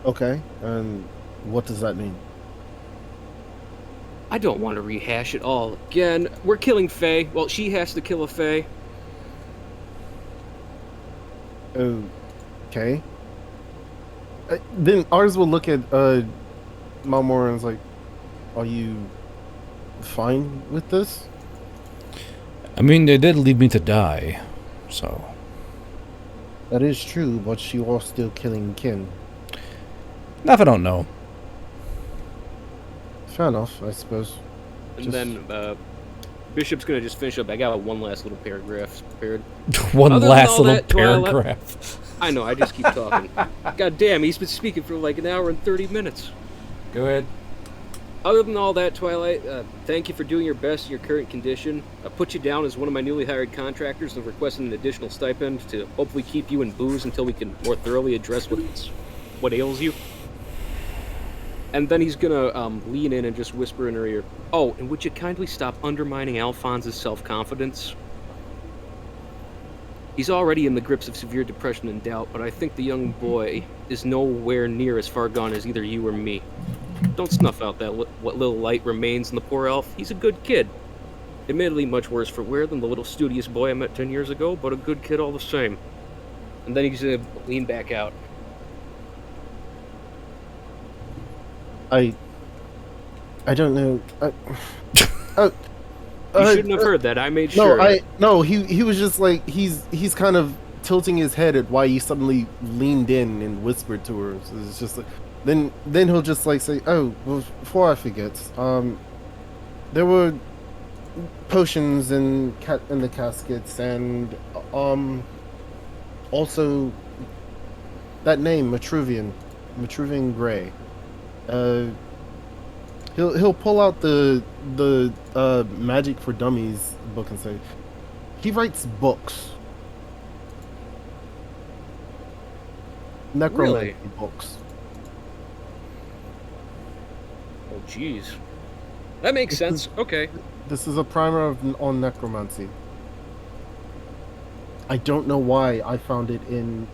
Okay, and what does that mean? I don't want to rehash it all again. We're killing Faye. Well, she has to kill a Faye. Okay. Then ours will look at Malmore and is like, are you fine with this? I mean, they did leave me to die, so. That is true, but you are still killing kin. Now if I don't know. Fair enough, I suppose. And then, Bishop's gonna just finish up. I got one last little paragraph prepared. One Other than last all little that, Twilight- paragraph. I know, I just keep talking. God damn, he's been speaking for like an hour and 30 minutes. Go ahead. Other than all that, Twilight, thank you for doing your best in your current condition. I put you down as one of my newly hired contractors and requested an additional stipend to hopefully keep you in booze until we can more thoroughly address what ails you. And then he's gonna lean in and just whisper in her ear, oh, and would you kindly stop undermining Alphonse's self-confidence? He's already in the grips of severe depression and doubt, but I think the young boy is nowhere near as far gone as either you or me. Don't snuff out that what little light remains in the poor elf. He's a good kid. Admittedly much worse for wear than the little studious boy I met 10 years ago, but a good kid all the same. And then he's gonna lean back out. I don't know. You shouldn't have heard that. I made sure. No, he was just like he's kind of tilting his head at why you suddenly leaned in and whispered to her. So it's just like, then he'll just like say, oh, well, before I forget, there were potions in the caskets, and also that name, Matruvian Gray. He'll pull out the Magic for Dummies book and say, he writes books. Necromancy Really? books. Oh, jeez. That makes sense. Okay. This is a primer on necromancy. I don't know why I found it in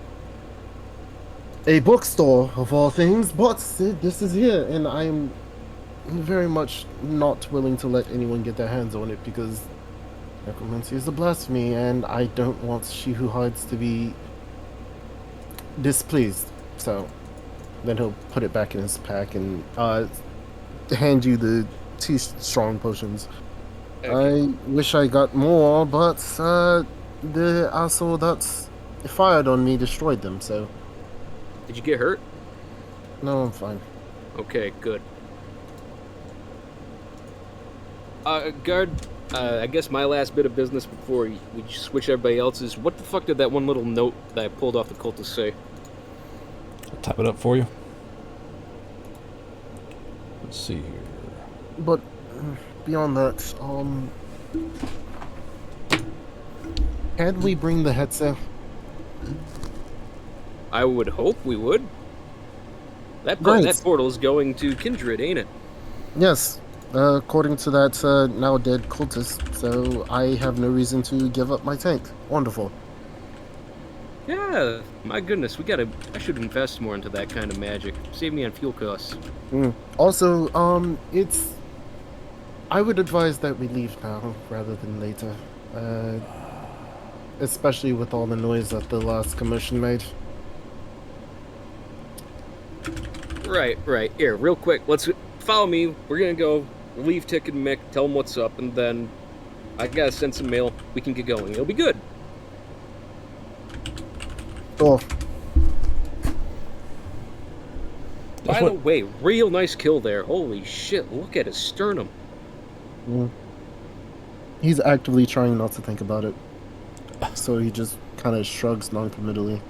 a bookstore of all things, but this is here, and I'm very much not willing to let anyone get their hands on it because necromancy is a blasphemy, and I don't want She Who Hides to be displeased. So then he'll put it back in his pack and hand you the 2 strong potions. Okay. I wish I got more, but the asshole that fired on me destroyed them, so Did you get hurt? no, I'm fine. Okay, good. Guard, I guess my last bit of business before we switch everybody else's. What the fuck did that one little note that I pulled off the cultist say? I'll type it up for you. Let's see here. But beyond that, can we bring the Hetzer? I would hope we would. That Right. portal is going to Kindred, ain't it? Yes, according to that now dead cultist, so I have no reason to give up my tank. Wonderful. Yeah, my goodness, I should invest more into that kind of magic. Save me on fuel costs. Also, I would advise that we leave now rather than later. Especially with all the noise that the last commotion made. Right. Here, real quick, let's follow me. We're gonna go leave Tick and Mick, tell them what's up, and then I gotta send some mail. We can get going. It'll be good. Oh, By the way, real nice kill there. Holy shit, look at his sternum. he's actively trying not to think about it. So he just kind of shrugs non-committally.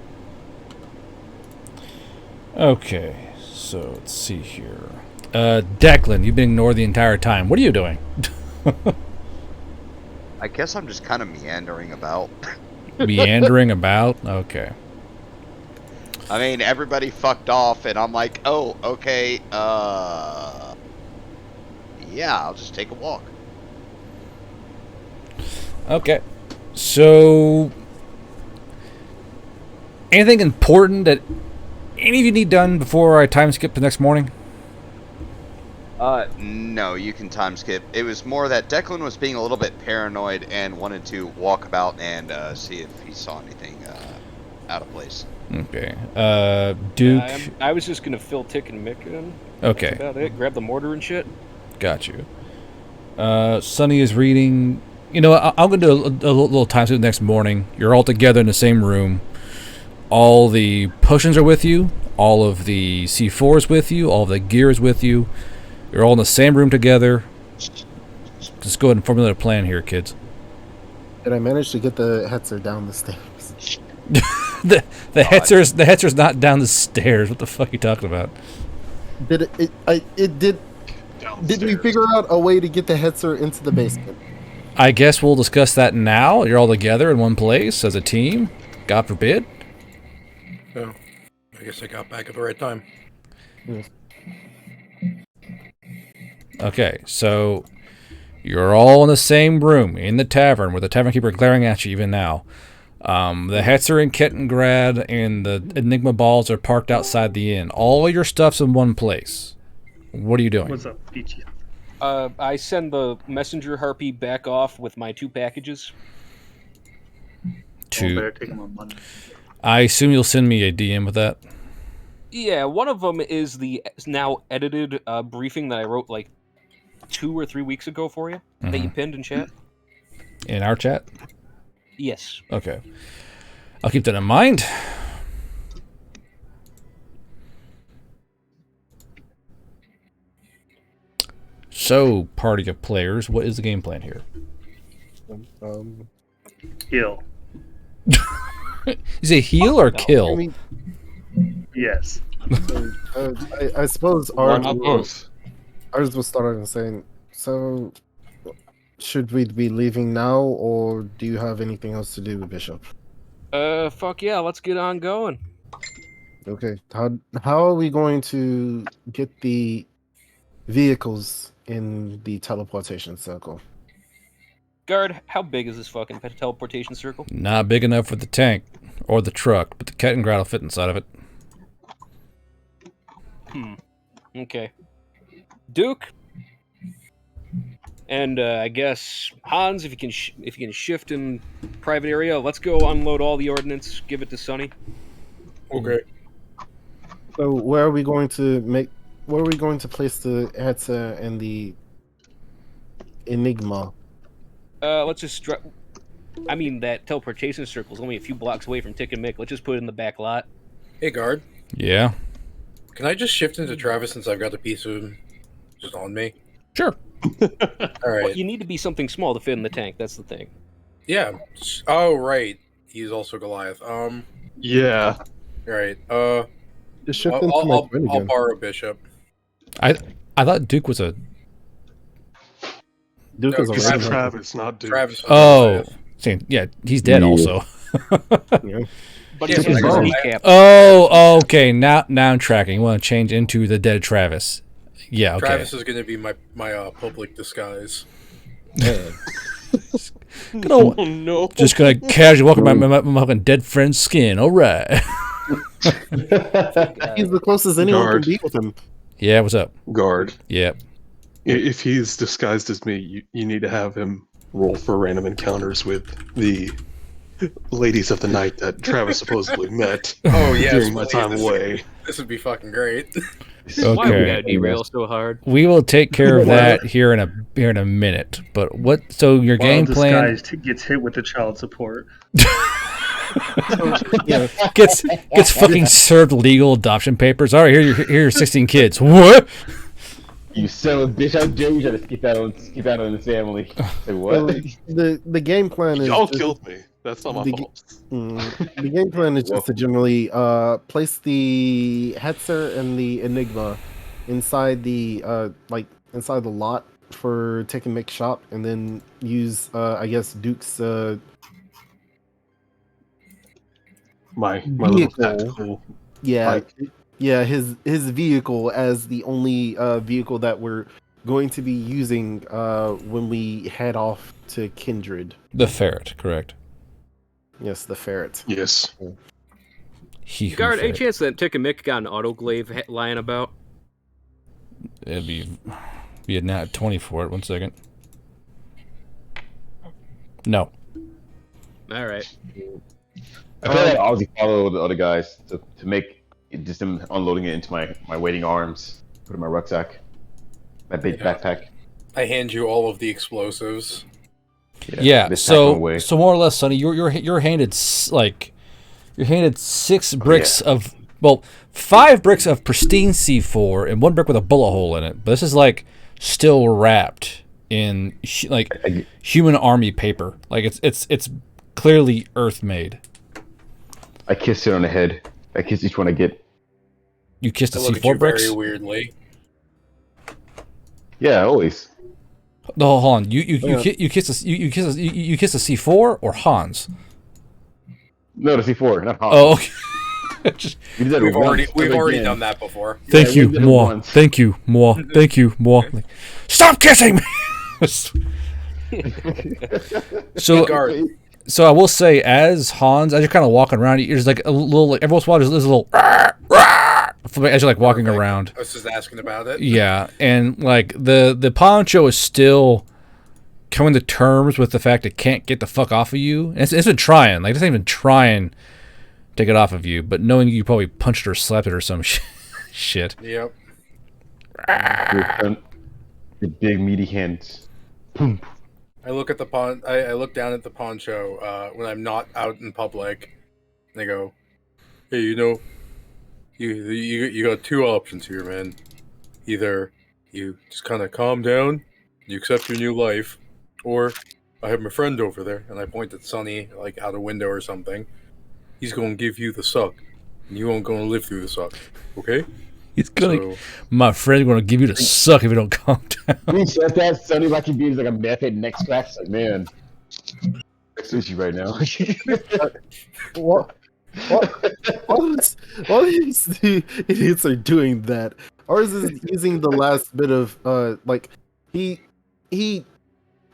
Okay, so let's see here. Declan, you've been ignored the entire time. What are you doing? I guess I'm just kind of meandering about. Meandering about? Okay. I mean, everybody fucked off, and I'm like, oh, okay, yeah, I'll just take a walk. Okay. So, anything important that any of you need done before I time skip the next morning? No, you can time skip. It was more that Declan was being a little bit paranoid and wanted to walk about and see if he saw anything out of place. Okay. Duke. I was just gonna fill Tick and Mick in. Okay. That's about it. Grab the mortar and shit. Got you. Sonny is reading. You know, I'm going to do a little time skip the next morning. You're all together in the same room. All the potions are with you. All of the C4 is with you. All of the gear is with you. You're all in the same room together. Just go ahead and formulate a plan here, kids. Did I manage to get the Hetzer down the stairs? the Hetzer's not down the stairs. What the fuck are you talking about? Did Did we figure out a way to get the Hetzer into the basement? I guess we'll discuss that now. You're all together in one place as a team. God forbid. Oh, I guess I got back at the right time. Yes. Okay, so you're all in the same room in the tavern with the tavern keeper glaring at you even now. The Hetzer and Kettengrad and the Enigma balls are parked outside the inn. All your stuff's in one place. What are you doing? What's up, Peachy? I send the messenger harpy back off with my 2 packages. Better take him on Monday. I assume you'll send me a DM with that. Yeah, one of them is the now edited briefing that I wrote like 2 or 3 weeks ago for you that you pinned in chat. In our chat? Yes. Okay. I'll keep that in mind. So, party of players, what is the game plan here? Kill. Is it heal or kill? I mean, Yes. I suppose Why not both? ours will start out saying, so should we be leaving now, or do you have anything else to do, Bishop? Fuck yeah, let's get on going. Okay. How are we going to get the vehicles in the teleportation circle? Guard, how big is this fucking teleportation circle? Not big enough for the tank or the truck, but the cat and grout will fit inside of it. Okay. Duke, and I guess Hans, if you can shift in private area, let's go unload all the ordnance. Give it to Sonny. Okay. So where are we going to place the Hetza and the Enigma? Let's just. I mean, that teleportation circle is only a few blocks away from Tick and Mick. Let's just put it in the back lot. Hey, guard. Yeah. Can I just shift into Travis since I've got a piece of him just on me? Sure. All right. Well, you need to be something small to fit in the tank. That's the thing. Yeah. Oh, right. He's also Goliath. Yeah. Right. Just shift into my friend I'll again. borrow Bishop. I thought Duke was a. Duke No, is a You said random. Travis, not Duke. Travis. Oh, saying yeah, he's dead also. Yeah. But Yeah, he's but I his got- kneecap. Oh, okay. Now I'm tracking. You want to change into the dead Travis? Yeah. Okay. Travis is going to be my public disguise. Gonna, Oh no. just gonna casually walk around my fucking dead friend's skin. All right. He's the closest anyone Guard. can be with him. Yeah. What's up? Guard. Yeah. If he's disguised as me, you need to have him roll for random encounters with the ladies of the night that Travis supposedly met Oh, yes. during my please. time away. This would be fucking great. Why we Okay. gotta derail so hard? We will take care of that here in a minute. But what? So your game While plan disguised, gets hit with the child support. gets fucking served legal adoption papers. All right, here are 16 kids. What? You son of a bitch! How dare you try to skip out on the family? Say what? So the game plan is Y'all just- killed me. That's not my the- fault. the game plan is just to generally place the Hetzer and the Enigma inside the inside the lot for Take and Make shop, and then use I guess Duke's My little vehicle. tactical. Yeah, Like- yeah, his vehicle as the only vehicle that we're going to be using when we head off to Kindred. The ferret, correct? Yes, the ferret. Yes. He who Guard, any ferret. chance that Tick and Mick got an autoglaive lying about? It'd be a nat 20 for it. 1 second. No. All right. I feel like I obviously follow the other guys to make just them unloading it into my waiting arms, put it in my rucksack, my big Yeah. backpack. I hand you all of the explosives. Yeah. this pack on the way. So more or less, Sonny, you're handed you're handed 6 bricks of 5 bricks of pristine C4 and 1 brick with a bullet hole in it. But this is like still wrapped in human army paper. Like it's clearly Earth made. I kiss it on the head. I kiss each one I get. You kissed the I look at C4 you bricks. very weirdly. Yeah, always. No, hold on. You kiss the C4 or Hans? No, the C4, not Hans. Oh, okay. Just- We did that We've once, already again. done that before. Thank we you, did it moi. once. Thank you, moi. Thank you, moi. Like, stop kissing me. so, Guard. so I will say, as Hans, as you're kind of walking around, there's like a little, like every once in a while, there's a little, as you're like walking Perfect. around. I was just asking about it. Yeah, and like the poncho is still coming to terms with the fact it can't get the fuck off of you. And it's been trying, like it's not even trying to get off of you, but knowing you probably punched or slapped it or some shit. Yep. The big meaty hands. Boom. I look at I look down at the poncho when I'm not out in public, and I go, "Hey, you got 2 options here, man. Either you just kind of calm down, you accept your new life, or I have my friend over there," and I point at Sonny like out a window or something. He's gonna give you the suck. You won't go and live through the suck. Okay? He's gonna, So- my friend's gonna give you the suck if you don't calm down. He said that Sonny like he being like a meth head neck scratch. Like, man, sushi right now. What? What is the idiots are doing that? Ours is using the last bit of like he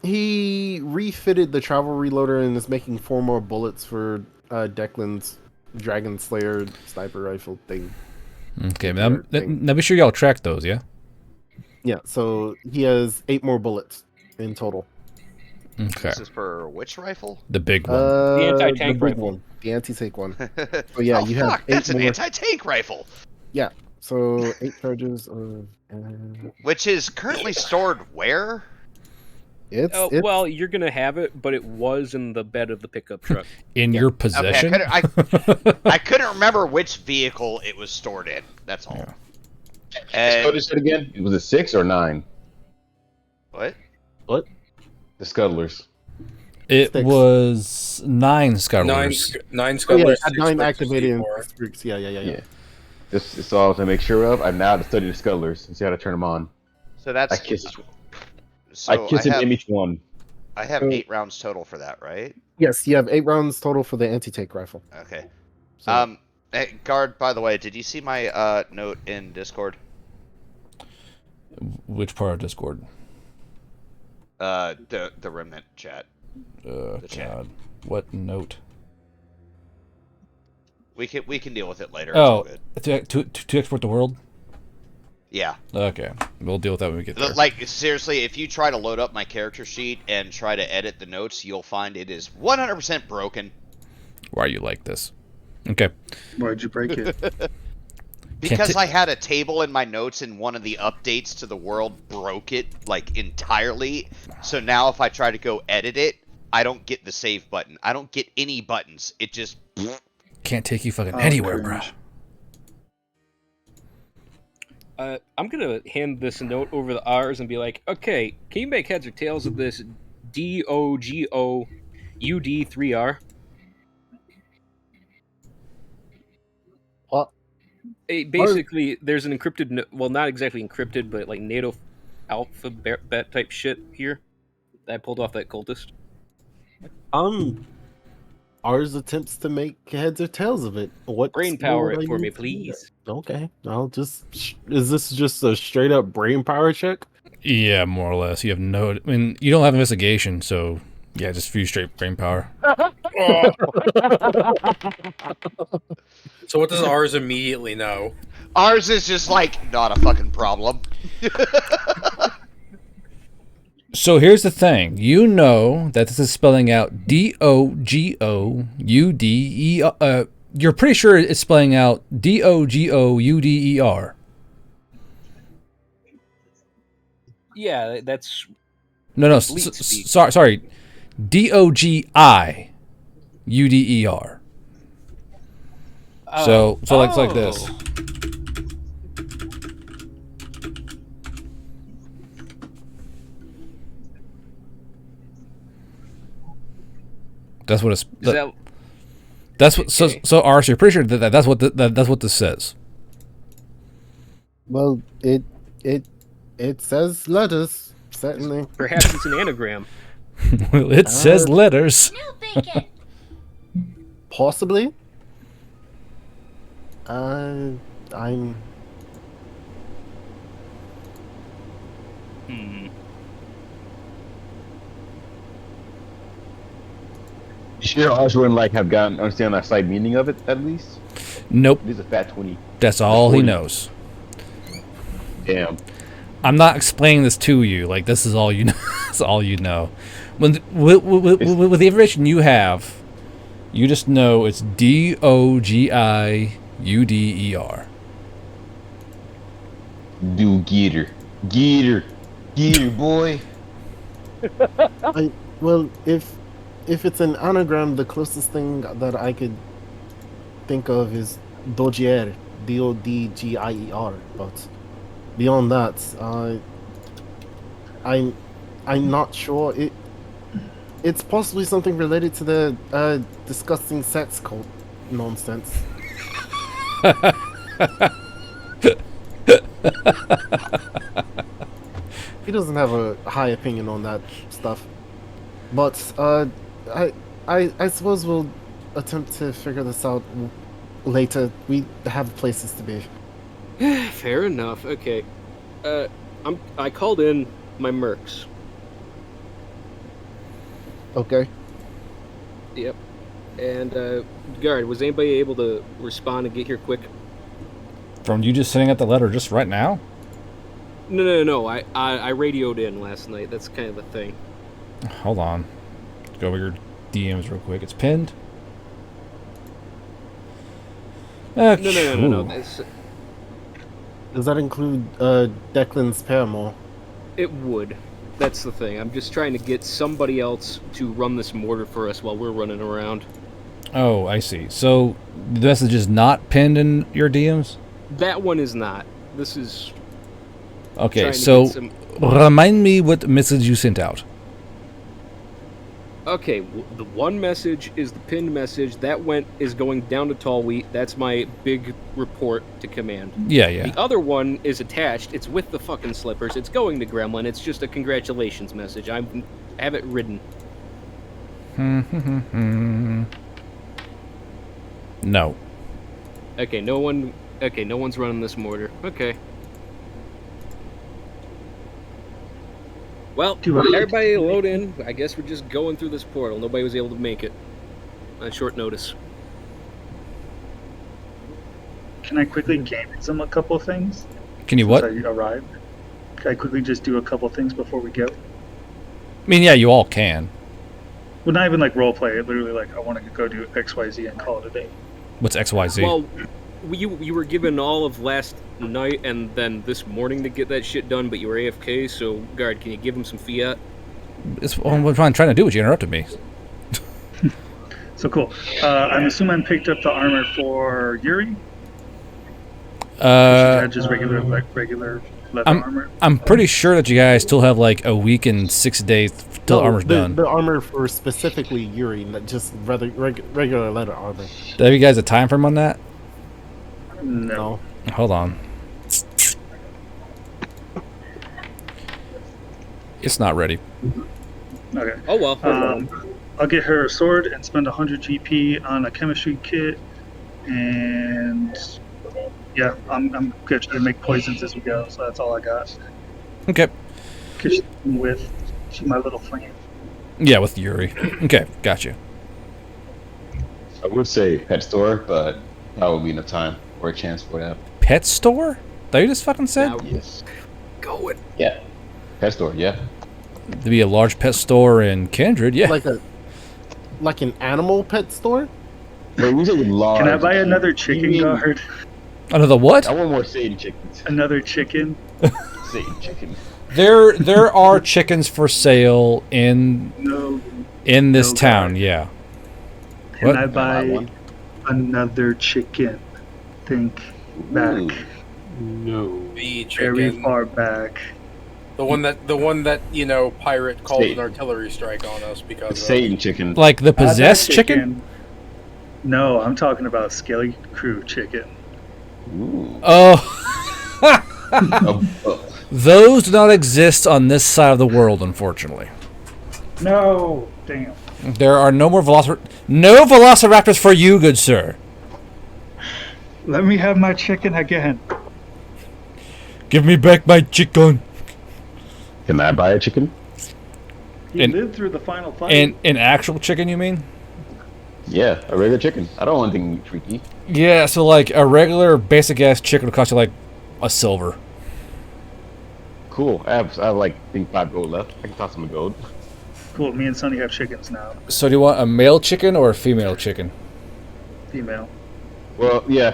refitted the travel reloader and is making 4 more bullets for Declan's Dragon Slayer sniper rifle thing. Okay, now be sure y'all track those, yeah? Yeah, so he has 8 more bullets in total. Okay. This is for which rifle? The big one. The anti-tank big rifle. one. The anti-tank one. So yeah, oh, you fuck, have 8 that's an more. anti-tank rifle. Yeah, so 8 charges of... Which is currently stored where? It's well, you're gonna have it, but it was in the bed of the pickup truck. In your possession? Okay, I couldn't remember which vehicle it was stored in. That's all. Yeah. And What is it again? Was it 6 or 9? what? The Scuttlers. It 6. was 9 scuttlers. Nine Oh, yeah, scuttlers. had 6 9 versus activated in D4. 6 groups. Yeah. Yeah. This is all to make sure of. I'm now to study the Scuttlers and see how to turn them on. So that's. I kiss So him in each one. I have 8 rounds total for that, right? Yes, you have 8 rounds total for the anti-tank rifle. Okay. So, Hey, guard. By the way, did you see my note in Discord? Which part of Discord? The remnant chat. The chat. God. What note? We can deal with it later. Oh, It's all good. to export the world? Yeah. Okay. We'll deal with that when we get there. Like, seriously, if you try to load up my character sheet and try to edit the notes, you'll find it is 100% broken. Why are you like this? Okay. Why'd you break it? Because I had a table in my notes and one of the updates to the world broke it, like, entirely. So now if I try to go edit it, I don't get the save button. I don't get any buttons. It just... Can't take you fucking anywhere, bro. I'm gonna hand this note over to ours and be like, okay, can you make heads or tails of this DOGOUD3R? What? Basically, there's an encrypted, well, not exactly encrypted, but like NATO alphabet type shit here that I pulled off that cultist. Ours attempts to make heads or tails of it. What Brain power it for me, please. Okay, I'll just. Is this just a straight up brain power check? Yeah, more or less. You have no... I mean, you don't have investigation, so... Yeah, just fuse straight brain power. So what does ours immediately know? Ours is just like, not a fucking problem. So here's the thing. You know that this is spelling out D-O-G-O-U-D-E-R. You're pretty sure it's spelling out D-O-G-O-U-D-E-R. Yeah, that's... No, Bleak speak. sorry. D-O-G-I-U-D-E-R. So like this. That's what it's. That's what. So Ars, you're pretty sure that that's what that's what this says. Well, it says letters, certainly. Perhaps it's an anagram. Well, it says letters. Possibly. I'm. You sure ours wouldn't like have gotten understand the slight meaning of it at least? Nope. It is a fat 20. That's all he 40. knows. Damn. I'm not explaining this to you. Like, this is all you know. That's all you know. With the information you have, you just know it's D-O-G-I-U-D-E-R. Do Geeter. Geeter. Geeter, boy. Well, if it's an anagram, the closest thing that I could think of is Dodgier, D-O-D-G-I-E-R. But beyond that, I'm not sure. It's possibly something related to the disgusting sex cult nonsense. He doesn't have a high opinion on that stuff. But I suppose we'll attempt to figure this out later. We have places to be. Fair enough. Okay. I called in my mercs. Okay. Yep. And guard, was anybody able to respond and get here quick? From you just sending out the letter just right now? No. I radioed in last night. That's kind of the thing. Hold on. Go over your DMs real quick. It's pinned. Okay. No. That's, Does that include Declan's paramour? it would. That's the thing. I'm just trying to get somebody else to run this mortar for us while we're running around. Oh, I see. So the message is not pinned in your DMs? That one is not. This is... Okay, so remind me what message you sent out. Okay, the one message is the pinned message. That is going down to Tall Wheat. That's my big report to command. Yeah. The other one is attached. It's with the fucking slippers. It's going to Gremlin. It's just a congratulations message. I have it written. No. Okay, no one's running this mortar. Okay. Well, everybody load in. I guess we're just going through this portal. Nobody was able to make it on short notice. Can I quickly game some a couple of things? Can you what? Since I arrived. Can I quickly just do a couple things before we go? I mean, yeah, you all can. Well, not even like role play. Literally, like I want to go do XYZ and call it a day. What's XYZ? Well, you were given all of last night and then this morning to get that shit done, but you were AFK. So, guard, can you give him some fiat? It's what I'm trying to do, but you interrupted me. So cool. I'm assuming I picked up the armor for Yuri. Just regular leather armor. I'm pretty sure that you guys still have like a week and 6 days till armor's done. The armor for specifically Yuri, not just regular leather armor. Have you guys a time frame on that? No. Hold on. It's not ready. Okay. Oh well. I'll get her a sword and spend 100 GP on a chemistry kit, and yeah, I'm good to make poisons as we go. So that's all I got. Okay. With my little flame. Yeah, with Yuri. Okay, got you. I would say pet store, but that would be enough time or a chance for that. Pet store? That you just fucking said? Yes. Go it. Yeah. Pet store, yeah. There'd be a large pet store in Kindred, yeah. Like an animal pet store? Wait, we say large. Can I buy another chicken guard? Another what? I want more Satan chickens. Another chicken. Satan chicken. There are chickens for sale in this town, yeah. Can What? I buy another chicken? Think back. No. The Very chicken. far back. The one that pirate called an artillery strike on us because of Satan chicken. Like the possessed chicken? No, I'm talking about Skelly Crew chicken. Ooh. Oh. Those do not exist on this side of the world, unfortunately. No, damn. There are no more velociraptors for you, good sir. Let me have my chicken again. Give me back my chicken. Can I buy a chicken? He lived through the final fight. An actual chicken, you mean? Yeah, a regular chicken. I don't want anything freaky. Yeah, so like a regular basic ass chicken would cost you like a silver. Cool. I have like I think 5 gold left. I can toss some gold. Cool. Me and Sonny have chickens now. So do you want a male chicken or a female chicken? Female. Well, yeah.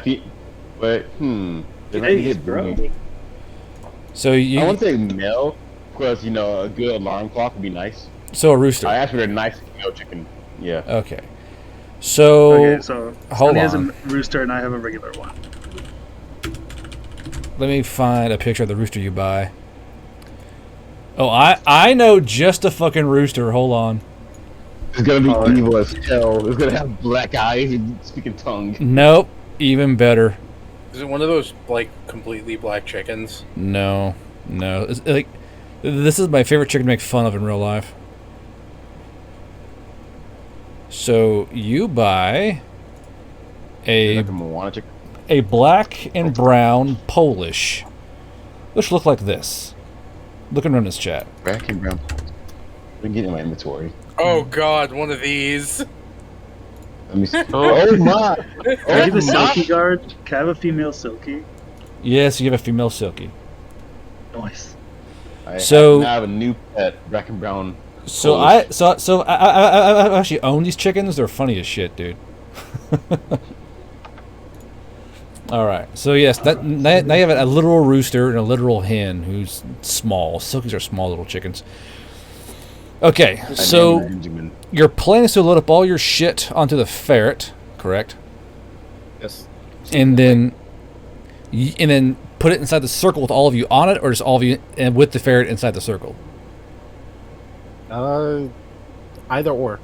But Hey, bro. So I want to say male because a good alarm clock would be nice. So a rooster. I asked for a nice male chicken. Yeah. Okay. So So hold Sonny has on. a rooster and I have a regular one. Let me find a picture of the rooster you buy. Oh, I know just a fucking rooster. Hold on. It's gonna be evil as hell. It's gonna have black eyes and speaking tongue. Nope. Even better. Is it one of those like completely black chickens? No. It's, like, this is my favorite chicken to make fun of in real life. So you buy Like a Moana chicken. a black and brown Polish, which look like this. Look and run this chat. Black and brown. Let me get in my inventory. Oh God, one of these. Let me see. Oh my! Can I get a silky guard? Can I have a female silky? Yes, you have a female silky. Nice. I So- have a new pet, black and brown. So Polish. I actually own these chickens. They're funny as shit, dude. All right. So yes, now you have a literal rooster and a literal hen who's small. Silkies are small little chickens. Okay, so Benjamin. your plan is to load up all your shit onto the ferret, correct? Yes. And then put it inside the circle with all of you on it, or just all of you and with the ferret inside the circle. Either or.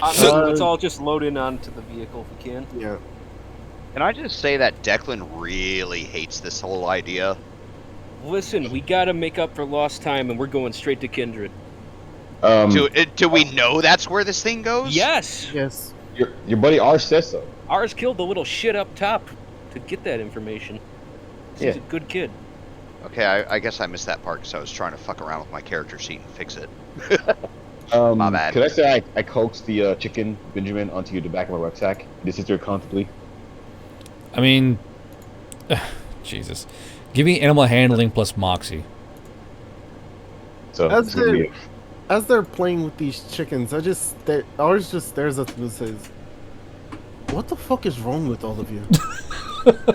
Let's all just load in onto the vehicle if we can. Yeah. Can I just say that Declan really hates this whole idea? Listen, we gotta make up for lost time, and we're going straight to Kindred. Do we know that's where this thing goes? Yes! Yes. Your buddy R says so. Ours killed the little shit up top to get that information. He's a good kid. Okay, I guess I missed that part because I was trying to fuck around with my character sheet and fix it. My bad. Could I say I coaxed the chicken, Benjamin, onto the back of my rucksack? This is there comfortably. I mean, Jesus. Give me animal handling plus moxie. So As it's gonna be they're playing with these chickens, ours just stares at them and says, "What the fuck is wrong with all of you?"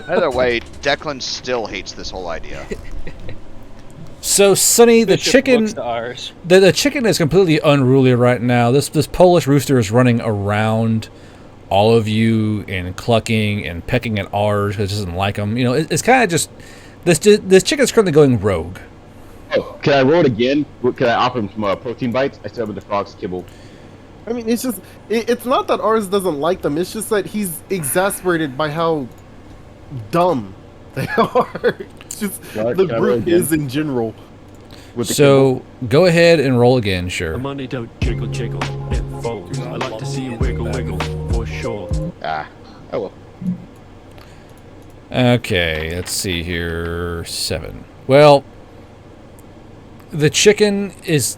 Either way, Declan still hates this whole idea. So Sonny, the Bishop chicken, looks to ours. the chicken is completely unruly right now. This Polish rooster is running around all of you and clucking and pecking at ours because it doesn't like them. You know, it's kind of just this chicken's currently going rogue. Oh, can I roll it again? Can I offer him some protein bites? I still have the frog's kibble. I mean, it's just it's not that ours doesn't like them. It's just that he's exasperated by how dumb they are. It's just Can the I roll group again? is in general. With the So go ahead and roll again, sure. money don't jiggle jiggle, it folds. I like to see you wiggle wiggle, for sure. kibble. Oh well. Okay, let's see here. 7. Well, the chicken is...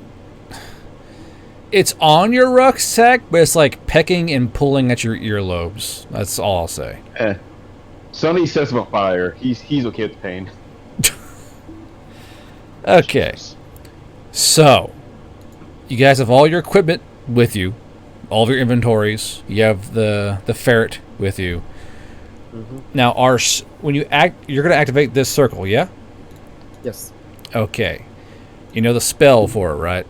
It's on your rucksack, but it's like pecking and pulling at your earlobes. That's all I'll say. Sonny sets him on fire. He's okay with the pain. Okay. So, you guys have all your equipment with you. All of your inventories. You have the ferret with you. Now, Ars, when you you're going to activate this circle, yeah? Yes. Okay. You know the spell for it, right?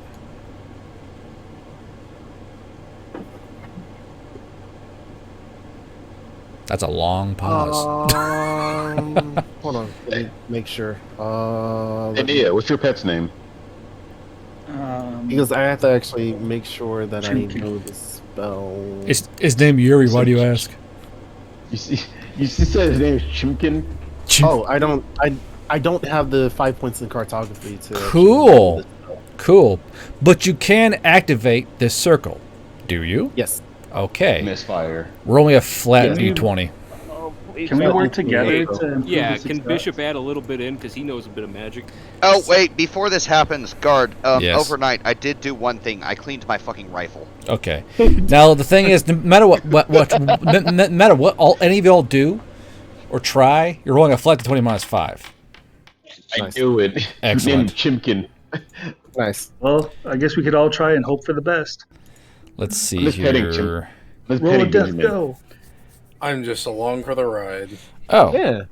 That's a long pause. Hold on, let me make sure. India, what's your pet's name? Because I have to actually make sure that I know the spell. His name Yuri. Why do you ask? You said his name is Chimkin. Oh, I don't have the 5 points in cartography to. Cool. Cool. But you can activate this circle. Do you? Yes. Okay. Misfire. We're only a flat Can we- d20. Can we work together to improve Yeah, the can success? Bishop add a little bit in because he knows a bit of magic? Oh wait, before this happens, guard. Yes. Overnight, I did do one thing. I cleaned my fucking rifle. Okay. Now the thing is, no matter what no matter what any of y'all do or try, you're rolling a flat d20 minus 5. I knew it. Excellent. His name is Chimkin. Nice. Well, I guess we could all try and hope for the best. Let's see Let's petting here. Let's Roll petting of death, Benjamin. go. I'm just along for the ride. Oh. Yeah.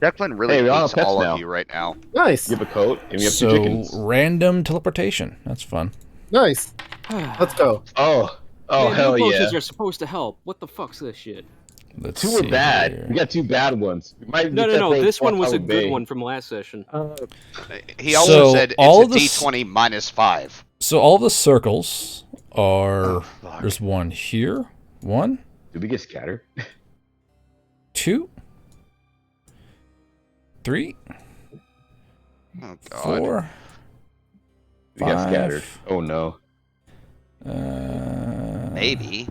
Declan really Hey, we all hates have pets all now. of you right now. Nice. You have a coat, and we have two So chickens. random teleportation. That's fun. Nice. Let's go. Oh, Man, hell meal yeah. potions are supposed to help. What the fuck's this shit? Let's Two see were bad. here. We got two bad ones. We might No, get no, no. separated This one was a Howard good Bay. one from last session. He also So, said all it's a the s- D20 minus 5. So all the circles are fuck. there's one here. One. Did we get scattered? 2, 3, Oh God. 4, We got scattered. 5. Oh no. Maybe.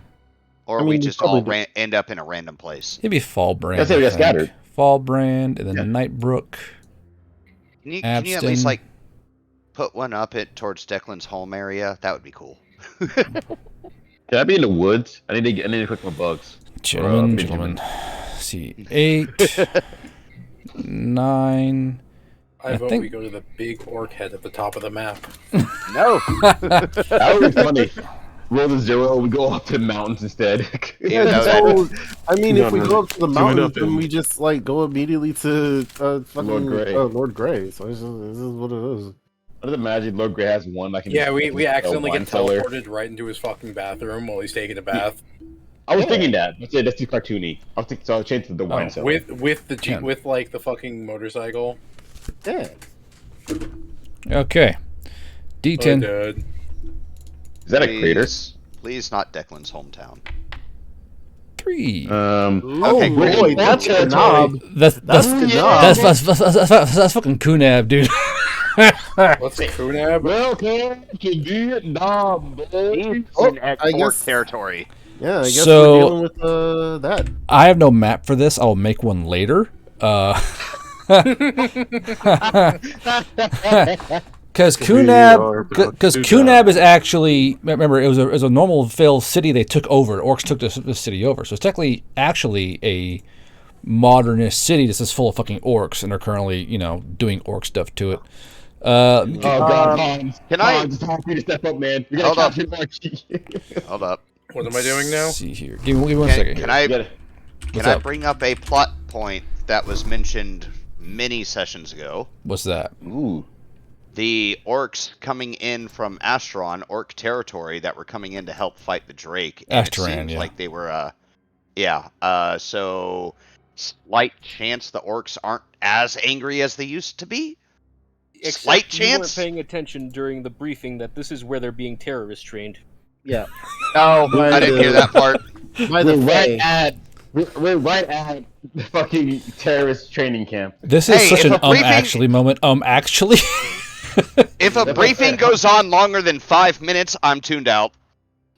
Or I we mean, just probably all end up in a random place. It'd be Fallbrand. I say we I got think. scattered. Fallbrand, and then Yeah. Nightbrook. Can you at least Abston. like put one up it towards Declan's home area? That would be cool. Can I be in the woods? I need to click my bugs. Gentlemen, Benjamin. Let's see, 8, 9. I vote think- we go to the big orc head at the top of the map. No. That would be funny. Roll the 0, we go up to the mountains instead. Even though So, that, I mean, No, if we no. go up to the Do it mountains, up then in- we just like go immediately to fucking Lord Grey. Lord Grey. So this is what it is. I just imagine Lord Grey has one. Yeah, we accidentally wine get cellar. teleported right into his fucking bathroom while he's taking a bath. I was thinking that. That's too cartoony. So I'll change it to the wine cellar. With the Yeah. with like the fucking motorcycle. Yeah. Okay. Oh, D10. dude. Is that a crater? Please not Declan's hometown. 3. Okay, boy, great. that's the knob. That's That's the knob. that's fucking Kunab, dude. What's Kunab? Welcome to Vietnam, boy. In I guess- territory. Yeah, I guess So- we're dealing with that. I have no map for this. I'll make one later. Because Kunab is actually, remember, it was a normal failed city they took over. Orcs took this city over, so it's technically actually a modernist city. This is full of fucking orcs, and they're currently doing orc stuff to it. Oh God, Hans. Can I- Hans, it's time for you to step up, man. We Hold gotta up. capture Archie. Hold up. What am I doing now? Let's see here. Give me one second. Can here. I You gotta- What's I up? bring up a plot point that was mentioned many sessions ago? What's that? Ooh. The orcs coming in from Astron, orc territory, that were coming in to help fight the Drake. And it Astran, seems yeah. like they were, so slight chance the orcs aren't as angry as they used to be. Except Slight you weren't chance? paying attention during the briefing that this is where they're being terrorist trained. Yeah. No, I didn't hear that part. By the We're way, we're right at the fucking terrorist training camp. This is Hey, such if an a briefing- actually moment. Actually. If a briefing goes on longer than 5 minutes, I'm tuned out.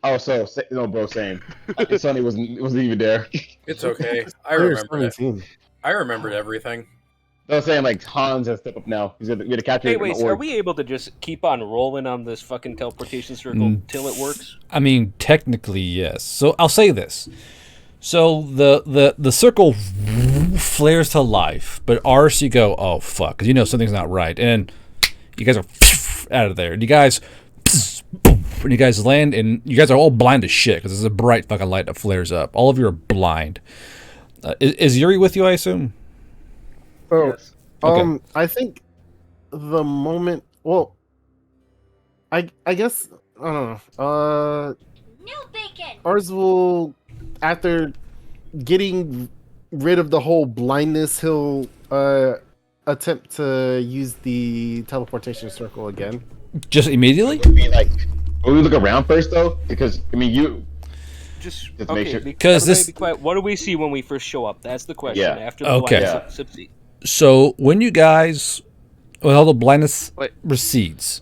Oh, no, bro, same. Sonny wasn't even there. It's okay. I Player remembered it. 17. I remembered everything. I was saying like Hans has to step up now. We gotta capture Hey, an wait, so orc. are we able to just keep on rolling on this fucking teleportation circle till it works? I mean, technically, yes. So I'll say this. So the circle flares to life, but ours you go, oh fuck, because something's not right, and you guys are out of there. And you guys, when you guys land, and you guys are all blind as shit because there's a bright fucking light that flares up. All of you are blind. Is Yuri with you? I assume. Oh, Yes. Okay. I think the moment. Well, I guess I don't know. New bacon. Ours will, after getting rid of the whole blindness, he'll attempt to use the teleportation circle again. Just immediately? I mean, like, will we look around first though? Because I mean, you. Just Just make okay. sure- Because Everybody this- be quiet. What do we see when we first show up? That's the question. Yeah. After the Okay. blindness Yeah. subside. So when you guys, when all the blindness Wait. recedes,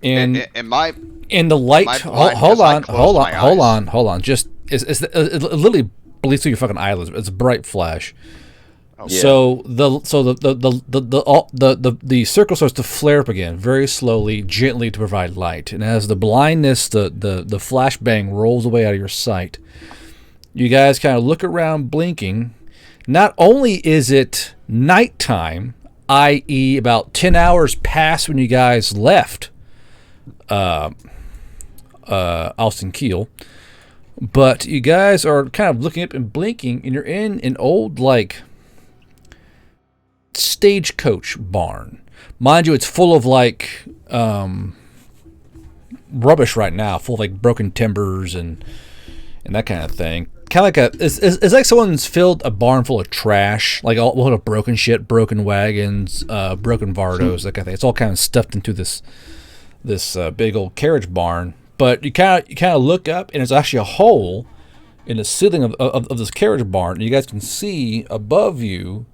and And my in the light, my hold, blind hold because I on, closed hold on, my hold eyes. on, hold on. Just it literally bleeds through your fucking eyelids. It's a bright flash. Yeah. So the circle starts to flare up again, very slowly, gently to provide light. And as the blindness, the flashbang rolls away out of your sight, you guys kind of look around, blinking. Not only is it nighttime, i.e., about 10 hours past when you guys left Alston Keel, but you guys are kind of looking up and blinking, and you're in an old, like, stagecoach barn. Mind you, it's full of, like, rubbish right now, full of, like, broken timbers and that kind of thing. Kind of like it's like someone's filled a barn full of trash, like all of broken shit, broken wagons, broken Vardos, that kind of thing. It's all kind of stuffed into this big old carriage barn. But you kind of look up, and it's actually a hole in the ceiling of this carriage barn, and you guys can see above you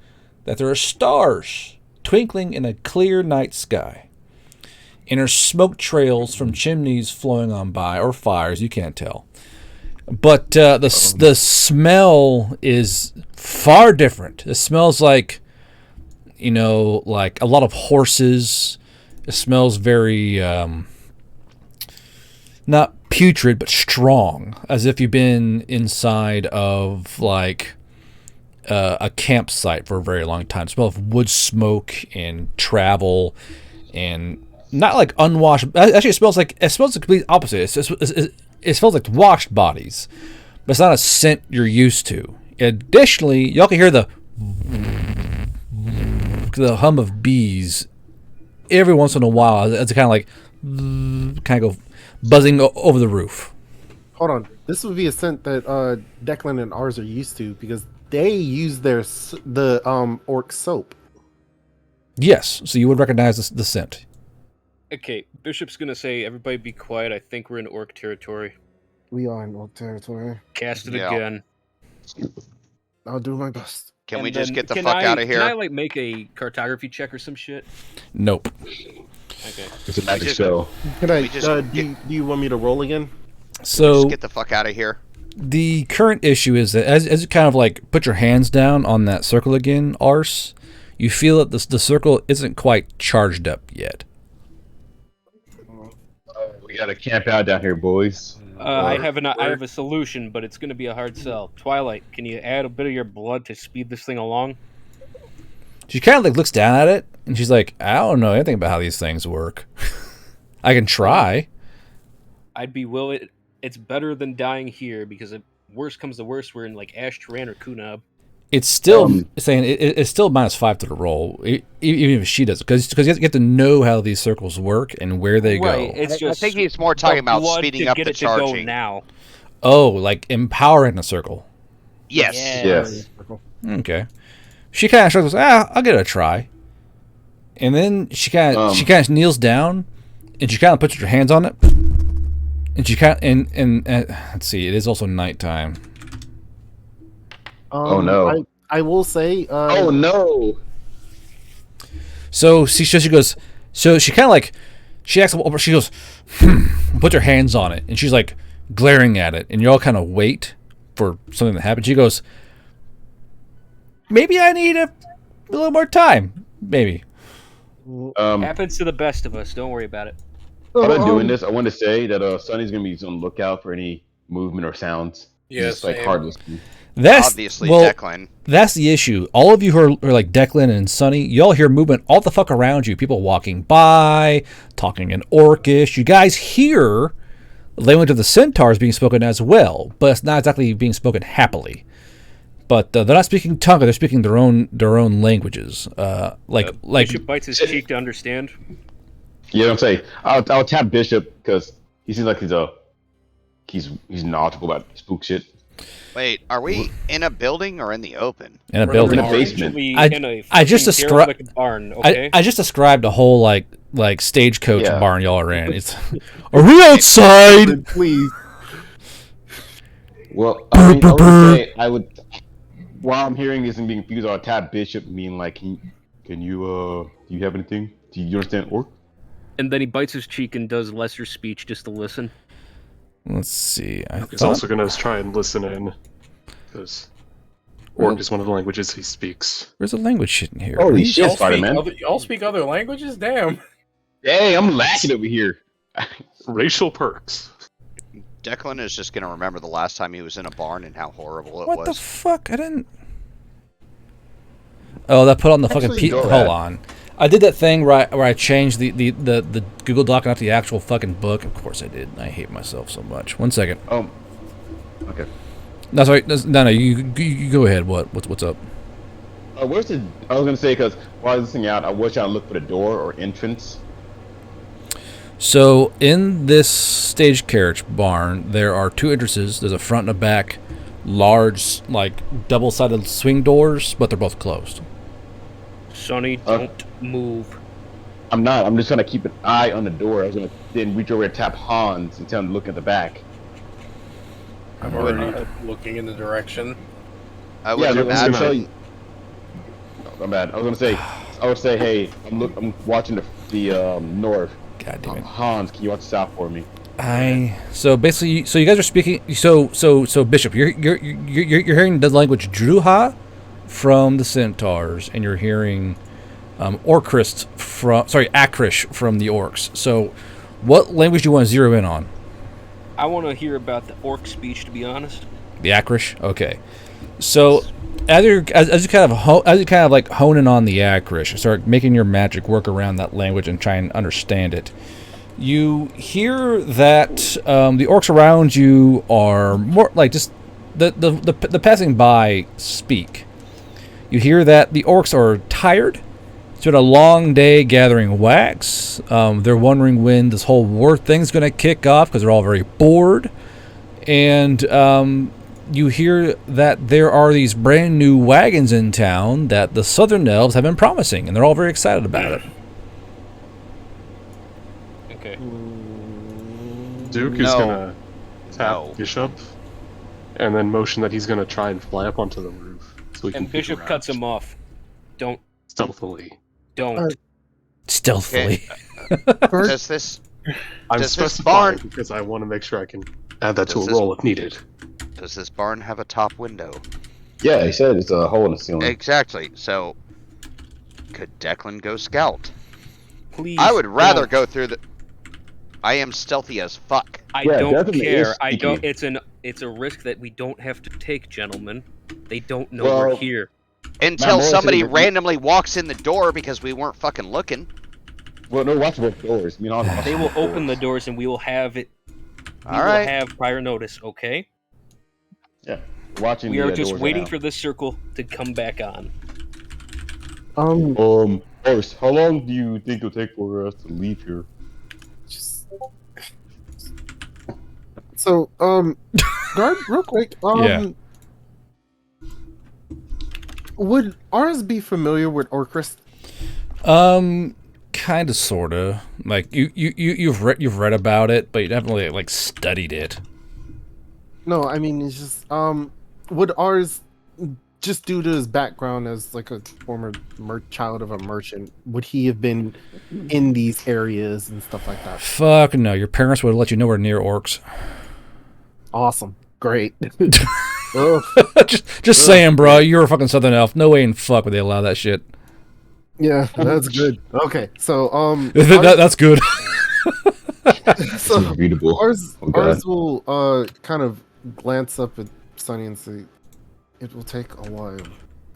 that there are stars twinkling in a clear night sky. And there's smoke trails from chimneys flowing on by, or fires, you can't tell. But the smell is far different. It smells like, like a lot of horses. It smells very, not putrid, but strong, as if you've been inside of like a campsite for a very long time. It smells of wood smoke and travel, and not like unwashed. Actually, it smells the complete opposite. It smells like washed bodies, but it's not a scent you're used to. Additionally, y'all can hear the hum of bees every once in a while. It's kind of like go buzzing over the roof. Hold on. This would be a scent that Declan and ours are used to because they use the orc soap. Yes, so you would recognize the scent. Okay, Bishop's gonna say, everybody be quiet, I think we're in orc territory. We are in orc territory. Cast it again. I'll do my best. Can And we just then get the fuck out of here? Can I, make a cartography check or some shit? Nope. Okay. It's a magic spell. Can I, do you want me to roll again? So just get the fuck out of here. The current issue is that as you kind of like put your hands down on that circle again, Arse, you feel that the circle isn't quite charged up yet. We gotta camp out down here, boys. I have a solution, but it's going to be a hard sell. Twilight, can you add a bit of your blood to speed this thing along? She kind of like looks down at it, and she's like, I don't know anything about how these things work. I can try. I'd be willing. It's better than dying here, because if worst comes to worst, we're in like Ashtaran or Kunab. It's still saying it's still -5 to the roll, even if she does, because you have to know how these circles work and where they go. It's just I think he's more talking about speeding up the charging. To go now. Oh, like empowering a circle. Yes. Okay. She kind of struggles. I'll give it a try. And then she kind of kneels down, and she kind of puts her hands on it, and she kind and let's see, it is also nighttime. Oh no! I will say. Oh no! So she goes. So she kind of like she acts. She goes, puts her hands on it, and she's like glaring at it, and you all kind of wait for something to happen. She goes, maybe I need a little more time. Maybe. Happens to the best of us. Don't worry about it. While I'm doing this, I want to say that Sonny's gonna be on the lookout for any movement or sounds. Yes, like hard listening. That's obviously Declan. That's the issue. All of you who are like Declan and Sonny, y'all hear movement all the fuck around you. People walking by, talking in Orcish. You guys hear the language of the centaurs being spoken as well, but it's not exactly being spoken happily. But they're not speaking Tonga; they're speaking their own languages. Bishop bites his cheek to understand. Yeah, I'm saying I'll tap Bishop because he seems like he's knowledgeable about spook shit. Wait, are we in a building or in the open? In a building. In a basement. I just described barn. Okay. I just described a whole like stagecoach barn y'all are in. It's are we outside? Please. Well, I would while I'm hearing this and being confused, I'll tap Bishop, mean like, can you do you have anything? Do you understand Orc? And then he bites his cheek and does lesser speech just to listen. Let's see. He's also going to try and listen in, because Orc is one of the languages he speaks. There's a language shit in here. Holy shit, Spider-Man. Y'all speak other languages? Damn. Hey, I'm lacking over here. Racial perks. Declan is just going to remember the last time he was in a barn and how horrible it What was. the fuck? I didn't... Oh, that put on the fucking... Hold on. I did that thing where I changed the Google Doc, not the actual fucking book. Of course I did. I hate myself so much. 1 second. Oh. Okay. No, sorry. No. You go ahead. What's up? Where's the... I was going to say, because while I was listening out, I was trying to look for the door or entrance. So, in this stage carriage barn, there are 2 entrances. There's a front and a back, large, like, double-sided swing doors, but they're both closed. Sonny, don't move. I'm not. I'm just trying to keep an eye on the door. I was going to then reach over and tap Hans and tell him to look at the back. I'm already looking in the direction. I would Yeah, imagine. I'm bad. I would say, hey, I'm watching the north. God damn it. Hans, can you watch south for me? So basically, so you guys are speaking. So Bishop, you're hearing the language Druha from the Centaurs, and you're hearing Akrish from the Orcs. So, what language do you want to zero in on? I want to hear about the orc speech, to be honest. The Akrish. Okay. So as you kind of like hone in on the Akrish, start making your magic work around that language and try and understand it. You hear that the orcs around you are more like just the passing by speak. You hear that the orcs are tired. It's been a long day gathering wax. They're wondering when this whole war thing's going to kick off because they're all very bored. And you hear that there are these brand new wagons in town that the southern elves have been promising, and they're all very excited about it. Okay. Duke is gonna tap Bishop, and then motion that he's gonna try and fly up onto the roof. So he can And Bishop peek cuts around him off. Don't. stealthily. Don't. Stealthily. Does this? I'm Does this specifying barn? because I want to make sure I can add that to Does a this- roll if needed. Does this barn have a top window? Yeah, he said it's a hole in the ceiling. Exactly. So, could Declan go scout? Please. I would rather don't. go through the. I am stealthy as fuck. I Yeah, don't definitely care. is I sneaky. don't. It's a risk that we don't have to take, gentlemen. They don't know Well, we're here. Until Matt Morris somebody said that- randomly walks in the door because we weren't fucking looking. Well, no, watch both doors. I mean, I'll They will open the doors and we will have it. We All will right. have prior notice. Okay. Yeah, watching. We the are just doors waiting right for this circle to come back on. First, how long do you think it'll take for us to leave here? So, guard, real quick. Yeah. Would ours be familiar with Orchrist? Kind of, sorta. Like you've read about it, but you haven't really like studied it. No, I mean it's just would ours, just due to his background as like a former child of a merchant, would he have been in these areas and stuff like that? Fuck no, your parents would have let you know we're near orcs. Awesome, great. Ugh. just saying, bro. You're a fucking southern elf. No way in fuck would they allow that shit. Yeah, that's good. Okay, so that's good. so readable. Ours Okay. will kind of glance up at Sunny and say, "It will take a while.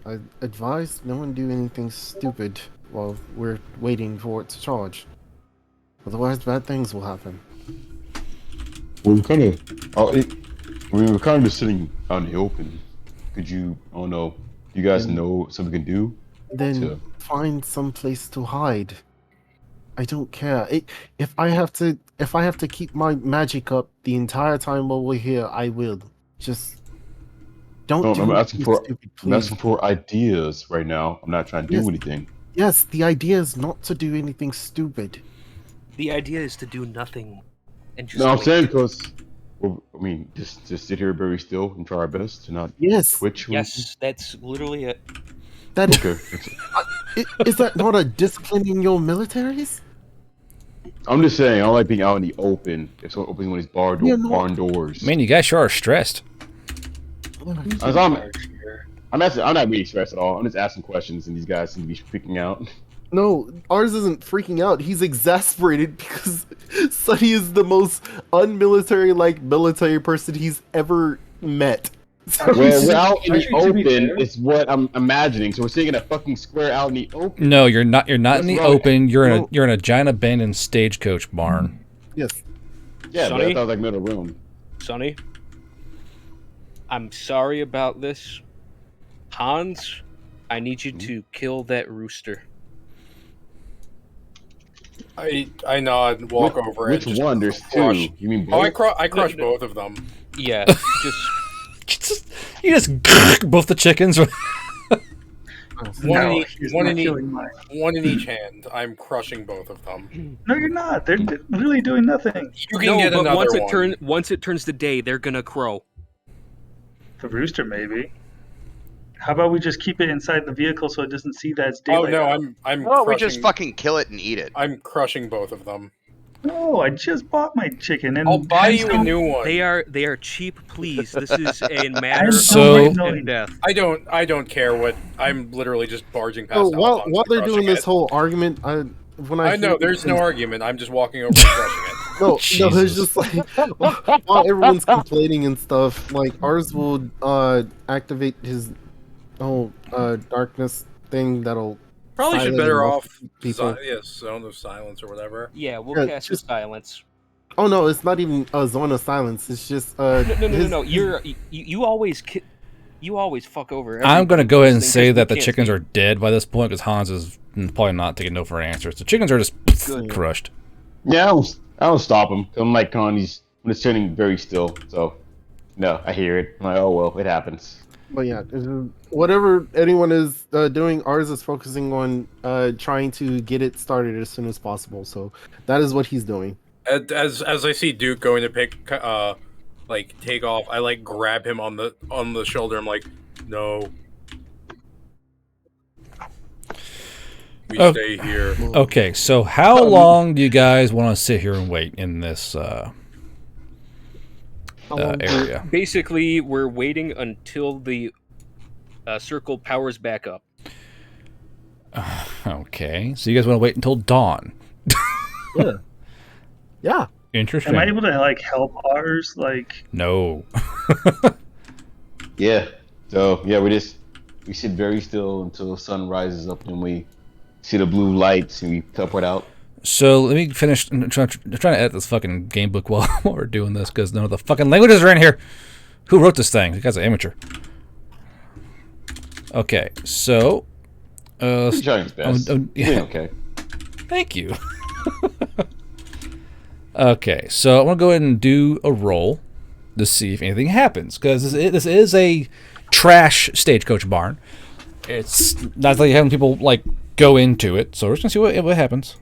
I advise no one do anything stupid while we're waiting for it to charge. Otherwise, bad things will happen." Well, we kind of, we were kind of just sitting out in the open. Could you? Oh no, you guys know something we can do? Then find some place to hide. I don't care. If I have to keep my magic up the entire time while we're here, I will. Just don't No, do I'm asking anything for. stupid, I'm please. asking for ideas right now. I'm not trying to Yes. do anything. Yes, the idea is not to do anything stupid. The idea is to do nothing and just. No, I'm wait. saying because. Well, I mean, just sit here very still and try our best to not Yes. twitch. or Yes, that's literally it. That anything. Okay. is that not a discipline in your militaries? I'm just saying, I don't like being out in the open. If someone opens one of these barn doors. Man, you guys sure are stressed. As I'm not really stressed at all. I'm just asking questions, and these guys seem to be freaking out. No, ours isn't freaking out. He's exasperated because Sonny is the most unmilitary-like military person he's ever met. So Well, we're out in the open is what I'm imagining. So we're sitting in a fucking square out in the open. No, you're not. You're not in the That's right. open. You're in a giant abandoned stagecoach barn. Yes. Yeah, but Sonny? that sounds like middle room. Sonny, I'm sorry about this. Hans, I need you to kill that rooster. I nod and walk over Which and just one? There's crush. two. You mean Oh, both? I crush both of them. Yeah, You just both the chickens. One, No, in, he's one, not in each, killing mine. one in each hand. I'm crushing both of them. No, you're not. They're really doing nothing. You can get but another once one. once it turns to day, they're gonna crow. The rooster, maybe. How about we just keep it inside the vehicle so it doesn't see that it's Oh daylight? no, out? I'm Well, we crushing. just fucking kill it and eat it. I'm crushing both of them. No, I just bought my chicken. And I'll buy you a hens new one. They are cheap, please. This is a matter don't So- like of life knowing. and death. I don't care what. I'm literally just barging past. So while Alphonse while and they're crushing doing this it. whole argument, I I know there's no argument. I'm just walking over and crushing it. No, it's Jesus. just like while everyone's complaining and stuff, like ours will activate his whole darkness thing that'll Probably should silent better and off. people. Zone of silence or whatever. Yeah, we'll Yeah, cast just- silence. Oh no, it's not even a zone of silence. It's just No. You always you always fuck over. I'm going to go ahead and everything say because that we the can't chickens see. are dead by this point because Hans is probably not taking no for an answer. So chickens are just crushed. Yeah, I don't stop him. I'm like on these when it's turning very still. So no, I hear it. I'm like, oh well, it happens. But yeah, whatever anyone is doing, ours is focusing on trying to get it started as soon as possible. So that is what he's doing. As I see Duke going to pick like take off, I like grab him on the shoulder. I'm like, no. We Oh. stay here. Okay, so how long do you guys want to sit here and wait in this area? Basically, we're waiting until the circle powers back up. Okay, so you guys want to wait until dawn. Yeah. Yeah. Interesting. Am I able to like help ours? Like, No. Yeah. So yeah, we sit very still until the sun rises up and we see the blue lights and we teleport out. So let me finish. I'm trying to edit this fucking game book while we're doing this because none of the fucking languages are in here. Who wrote this thing? You guys are amateur. Okay, so. He's trying his best. Yeah. Doing okay. Thank you. Okay, so I want to go ahead and do a roll to see if anything happens because this is a trash stagecoach barn. It's not like having people like go into it, so we're just gonna see what happens.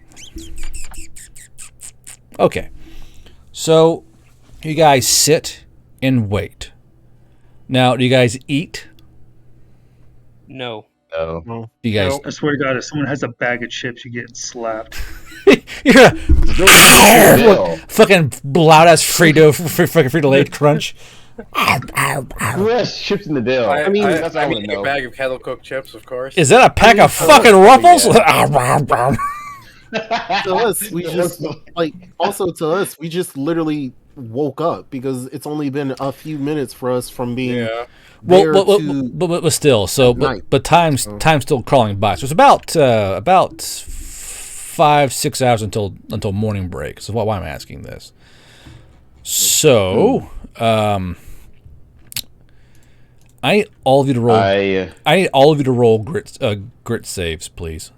Okay, so you guys sit and wait. Now, do you guys eat? No. No. Do you guys? I swear to God, if someone has a bag of chips, you get slapped. You're Bill. fucking loud ass Frito-Lay crunch. Who has chips in the dill? I mean, mean, that's what I I'm want to eating know. a bag of kettle cooked chips, of course. Is that a pack of fucking Ruffles? To us, we just like also to us, we just literally woke up because it's only been a few minutes for us from being Yeah. there Well, to but still, so night. but time's still crawling by. So it's about 5-6 hours until morning break. So why am I asking this? So I need all of you to roll. I need all of you to roll grit saves, please.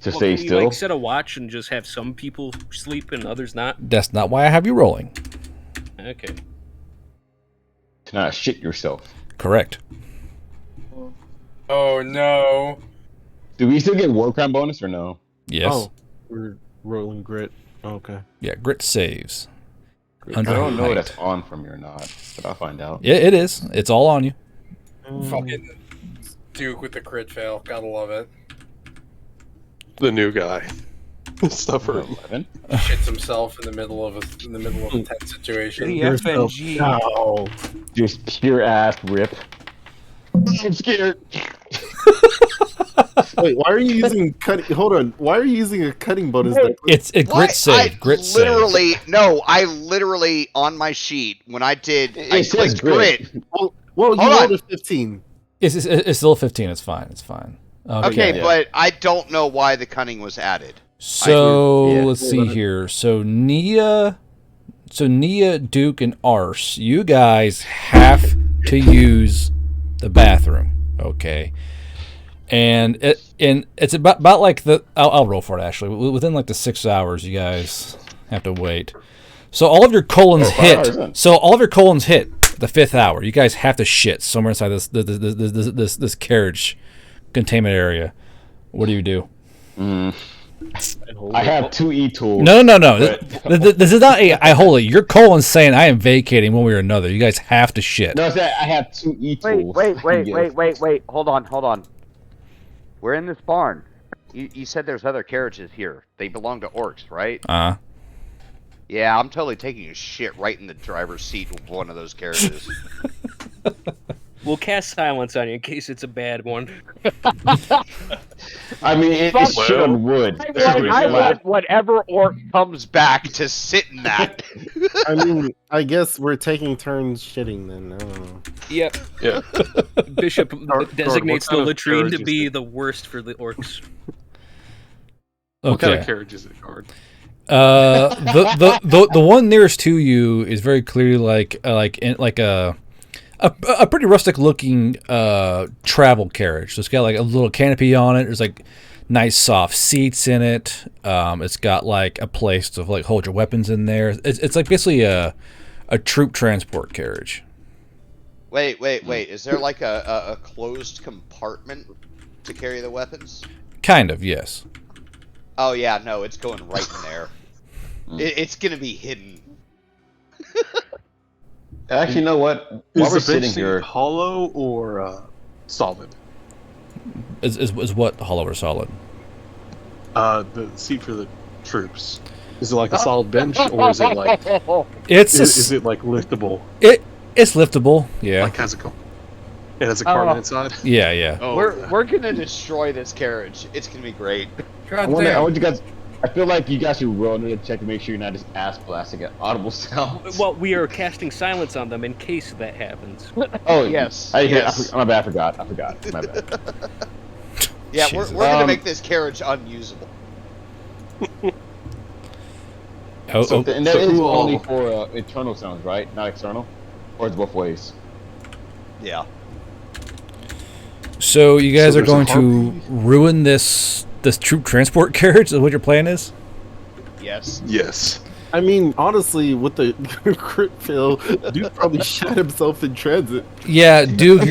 To Well, stay can we, still. like, set a watch and just have some people sleep and others not? That's not why I have you rolling. Okay. To not shit yourself. Correct. Oh no. Do we still get war crime bonus or no? Yes. Oh, we're rolling grit. Okay. Yeah, grit saves. I Under don't know if height. that's on from me or not, but I'll find out. Yeah, it is. It's all on you. Fucking Duke with the crit fail. Gotta love it. The new guy. Suffer. 11. Shits himself in the middle of a tense situation. The FNG. No. Just pure ass rip. I'm scared. Wait, why are you using cutting? Hold on. Why are you using a cutting bonus? It's a What? grit save. Grit save. I literally on my sheet when I did, I It says clicked grit. Well, you Hold rolled on. a 15. It's still 15. It's fine. It's fine. Okay, yeah. but I don't know why the cunning was added. So Yeah. let's see here. So Nia, Duke, and Ars, you guys have to use the bathroom. Okay, and it's about like I'll roll for it actually. Within like the 6 hours, you guys have to wait. So all of your colons 5 hit. hours then. So all of your colons hit the 5th hour. You guys have to shit somewhere inside this carriage containment area. What do you do? I have 2 e-tools. No. but- This is not a I hold it. You're Colin saying I am vacating one way or another. You guys have to shit. No, I said I have 2 e-tools. Wait. Hold on. We're in this barn. You said there's other carriages here. They belong to orcs, right? Yeah, I'm totally taking a shit right in the driver's seat of one of those carriages. We'll cast silence on you in case it's a bad one. I mean, it's shit on wood. I want whatever orc comes back to sit in that. I mean, I guess we're taking turns shitting then. I don't know. Yep. Yeah. Bishop designates the what kind of latrine to carriage be is it? the worst for the orcs. What kind Okay. of carriage is it, Guard? The one nearest to you is very clearly like a pretty rustic looking travel carriage. So it's got like a little canopy on it. There's like nice soft seats in it. It's got like a place to like hold your weapons in there. It's like basically a troop transport carriage. Wait. Is there like a closed compartment to carry the weapons? Kind of, yes. Oh yeah, no, it's going right in there. It's gonna be hidden. Actually, you know what? While Is we're the bench sitting seat here, hollow or solid? Is what hollow or solid? The seat for the troops. Is it like a solid bench, or is it like is it like liftable? It's liftable. Yeah. Like has a it has a carpet inside. Yeah. Oh, we're gonna destroy this carriage. It's gonna be great. I want you guys. I feel like you guys should roll another check to make sure you're not just ass blasting at audible sounds. Well, we are casting silence on them in case that happens. Oh yes. Yes. My bad. I forgot. My bad. Yeah, we're gonna make this carriage unusable. And that is only for internal sounds, right? Not external, or it's both ways. Yeah. So you guys So are there's a going to ruin this troop transport carriage? Is what your plan is? Yes. I mean, honestly, with the crit fail, dude probably shot himself in transit. Yeah, dude.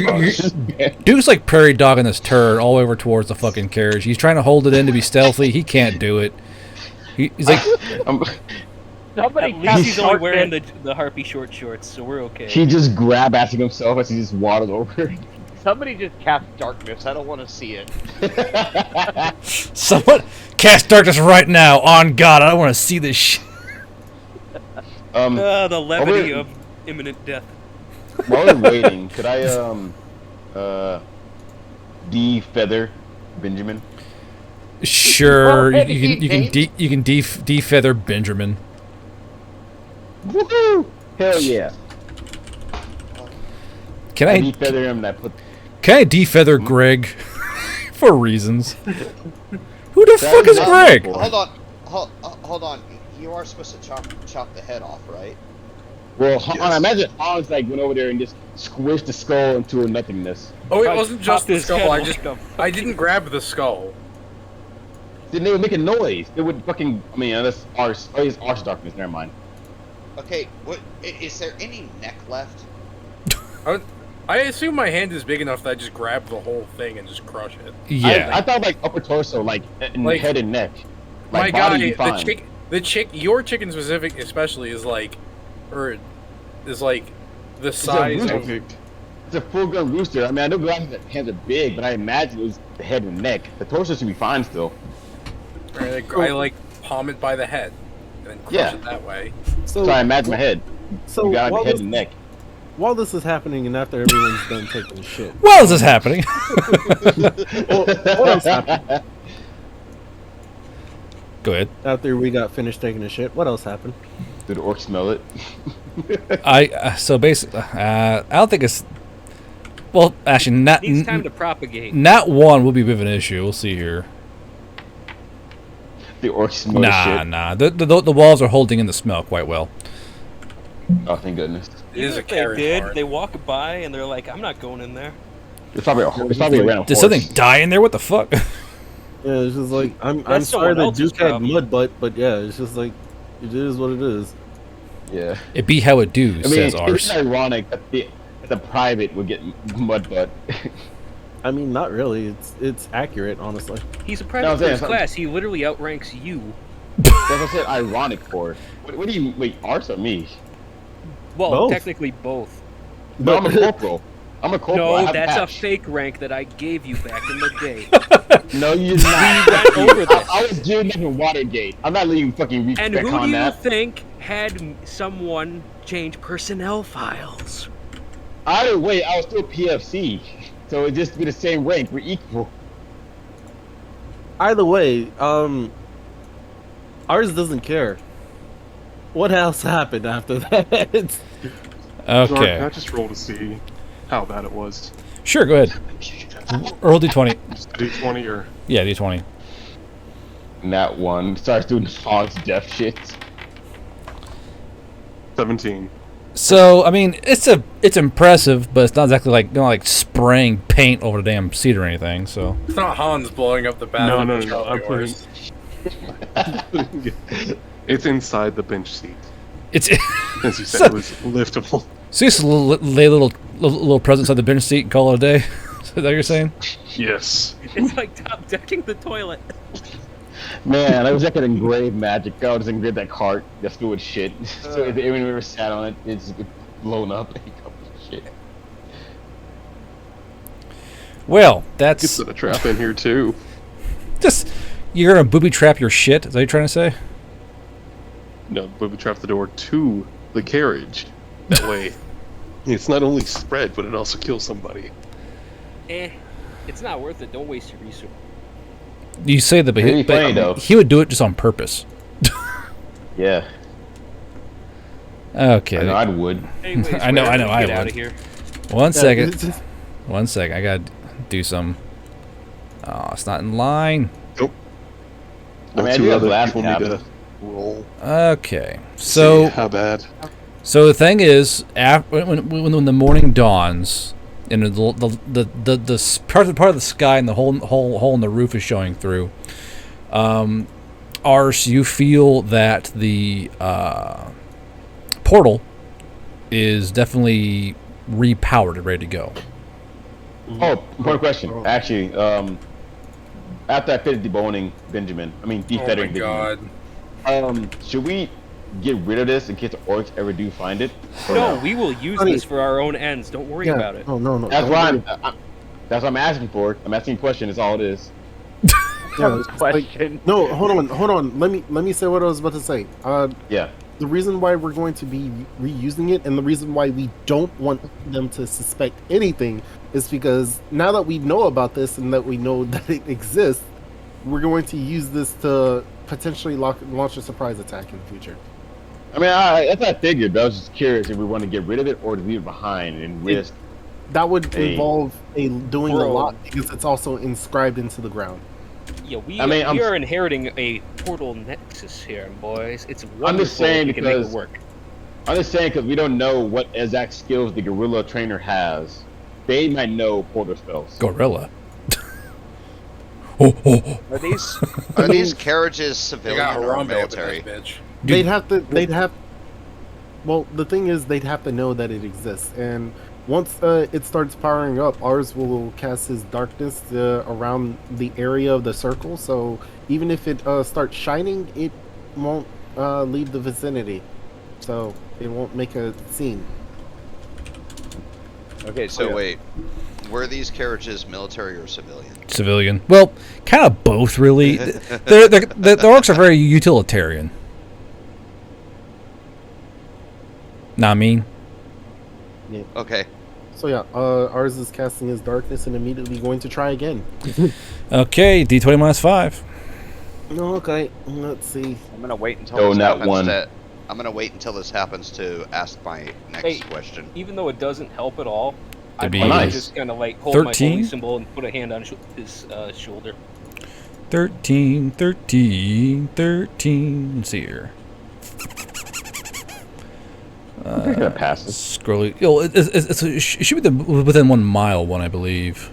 Dude's like prairie dogging this turd all over towards the fucking carriage. He's trying to hold it in to be stealthy. He can't do it. He's like, At least he's only wearing the harpy short shorts, so we're okay. He just grab after himself as he just waddled over. Somebody just cast darkness. I don't want to see it. someone cast darkness right now. On God, I don't want to see this shit. The levity of imminent death. While we're waiting, could I de-feather Benjamin? Sure, you can de-feather Benjamin. Woohoo! Hell yeah! Can I de-feather him? And I put. Can I de-feather Greg for reasons? Who the fuck is Greg? Hold on. You are supposed to chop the head off, right? Well, I imagine Hans like went over there and just squished the skull into a nothingness. Oh, it wasn't just the skull. head I didn't grab the skull. Then they would make a noise. They would fucking. I mean, that's arse. Oh, it's arse darkness. Never mind. Okay. What is there any neck left? I assume my hand is big enough that I just grab the whole thing and just crush it. Yeah. I thought like upper torso, like head and neck. My Like, guy, body be fine. your chicken specific especially is like, the a size of. rooster. It's a full-grown rooster. I mean, I know Glasses' hands are big, but I imagine it was the head and neck. The torso should be fine still. I like palm it by the head and then crush it that way. So I imagine my head. So You got while the head this- and neck. While this is happening, and after everyone's done taking a shit, Well, this is happening. what else happened? Go ahead. After we got finished taking a shit, what else happened? Did the orc smell it? So basically, I don't think it's. Well, actually, not. Needs time to propagate. Not one will be a bit of an issue. We'll see here. The orc smell shit. Nah. The walls are holding in the smell quite well. Oh, thank goodness. Even if they did, they walk by and they're like, "I'm not going in there." It's probably a random Did horse. something die in there? What the fuck? Yeah, it's just like I'm That's sorry someone that else's Duke had problem. mud butt, but yeah, it's just like it is what it is. Yeah. It be how it do, I mean, says it's Arse. ironic that the private would get mud butt. I mean, not really. It's accurate, honestly. He's a No, private I'm saying, first class. He literally outranks you. That's what I said ironic for. What do you wait? Arts or me? Well, Both. technically both. No, I'm a corporal. I'm a corporal. I No, have that's a patch. fake rank that I gave you back in the day. No, you're not. We went over this. I was doing that in Watergate. I'm not letting you fucking And who do retcon you that. think had someone change personnel files? Either way, I was still PFC. So it'd just be the same rank. We're equal. Either way, ours doesn't care. What else happened after that? Okay. Can I just roll to see how bad it was? Sure, go ahead. Roll d20. Just D20 or Yeah, d20. Nat 1 starts doing Hog's death shit. 17. So, I mean, it's impressive, but it's not exactly like spraying paint over the damn seat or anything. So It's not Hans blowing up the No, bathroom. no, with no. I'm Charlie putting. horse. It's inside the bench seat. it's As you said, So- it was liftable. so you just lay a little present inside the bench seat and call it a day. Is that what you're saying? Yes. It's like top decking the toilet. Man, I was like an engraved magic. I just engraved that cart that's filled with shit. So if anyone ever sat on it, it's blown up. Shit. Well, Get that's the trap in here too. just you're gonna booby trap your shit. Is that what you're trying to say? No, booby trap the door to the carriage. That way, it's not only spread, but it also kills somebody. It's not worth it. Don't waste your resources. You say that, but, Pretty funny, though. he would do it just on purpose. Yeah, Okay. I know I would. Anyways, I know, whatever, I get out would. of here. One second. it's just- One second. I gotta do some. Oh, it's not in line. Nope. I mean, I Two do have other last people need to habit. roll. Okay. See So how bad? So the thing is, when the morning dawns, and the part of the sky and the hole in the roof is showing through, Ars, you feel that the portal is definitely repowered and ready to go. Oh, important question. Actually, after I finished deboning Benjamin, Oh my defettering god. Benjamin, should we get rid of this in case the orcs ever do find it? Or No, we will use Honey. this for our own ends. Don't worry yeah. about it. Oh no. That's don't why worry. that's what I'm asking for. I'm asking a question. That's all it is. Yeah, it's like- no, hold on. Let me say what I was about to say. Yeah. The reason why we're going to be reusing it, and the reason why we don't want them to suspect anything, is because now that we know about this and that we know that it exists, we're going to use this to potentially launch a surprise attack in the future. I mean, that's what I figured, but I was just curious if we want to get rid of it or to leave it behind and risk. That would Hey. involve doing a Bro. lot because it's also inscribed into the ground. Yeah, we I'm- are inheriting a portal nexus here, boys. It's wonderful. I'm just saying if we can make it because- work. I'm just saying because we don't know what exact skills the gorilla trainer has. They might know portal spells. Gorilla. Are these carriages They civilian got or Harambe up in military? this bitch. They'd have. Well, the thing is, they'd have to know that it exists, and once it starts powering up, ours will cast his darkness around the area of the circle. So even if it starts shining, it won't leave the vicinity, so it won't make a scene. Okay, so yeah. wait. Were these carriages military or civilian? Civilian. Well, kind of both, really. The orcs are very utilitarian. Not mean. Okay. So yeah, ours is casting his darkness and immediately going to try again. Okay, D20 minus 5. Okay, let's see. I'm gonna wait until Oh, this not happens one. I'm gonna wait until this happens to ask my next Hey, question. even though it doesn't help at all, I'd be probably nice. just kind of like hold my 13? holy symbol and put a hand on his shoulder. 13. Let's see here. I'm gonna pass this. Scrolling. It should be within 1 mile one, I believe.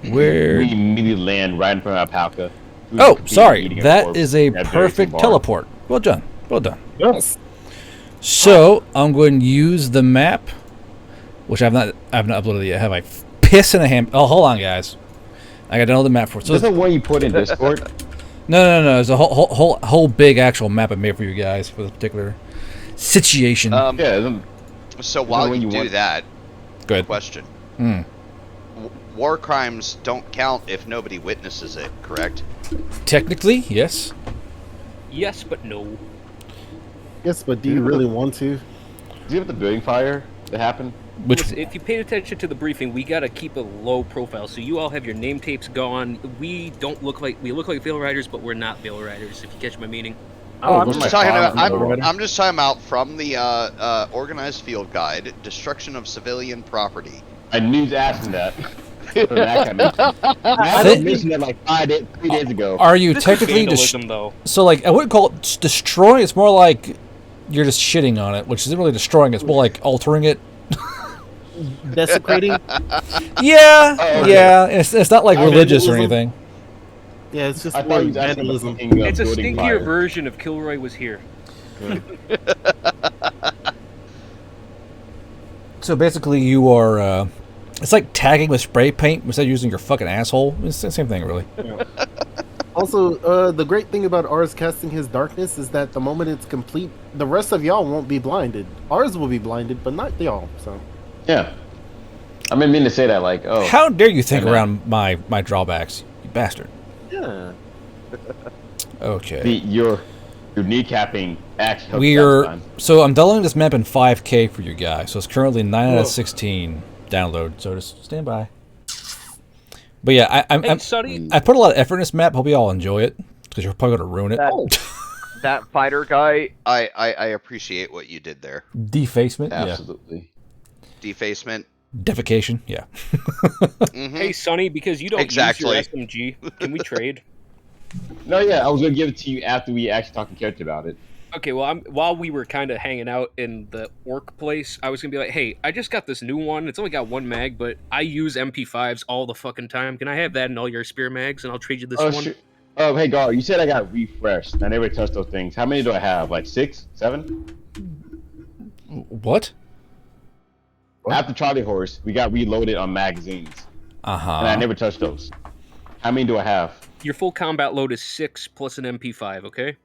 Where? We immediately land right in front of Alpaca. Oh, sorry. That is a perfect teleport. Well done. Well done. Yes. So I'm going to use the map which I have not uploaded yet, have I? Piss in a ham. Oh, hold on, guys. I got to know the map for it. So This is the one you put in Discord. no. It's a whole big actual map I made for you guys for this particular situation. Yeah. So while when you you do want- that, Good. question. Hmm. War crimes don't count if nobody witnesses it, correct? Technically, yes. Yes, but no. Yes, but do you really want to? Do you have the building fire that happened? Which Listen, if you paid attention to the briefing, we gotta keep a low profile. So you all have your name tapes gone. We look like Veil Riders, but we're not Veil Riders. If you catch my meaning. I'm where's just my talking file about. from the I'm just talking about from the organized field guide, destruction of civilian property. I knew you was asking that. I mentioned that like 3 days ago. are you This is technically vandalism, though. so like I wouldn't call it destroying. It's more like you're just shitting on it, which isn't really destroying. It's more like altering it. Desecrating? Yeah, Oh, yeah. It's not like I mean, religious or vandalism. anything. Yeah, it's just I more thought you was asking vandalism. about fucking, It's a building stinkier fire. version of Kilroy was here. So basically, you are. It's like tagging with spray paint instead of using your fucking asshole. It's the same thing, really. Also, the great thing about ours casting his darkness is that the moment it's complete, the rest of y'all won't be blinded. Ours will be blinded, but not y'all. So Yeah. I mean to say that like, oh. How dare you think I know. around my drawbacks, you bastard? yeah, Okay. Your kneecapping actually helped We you out are this time. so I'm downloading this map in 5K for you guys. So it's currently 9 out of 16 download. So just stand by. But yeah, Hey, Sonny, I put a lot of effort in this map. Hope you all enjoy it because you're probably gonna ruin it. That fighter guy. I appreciate what you did there. Defacement, Absolutely. Defacement. yeah. Defecation, yeah. Mhm. hey, Sonny, because you don't Exactly. use your SMG, can we trade? No, yeah, I was gonna give it to you after we actually talked to character about it. Okay, well, while we were kind of hanging out in the orc place, I was gonna be like, "Hey, I just got this new one. It's only got one mag, but I use MP5s all the fucking time. Can I have that in all your spear mags, and I'll trade you this Oh, one?" sure. Oh, hey, Gar, you said I got refreshed. I never touched those things. How many do I have? Like 6, 7? What? After Charlie Horse, we got reloaded on magazines, and I Uh-huh. never touched those. How many do I have? Your full combat load is 6 plus an MP5. Okay.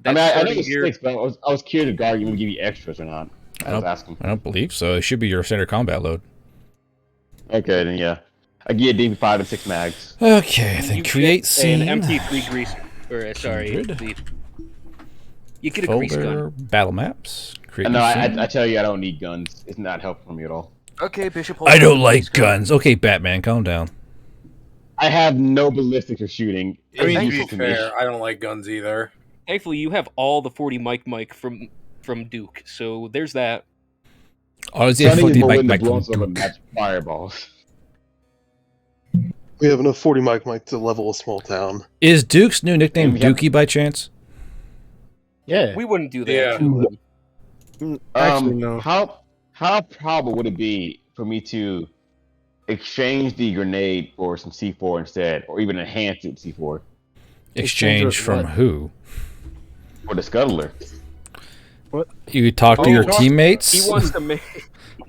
I know starting it's here- 6, but I was curious if Gar, you would give you extras or not. I was asking. I don't believe so. It should be your standard combat load. Okay, then yeah. I get DP5 and 6 mags. Okay, then you create get scene. an MP3 grease, or sorry, 100. you get a grease Folder, gun. battle maps. Create No, scene. I tell you, I don't need guns. It's not helpful for me at all. Okay, Bishop. I don't like guns. Okay, Batman, calm down. I have no ballistics or shooting. I mean, It's to be useless to me. fair, I don't like guns either. Thankfully, you have all the 40 Mike from Duke, so there's that. Oh, is it Sonny 40 is willing to Mike blow from some of Duke? match fireballs. We have enough 40 Mike to level a small town. Is Duke's new nickname we got- Dookie by chance? yeah. We wouldn't do that. Yeah. to him. Actually, no. How probable would it be for me to exchange the grenade for some C4 instead, or even enhance it with C4 Exchange from what? who? for the scuttler? You talk to Oh, your he teammates? He wants to make.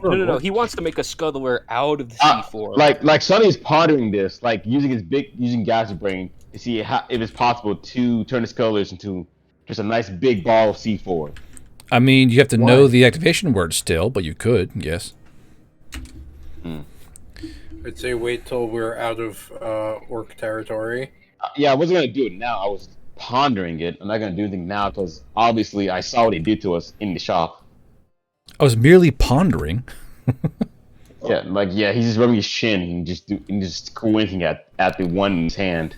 No. He wants to make a scuttler out of the C4. Like Sonny's pondering this, like using Guy's brain to see if it's possible to turn the scuttlers into just a nice big ball of C4. I mean, you have to know the activation word still, but you could, yes. I'd say wait till we're out of orc territory. Yeah, I wasn't gonna do it now. I was pondering it. I'm not gonna do anything now because obviously I saw what he did to us in the shop. I was merely pondering. Yeah, he's just rubbing his chin and just squinting at the one in his hand.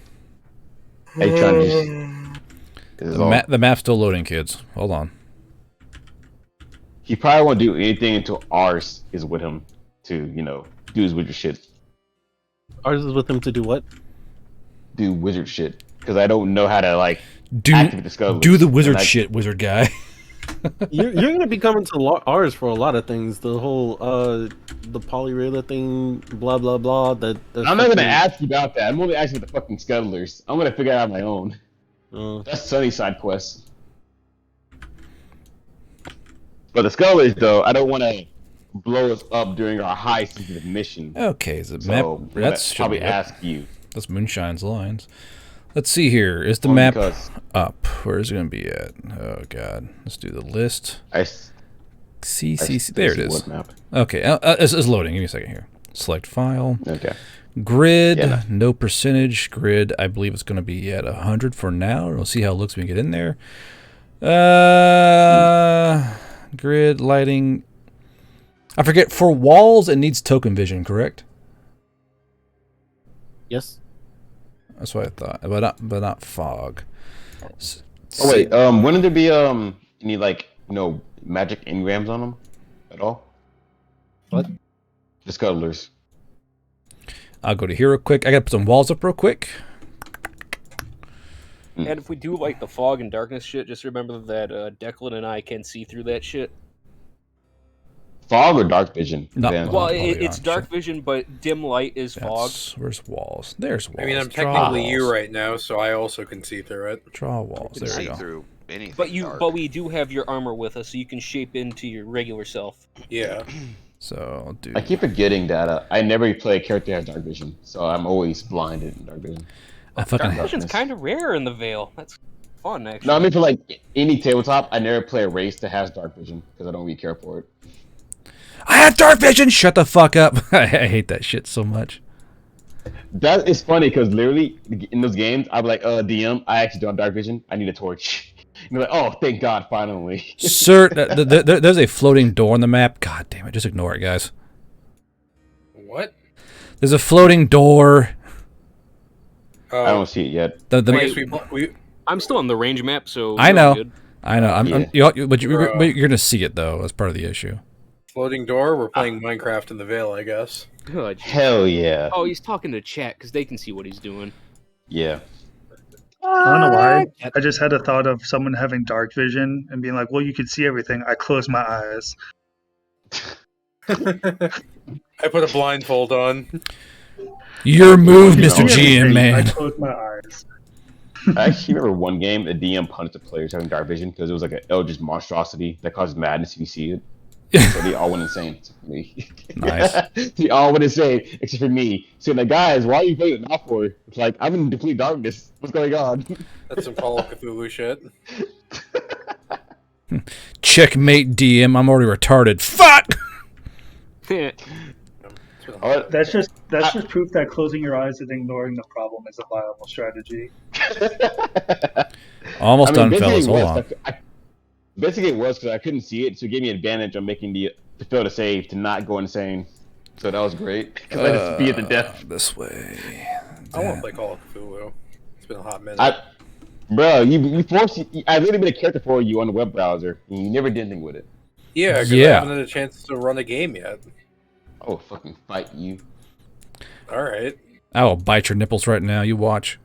Like trying to just. This is all. The map's still loading, kids. Hold on. He probably won't do anything until ours is with him to, do his wizard shit. Ours is with him to do what? Do wizard shit. Because I don't know how to, Do activate the scuttlers. do the wizard And I- shit, wizard guy. You're gonna be coming to ours for a lot of things. The whole the polyrailer thing, blah blah blah. I'm not gonna ask you about that. I'm only asking about the fucking scuttlers. I'm gonna figure it out on my own. That's Sunny's side quest. But the scuttlers, though, I don't want to blow us up during our high sensitive mission. Okay, the So map. I'm gonna That's probably ask you. That's Moonshine's lines. Let's see here. Is the Only map because- up? Where is it going to be at? Oh God. Let's do the list. See. There it is. What map? Okay, it's loading. Give me a second here. Select file. Okay. Grid. Yeah, no percentage. Grid. I believe it's going to be at 100 for now. We'll see how it looks when we get in there. Grid lighting. I forget. For walls, it needs token vision, correct? Yes. That's what I thought, but not fog. Oh wait, wouldn't there be any like magic engrams on them at all? What? The scuttlers. I'll go to here real quick. I gotta put some walls up real quick. And if we do like the fog and darkness shit, just remember that Declan and I can see through that shit. Fog or dark vision? Well, it's dark vision, but dim light is fog. Where's walls? There's walls. I mean, I'm Draw technically walls. you right now, so I also can see through it. Draw walls. You can There we see go. through anything. But we do have your armor with us, so you can shape into your regular self. Yeah. So I'll do. I keep forgetting that I never play a character that has dark vision, so I'm always blinded in dark vision. Dark vision's kind of rare in the Veil. That's fun, actually. No, I mean for like any tabletop, I never play a race that has dark vision because I don't really care for it. I have dark vision. Shut the fuck up. I hate that shit so much. That is funny because literally in those games, I'm like, DM, I actually don't have dark vision. I need a torch. And you're like, oh, thank God, finally. Sir, there's a floating door on the map. God damn it. Just ignore it, guys. What? There's a floating door. I don't see it yet. I guess we I'm still on the range map, so I you're know. good. I know. But you're going to see it, though. That's part of the issue. floating door. We're playing Minecraft in the Veil, I guess. Good. Hell yeah. Oh, he's talking to chat because they can see what he's doing. Yeah. I don't know why. I just had a thought of someone having dark vision and being like, well, you can see everything. I close my eyes. I put a blindfold on. Your move, You Mr. see GM, everything. I man. close my eyes. I actually remember one game, the DM punished the players having dark vision because it was like an eldritch monstrosity that causes madness if you see it. So they all went insane except for me. Nice. They all went insane except for me. So like, guys, why are you playing it now for? It's like, I'm in complete darkness. What's going on? That's some Call of Cthulhu shit. Checkmate, DM. I'm already retarded. Fuck! That's just proof that closing your eyes and ignoring the problem is a viable strategy. Almost done, basically fellas. it Hold was- on. Basically, it was because I couldn't see it, so it gave me advantage on making to fail to save to not go insane. So that was great because I just be at the death. This way. I want to play Call of Cthulhu. It's been a hot minute. Bro, you forced. I literally made a character for you on the web browser, and you never did anything with it. Yeah, because I haven't had a chance to run a game yet. Oh, fucking fight you! All right. I will bite your nipples right now. You watch.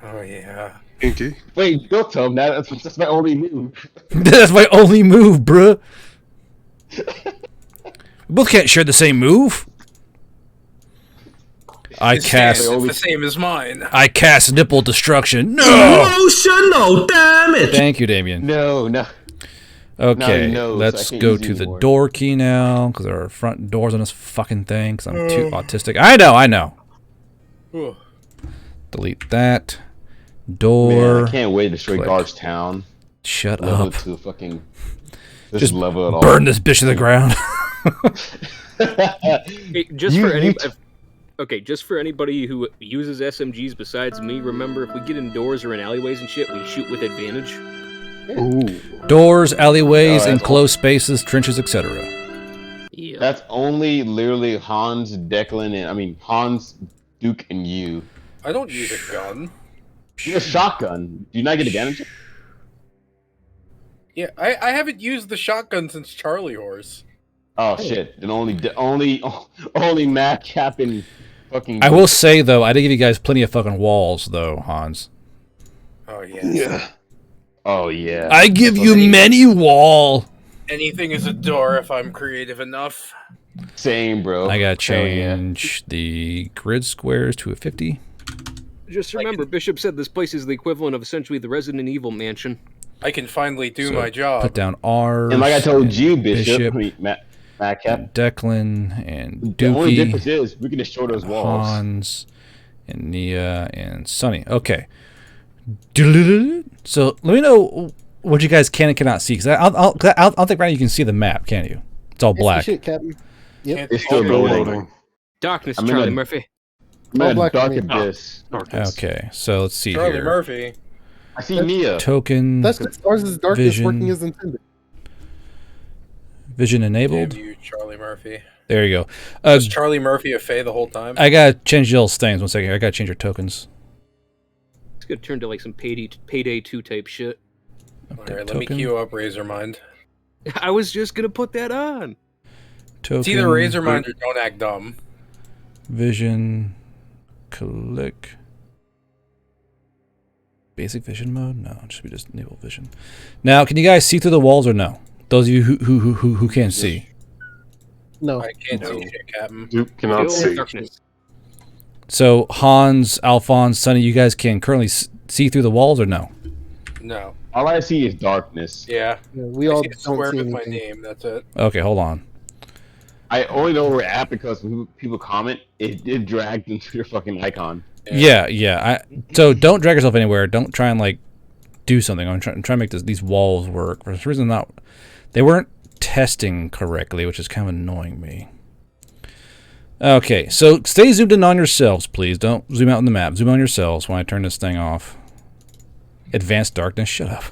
Oh yeah. Kinky. Wait, don't tell him that. That's my only move. That's my only move, bruh. We both can't share the same move. It's the same as mine. I cast nipple destruction. No! Emotional damage! Thank you, Damien. No. Okay, Now he knows, let's I can't go use to it the anymore. door key now, because there are front doors on this fucking thing, because I'm too autistic. I know. Ooh. Delete that. Door. Man, I can't wait to destroy Click. Gar's town. Shut level up. To fucking Just level it all. burn this bitch to the ground. Hey, just for anybody who uses SMGs besides me, remember if we get indoors or in alleyways and shit, we shoot with advantage. Ooh. Doors, alleyways, Oh, that's enclosed spaces, trenches, etc. Yeah. That's only literally Hans, Declan, and Hans, Duke, and you. I don't use a gun. You have a shotgun. Do you not get advantage? Yeah, I haven't used the shotgun since Charlie Horse. Oh shit! Then only Matt Cap and fucking. I will say, though, I did give you guys plenty of fucking walls, though, Hans. Oh yeah. Yeah. Oh yeah. I give you many wall. Anything is a door if I'm creative enough. Same, bro. I gotta Hell yeah. change the grid squares to a 50. Just remember, Bishop said this place is the equivalent of essentially the Resident Evil mansion. I can finally do So, my job. Put down R. And like I told you, Bishop, Matt, Back cap. and Declan and The only difference Dookie, is we can destroy those walls. Hans, and Nia, and Sunny. Okay. So let me know what you guys can and cannot see, because I don't think right now you can see the map, can you? It's all black. Shit, Captain. Yep. It's still loading. Darkness, I'm in Charlie a- Murphy. I'm in a black dark for me. abyss. Okay, so let's see Charlie here. Murphy. I see Nia. Token. That's just ours is darkness Vision. working as intended. Vision enabled. Damn you, Charlie Murphy. There you go. Was Charlie Murphy a Fae the whole time? I gotta change the old things. 1 second here. I gotta change your tokens. It's gonna turn to like some payday 2 type shit. Alright, let me queue up Razormind. I was just gonna put that on. Token. It's either Razormind or Don't Act Dumb. Vision. Click. Basic vision mode? No, it should be just enable vision. Now, can you guys see through the walls or no? Those of you who can't see. No. I can't see shit, Captain. You cannot see. So Hans, Alphonse, Sunny, you guys can currently see through the walls or no? No. All I see is darkness. Yeah. We I all see the don't square see with my anything. name, that's it. Okay, hold on. I only know where we're at because when people comment, it dragged into your fucking icon. Yeah. So don't drag yourself anywhere. Don't try and like do something. I'm trying to make these walls work. For some reason, they weren't testing correctly, which is kind of annoying me. Okay, so stay zoomed in on yourselves, please. Don't zoom out on the map. Zoom on yourselves when I turn this thing off. Advanced darkness. Shut up.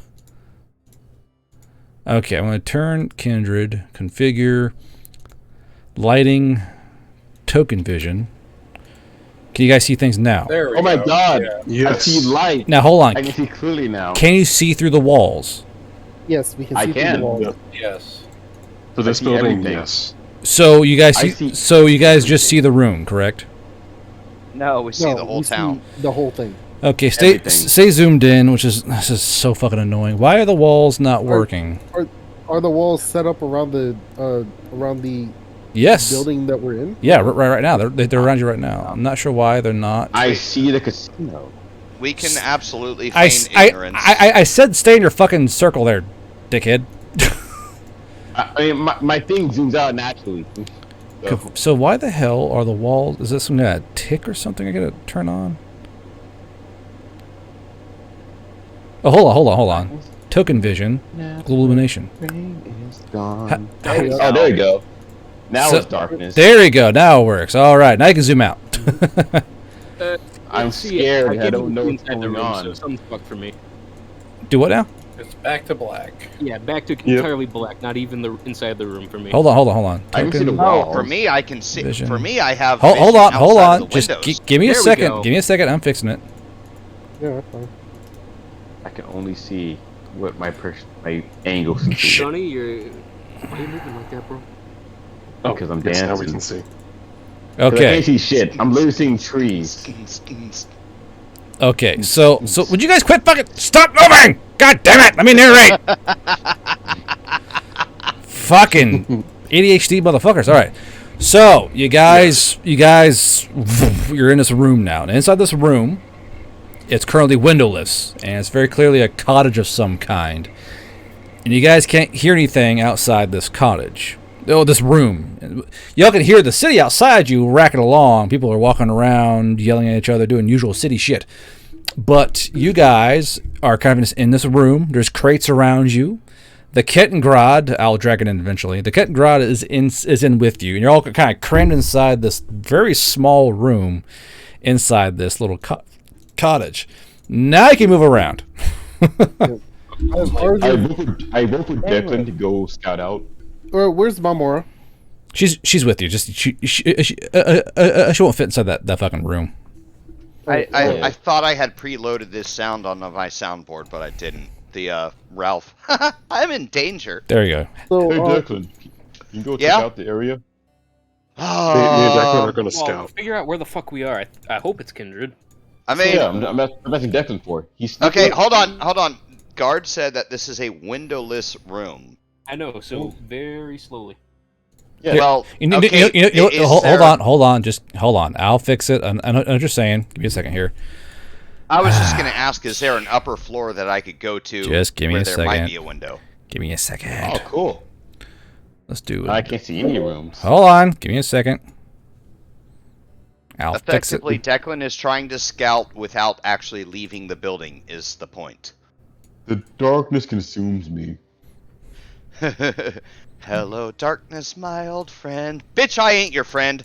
Okay, I'm going to turn Kindred, configure, lighting, token vision. Can you guys see things now? There we Oh my go. god! Yeah. I see light. Now hold on. I can see clearly now. Can you see through the walls? Yes, we can I see through can. the walls. Yep. Yes. For this see building, everything. yes. So you guys I see, see- so you guys just see the room, correct? No, we see No, the whole we see town. the whole thing. Okay, stay Everything. zoomed in, this is so fucking annoying. Why are the walls not working? Are the walls set up around the Yes. building that we're in? Yeah, right now. They're around you right now. I'm not sure why they're not. I see the casino. We can absolutely I, feign I, ignorance. I said stay in your fucking circle there, dickhead. I mean, my thing zooms out naturally. So, So why the hell are the walls? Is this some kind of tick or something I gotta turn on? Oh, hold on. Token vision, global illumination. gone. Oh, there you go. Now So- it's darkness. There you go. Now it works. All right. Now you can zoom out. I'm See, scared. I can't don't even know see what's inside the going room, on. So something's fucked for me. Do what now? It's back to black. Yeah, back to entirely black. Not even the inside the room for me. Hold on. I can see the Token- wall. For me, I can see. Vision. For me, I have. Hold vision on. outside of the Just windows. give me a There we second. go. Give me a second. I'm fixing it. Yeah, that's fine. I can only see what my angle seems to be Johnny, why are you moving like that, bro? because I'm Yes, dancing. now we can see. 'Cause I Okay. can't see shit. I'm literally seeing trees. Okay. So would you guys quit fucking stop moving? God damn it! Let me narrate. Fucking ADHD motherfuckers. All right. So you guys, you're in this room now, and inside this room, it's currently windowless, and it's very clearly a cottage of some kind. And you guys can't hear anything outside this cottage. Oh, this room. Y'all can hear the city outside you racking along. People are walking around, yelling at each other, doing usual city shit. But you guys are kind of in this room. There's crates around you. The Kettengrad, I'll drag it in eventually. The Kettengrad is in with you, and you're all kind of crammed inside this very small room inside this little cottage. Now you can move around. I vote for Declan to go scout out. Where's Mamora? She's with you. Just she won't fit inside that fucking room. I thought I had preloaded this sound on my soundboard, but I didn't. The Ralph, I'm in danger. There you go. So, Hey Declan, you go check out the area. Me and Declan are going to Well, scout. figure out where the fuck we are. I hope it's Kindred. I mean, Yeah, I'm asking Declan for. He's okay. Hold on. Guard said that this is a windowless room. I know. So very slowly. Yeah. Well, You okay, know, is hold there- on. Just hold on. I'll fix it. I'm just saying. Give me a second here. I was just gonna ask: is there an upper floor that I could go to? Just give me where a there second. might be a window. Give me a second. Oh, cool. Let's do it. I can't see any rooms. Hold on. Give me a second. I'll fix it. Effectively, Declan is trying to scout without actually leaving the building, is the point. The darkness consumes me. Hello, darkness, my old friend. Bitch, I ain't your friend.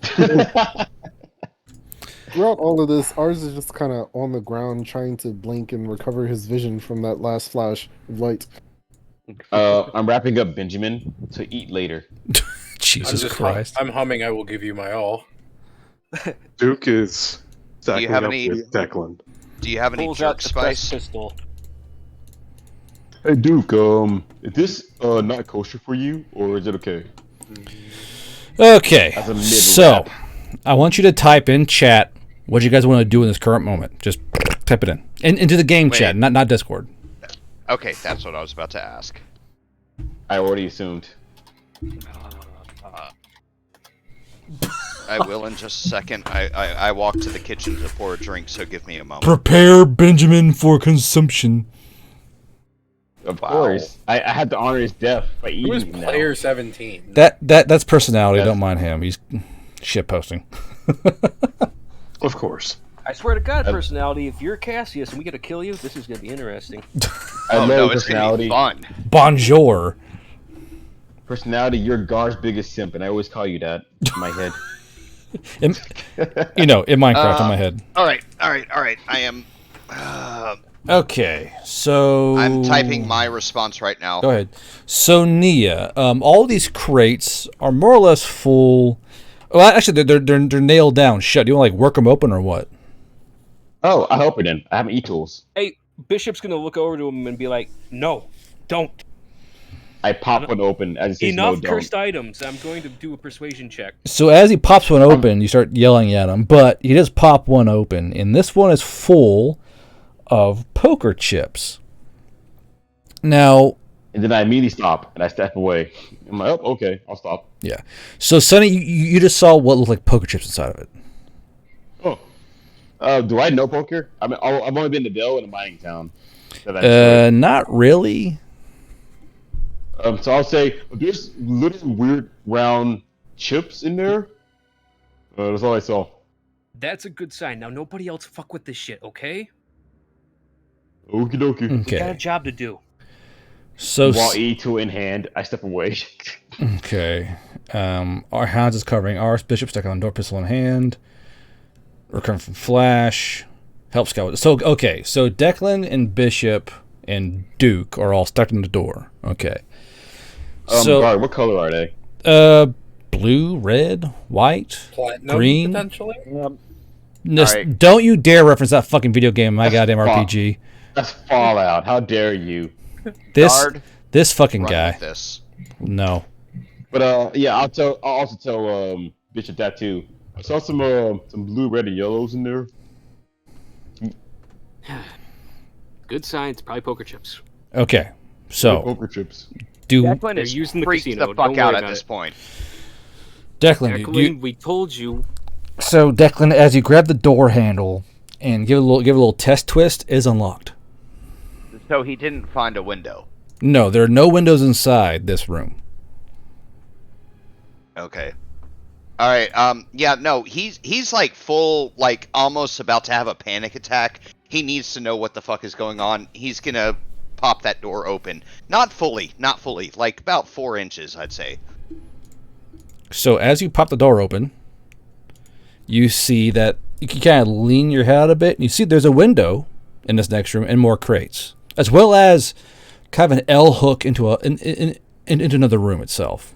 Throughout all of this, ours is just kind of on the ground trying to blink and recover his vision from that last flash of light. I'm wrapping up Benjamin to eat later. Jesus Christ. I'm humming I will give you my all. Duke is stacking have up any- with Declan. Do you have any Pulls out jerk the press spice? pistol. Hey Duke, is this not kosher for you, or is it okay? Okay, As a so mid-rap. I want you to type in chat what you guys want to do in this current moment. Just type it in. Into the game Wait. chat, not Discord. Okay, that's what I was about to ask. I already assumed. I will in just a second. I walk to the kitchen to pour a drink, so give me a moment. Prepare Benjamin for consumption. Of course. I had to honor his death by Who is eating him now. player 17? That's personality. Yes. Don't mind him. He's shit posting. Of course. I swear to God, personality, if you're Cassius and we get to kill you, this is going to be interesting. I Oh love no, it's gonna personality. be fun. Bonjour. Personality, you're Gar's biggest simp, and I always call you that in my head. In Minecraft in my head. All right. I am. Okay, so I'm typing my response right now. Go ahead. So Nia, all these crates are more or less full. Well, actually, they're nailed down shut. Do you want to like work them open or what? Oh, I hope it in. I have e-tools. Hey, Bishop's going to look over to him and be like, no, don't. I pop one open as it says no, Enough don't. cursed items. I'm going to do a persuasion check. So as he pops one open, you start yelling at him, but he does pop one open, and this one is full of poker chips. Now, and then I immediately stop and I step away. I'm like, oh, okay, I'll stop. Yeah. So Sonny, you just saw what looked like poker chips inside of it. Do I know poker? I mean, I've only been to Dell in a mining town. Not really. So I'll say there's little weird round chips in there. That's all I saw. That's a good sign. Now, nobody else fuck with this shit, okay? Okie dokie. We got a job to do. So while E2 in hand, I step away. Okay. Our Hounds is covering ours. Bishop stuck on door, pistol in hand. Recovering from flash. Help scout. So okay. So Declan and Bishop and Duke are all stuck in the door. Okay. Guard, what color are they? Blue, red, white, Platinum, green. potentially? Alright. Don't you dare reference that fucking video game, my goddamn RPG. That's Fallout. How dare you? This fucking Run guy. with this. No. But yeah, I'll also tell Bishop that too. I saw some blue, red, and yellows in there. Good sign. It's probably poker chips. Okay. So poker chips. Declan is using the freaks casino. the fuck Don't out worry at about this it. point. Declan, We told you. So Declan, as you grab the door handle and give it a little test twist, is unlocked. So he didn't find a window. No, there are no windows inside this room. Okay. All right. Yeah. No. He's like full, like almost about to have a panic attack. He needs to know what the fuck is going on. He's gonna pop that door open. Not fully. Like about 4 inches, I'd say. So as you pop the door open, you see that you can kind of lean your head out a bit. And you see there's a window in this next room and more crates, as well as kind of an L hook into into another room itself.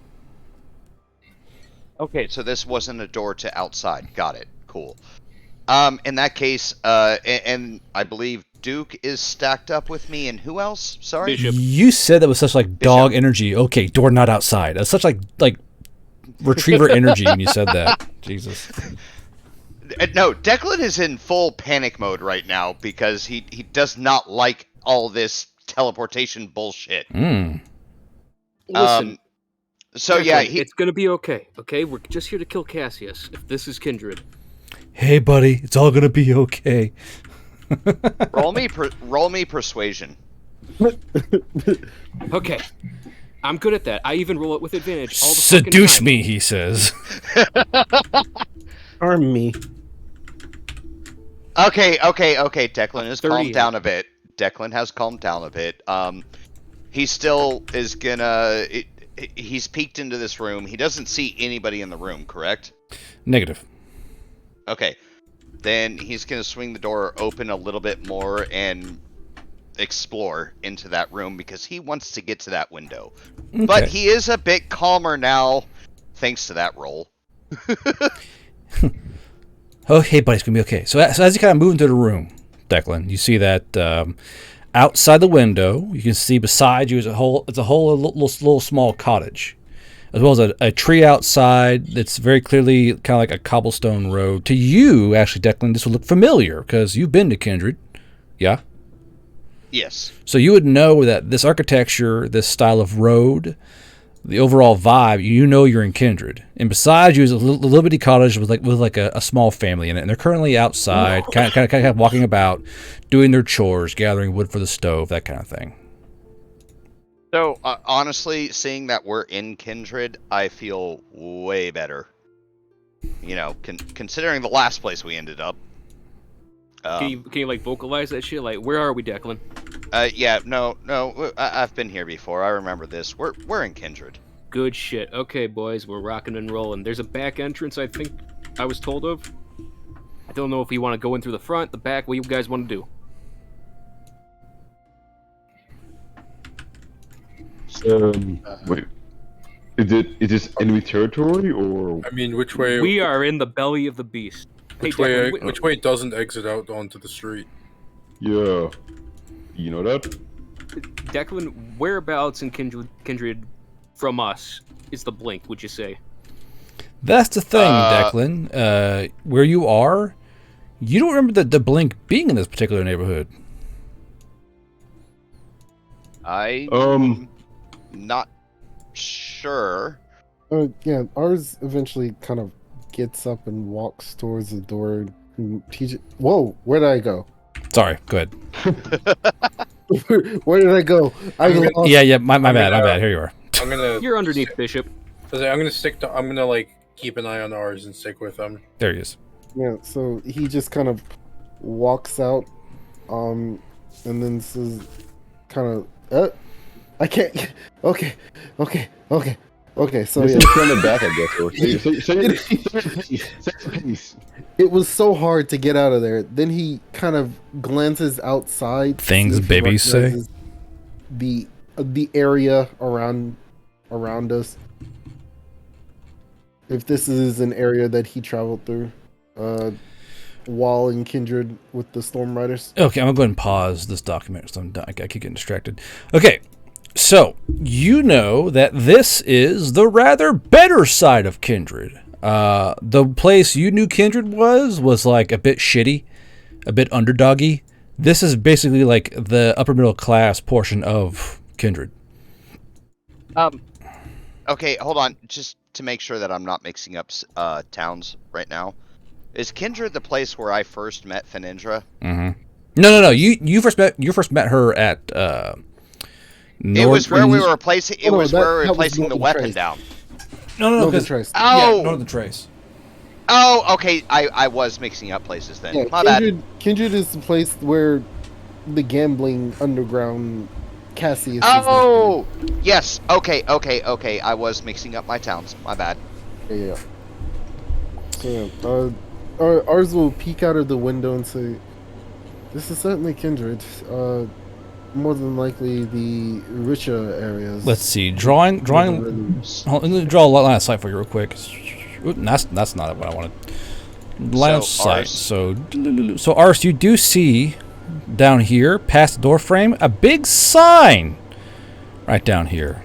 Okay, so this wasn't a door to outside. Got it. Cool. In that case, and I believe Duke is stacked up with me, and who else? Sorry? You said that with such like dog energy. Okay, door not outside. That's such like retriever energy when you said that. Jesus. No, Declan is in full panic mode right now because he does not like all this teleportation bullshit. Listen. So Declan, yeah, it's gonna be okay. Okay, we're just here to kill Cassius. If this is Kindred. Hey, buddy, it's all gonna be okay. roll me persuasion. Okay, I'm good at that. I even roll it with advantage all the fucking Seduce time. me, he says. Arm me. Okay. Declan has 38. calmed down a bit. Declan has calmed down a bit. He still is gonna. He's peeked into this room. He doesn't see anybody in the room, correct? Negative. Okay. Then he's gonna swing the door open a little bit more and explore into that room because he wants to get to that window. Okay. But he is a bit calmer now, thanks to that roll. Oh, hey, buddy, it's going to be okay. So as you kind of move into the room, Declan, you see that outside the window, you can see beside you is a whole little small cottage, as well as a tree outside that's very clearly kind of like a cobblestone road. To you, actually, Declan, this would look familiar because you've been to Kindred. Yeah? Yes. So you would know that this architecture, this style of road, the overall vibe, you know you're in Kindred. And beside you is a little bitty cottage with like a small family in it. And they're currently outside, kind of walking about, doing their chores, gathering wood for the stove, that kind of thing. So, honestly, seeing that we're in Kindred, I feel way better. You know, considering the last place we ended up. Can you like vocalize that shit? Like, where are we, Declan? Yeah, no, I've been here before. I remember this. We're in Kindred. Good shit. Okay, boys, we're rocking and rolling. There's a back entrance, I think I was told of. I don't know if we want to go in through the front, the back, what you guys want to do. Wait. Is this enemy territory or? I mean, which way? We are in the belly of the beast. Which Hey, way? Declan, Which way doesn't exit out onto the street? Yeah. You know that? Declan, whereabouts in Kindred from us is the blink, would you say? That's the thing, Declan. Where you are, you don't remember the blink being in this particular neighborhood. I'm not sure. Yeah, ours eventually kind of gets up and walks towards the door. Whoa, where did I go? Sorry, go ahead. Where did I go? Yeah, my bad. Here you are. I'm gonna. You're underneath, Bishop. I'm gonna like keep an eye on ours and stick with them. There he is. Yeah, so he just kind of walks out, and then says, kind of, I can't. Okay. So yeah. Turn it back, I guess. Or It was so hard to get out of there. Then he kind of glances outside. Things babies say. The area around us. If this is an area that he traveled through, while in Kindred with the Storm Riders. Okay, I'm gonna go ahead and pause this document. So I keep getting distracted. Okay. So, you know that this is the rather better side of Kindred. The place you knew Kindred was like a bit shitty, a bit underdoggy. This is basically like the upper middle class portion of Kindred. Okay, hold on. Just to make sure that I'm not mixing up towns right now. Is Kindred the place where I first met Fenindra? Mm-hmm. No. You first met her at It was where we were replacing. It was where we were replacing the weapon down. No. Northern Trace. Oh, Northern Trace. Oh, okay. I was mixing up places then. Yeah, My bad. Kindred is the place where the gambling underground Cassius. Oh, yes. Okay. I was mixing up my towns. My bad. Yeah. So ours will peek out of the window and say, "This is certainly Kindred. More than likely the richer areas." Let's see. Drawing. Let me draw a line of sight for you real quick. Ooh, that's not what I wanted. Line of sight. So Ars, you do see down here, past the door frame, a big sign right down here.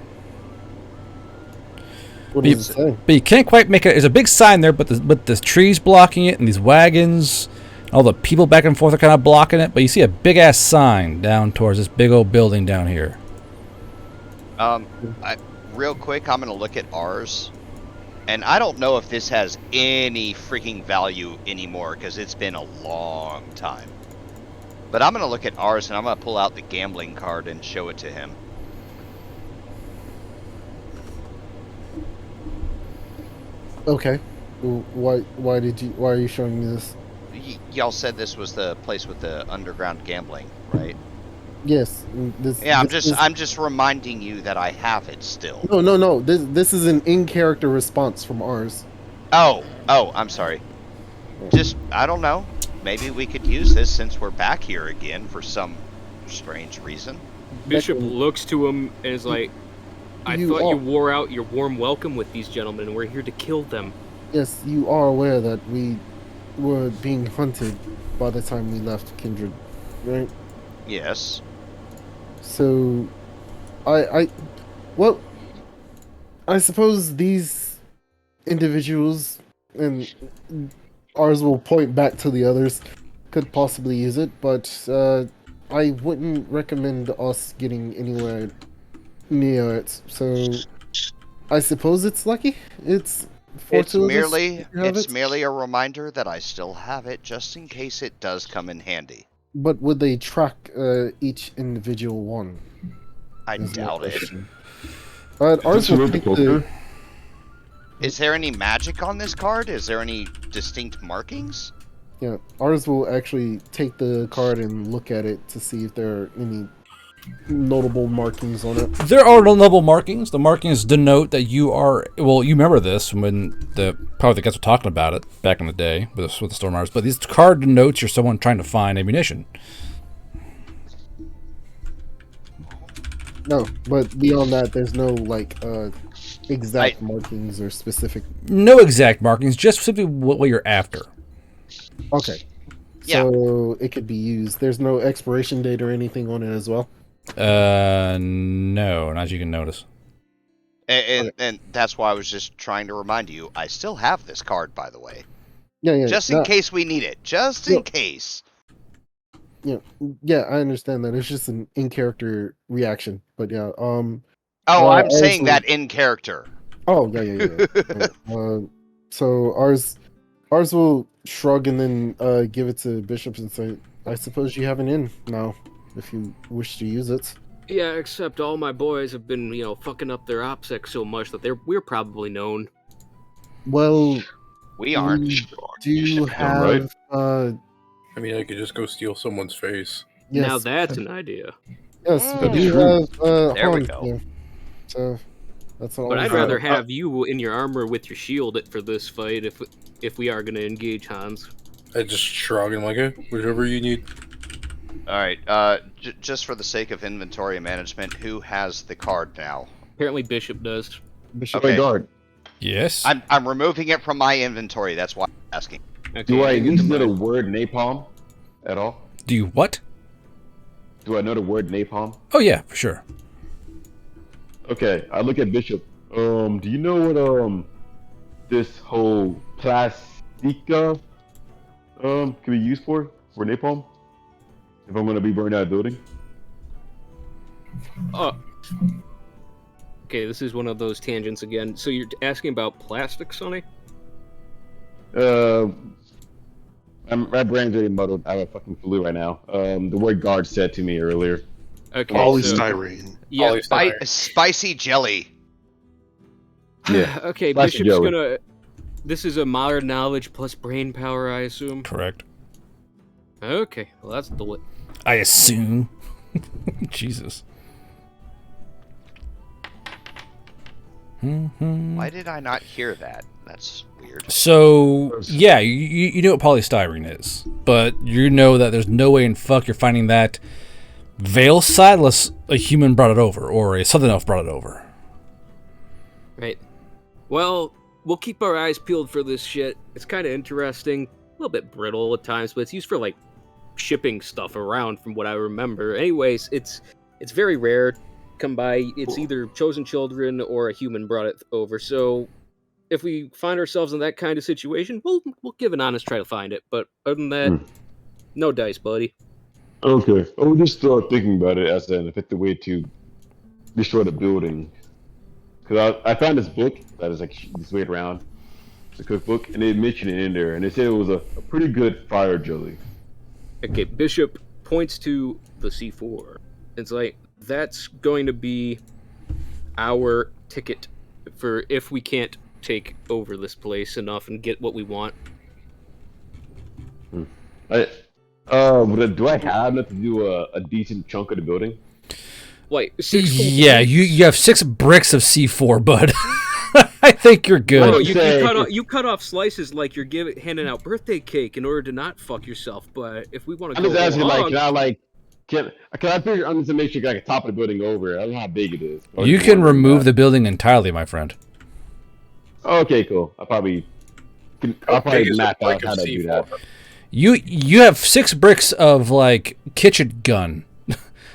What does it say? But you can't quite make it. There's a big sign there, but the trees blocking it, and these wagons, all the people back and forth are kind of blocking it. But you see a big ass sign down towards this big old building down here. Real quick, I'm gonna look at ours, and I don't know if this has any freaking value anymore because it's been a long time. But I'm gonna look at ours, and I'm gonna pull out the gambling card and show it to him. Okay. Why are you showing me this? Y'all said this was the place with the underground gambling, right? Yes. Yeah, This is I'm just reminding you that I have it still. no. This is an in-character response from ours. Oh, I'm sorry. Just I don't know. Maybe we could use this since we're back here again for some strange reason. Bishop Declan, looks to him and is like, I you thought you are- wore out your warm welcome with these gentlemen, and we're here to kill them. Yes, you are aware that we were being hunted by the time we left Kindred, right? Yes. So, I, well, I suppose these individuals and ours will point back to the others could possibly use it, but I wouldn't recommend us getting anywhere near it. So, I suppose it's lucky. It's fortuitous. You have It's it. merely a reminder that I still have it just in case it does come in handy. But would they track each individual one? I Is my doubt it. question. But ours will take the. Is there any magic on this card? Is there any distinct markings? Yeah, ours will actually take the card and look at it to see if there are any notable markings on it. There are no level markings. The markings denote that you are. Well, you remember this when probably the guys were talking about it back in the day with the Stormars. But this card denotes you're someone trying to find ammunition. No, but beyond that, there's no exact markings or specific. No exact markings, just simply what you're after. Okay. So it could be used. There's no expiration date or anything on it as well. No, not as you can notice. And that's why I was just trying to remind you, I still have this card, by the way. Yeah. Just in case we need it. Just in case. Yeah, I understand that. It's just an in-character reaction, but yeah. I'm saying that in character. Oh, yeah. So ours will shrug and then give it to Bishops and say, I suppose you have an in now, if you wish to use it. Yeah, except all my boys have been, fucking up their OPSEC so much that we're probably known. Well, we aren't. Do have I mean, I could just go steal someone's face. Yes. Now that's an idea. Yes, That's we true. have There we Hans go. here. So that's all. But I'd rather have you in your armor with your shield for this fight if we are going to engage Hans. I just shrug and like, whatever you need. All right. Just for the sake of inventory management, who has the card now? Apparently Bishop does. Bishop. Okay. guard. Yes. I'm removing it from my inventory. That's why I'm asking. Okay, Do I at least know the mine. word napalm at all? Do you what? Do I know the word napalm? Oh yeah, for sure. Okay, I look at Bishop. Do you know what this whole plastica can be used for napalm? If I'm gonna be burning out a building? Oh. Okay, this is one of those tangents again. So you're asking about plastic, Sonny? My brain's really muddled. I have a fucking flu right now. The word guard said to me earlier. Okay. Polystyrene. Yeah. Spicy jelly. Yeah. Okay, Spicy Bishop's jelly. gonna. This is a modern knowledge plus brain power, I assume. Correct. Okay, well that's the way. I assume. Jesus. Why did I not hear that? That's weird. So, yeah, you know what polystyrene is, but you know that there's no way in fuck you're finding that veil side unless a human brought it over or a something else brought it over. Right. Well, we'll keep our eyes peeled for this shit. It's kind of interesting, a little bit brittle at times, but it's used for like shipping stuff around, from what I remember. Anyways, it's very rare. Come by. It's either chosen children or a human brought it over. So if we find ourselves in that kind of situation, we'll give an honest try to find it. But other than that, no dice, buddy. Okay. I was just thinking about it as an effective way to destroy the building. Because I found this book that is like this way around, the cookbook, and they mentioned it in there, and they said it was a pretty good fire jelly. Okay, Bishop points to the C4. It's like, that's going to be our ticket for if we can't take over this place enough and get what we want. Do I have enough to do a decent chunk of the building? Like 6 full Yeah, bricks? you have 6 bricks of C4, bud. I think you're good. No, you cut off slices like you're handing out birthday cake in order to not fuck yourself. But if we want to I'm go just asking, along, can I figure I'm just to make sure I can top of the building over? I don't know how big it is. You can remove the building entirely, my friend. Okay, cool. I'll probably map out how to do that. You have 6 bricks of like kitchen gun.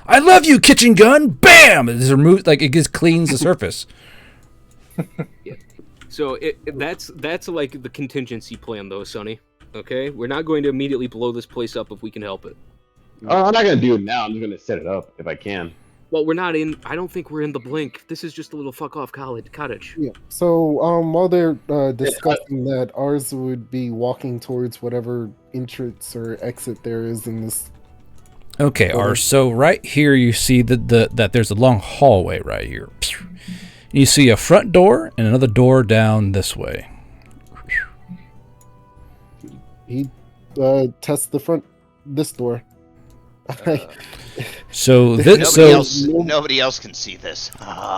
I love you, kitchen gun. Bam! It's removed, like it just cleans the surface. yeah. So that's like the contingency plan, though, Sonny. Okay, we're not going to immediately blow this place up if we can help it. I'm not gonna do it now. I'm just gonna set it up if I can. Well, we're not in. I don't think we're in the blink. This is just a little fuck off cottage. Yeah. So while they're discussing that, ours would be walking towards whatever entrance or exit there is in this. Okay, Ars. So right here you see that there's a long hallway right here. You see a front door and another door down this way. He tests this door. So nobody else can see this.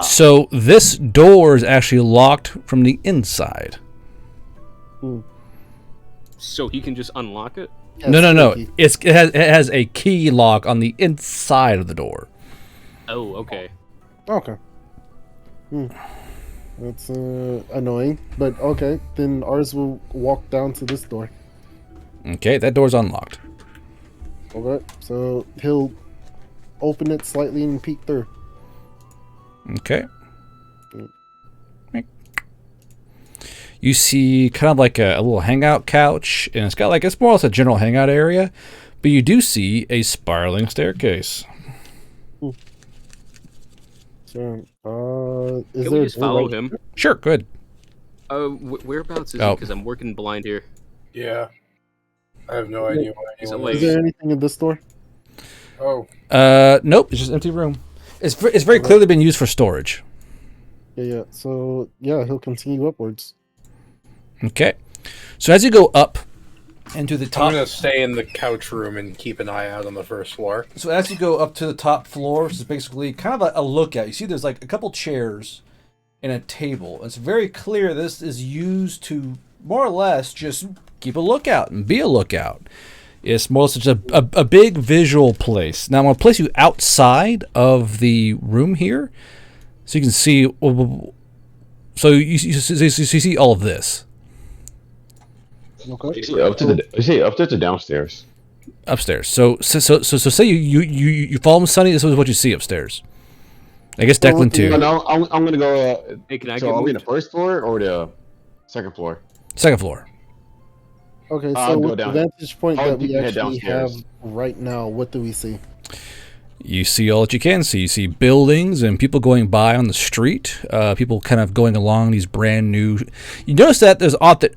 So this door is actually locked from the inside. So he can just unlock it? No. It has a key lock on the inside of the door. Oh, okay. Okay. That's annoying, but okay. Then ours will walk down to this door. Okay, that door's unlocked. Okay, so he'll open it slightly and peek through. Okay. You see kind of like a little hangout couch, and it's more or less a general hangout area, but you do see a spiraling staircase. So, Can we just follow him? Sure, good. Whereabouts is he? Because I'm working blind here. Yeah. I have no idea what anyone Is there anything in this door? Oh. Nope, it's just an empty room. It's very clearly been used for storage. Yeah. So, yeah, he'll continue upwards. Okay. So as you go up into the top... I'm going to stay in the couch room and keep an eye out on the first floor. So as you go up to the top floor, which is basically kind of a lookout. You see there's like a couple chairs and a table. It's very clear this is used to more or less just keep a lookout and be a lookout. It's more such a big visual place. Now I'm going to place you outside of the room here so you can see... So you see all of this. Okay. You say upstairs or downstairs? Upstairs. So say you follow Sonny. This is what you see upstairs. I guess Declan too. No, I'm gonna go. Hey, can I so get are we in moved? the first floor or the second floor? Second floor. Okay, I'll so go with the down. vantage point I'll that we head actually have downstairs. right now, what do we see? You see all that you can see. You see buildings and people going by on the street. People kind of going along these brand new. You notice that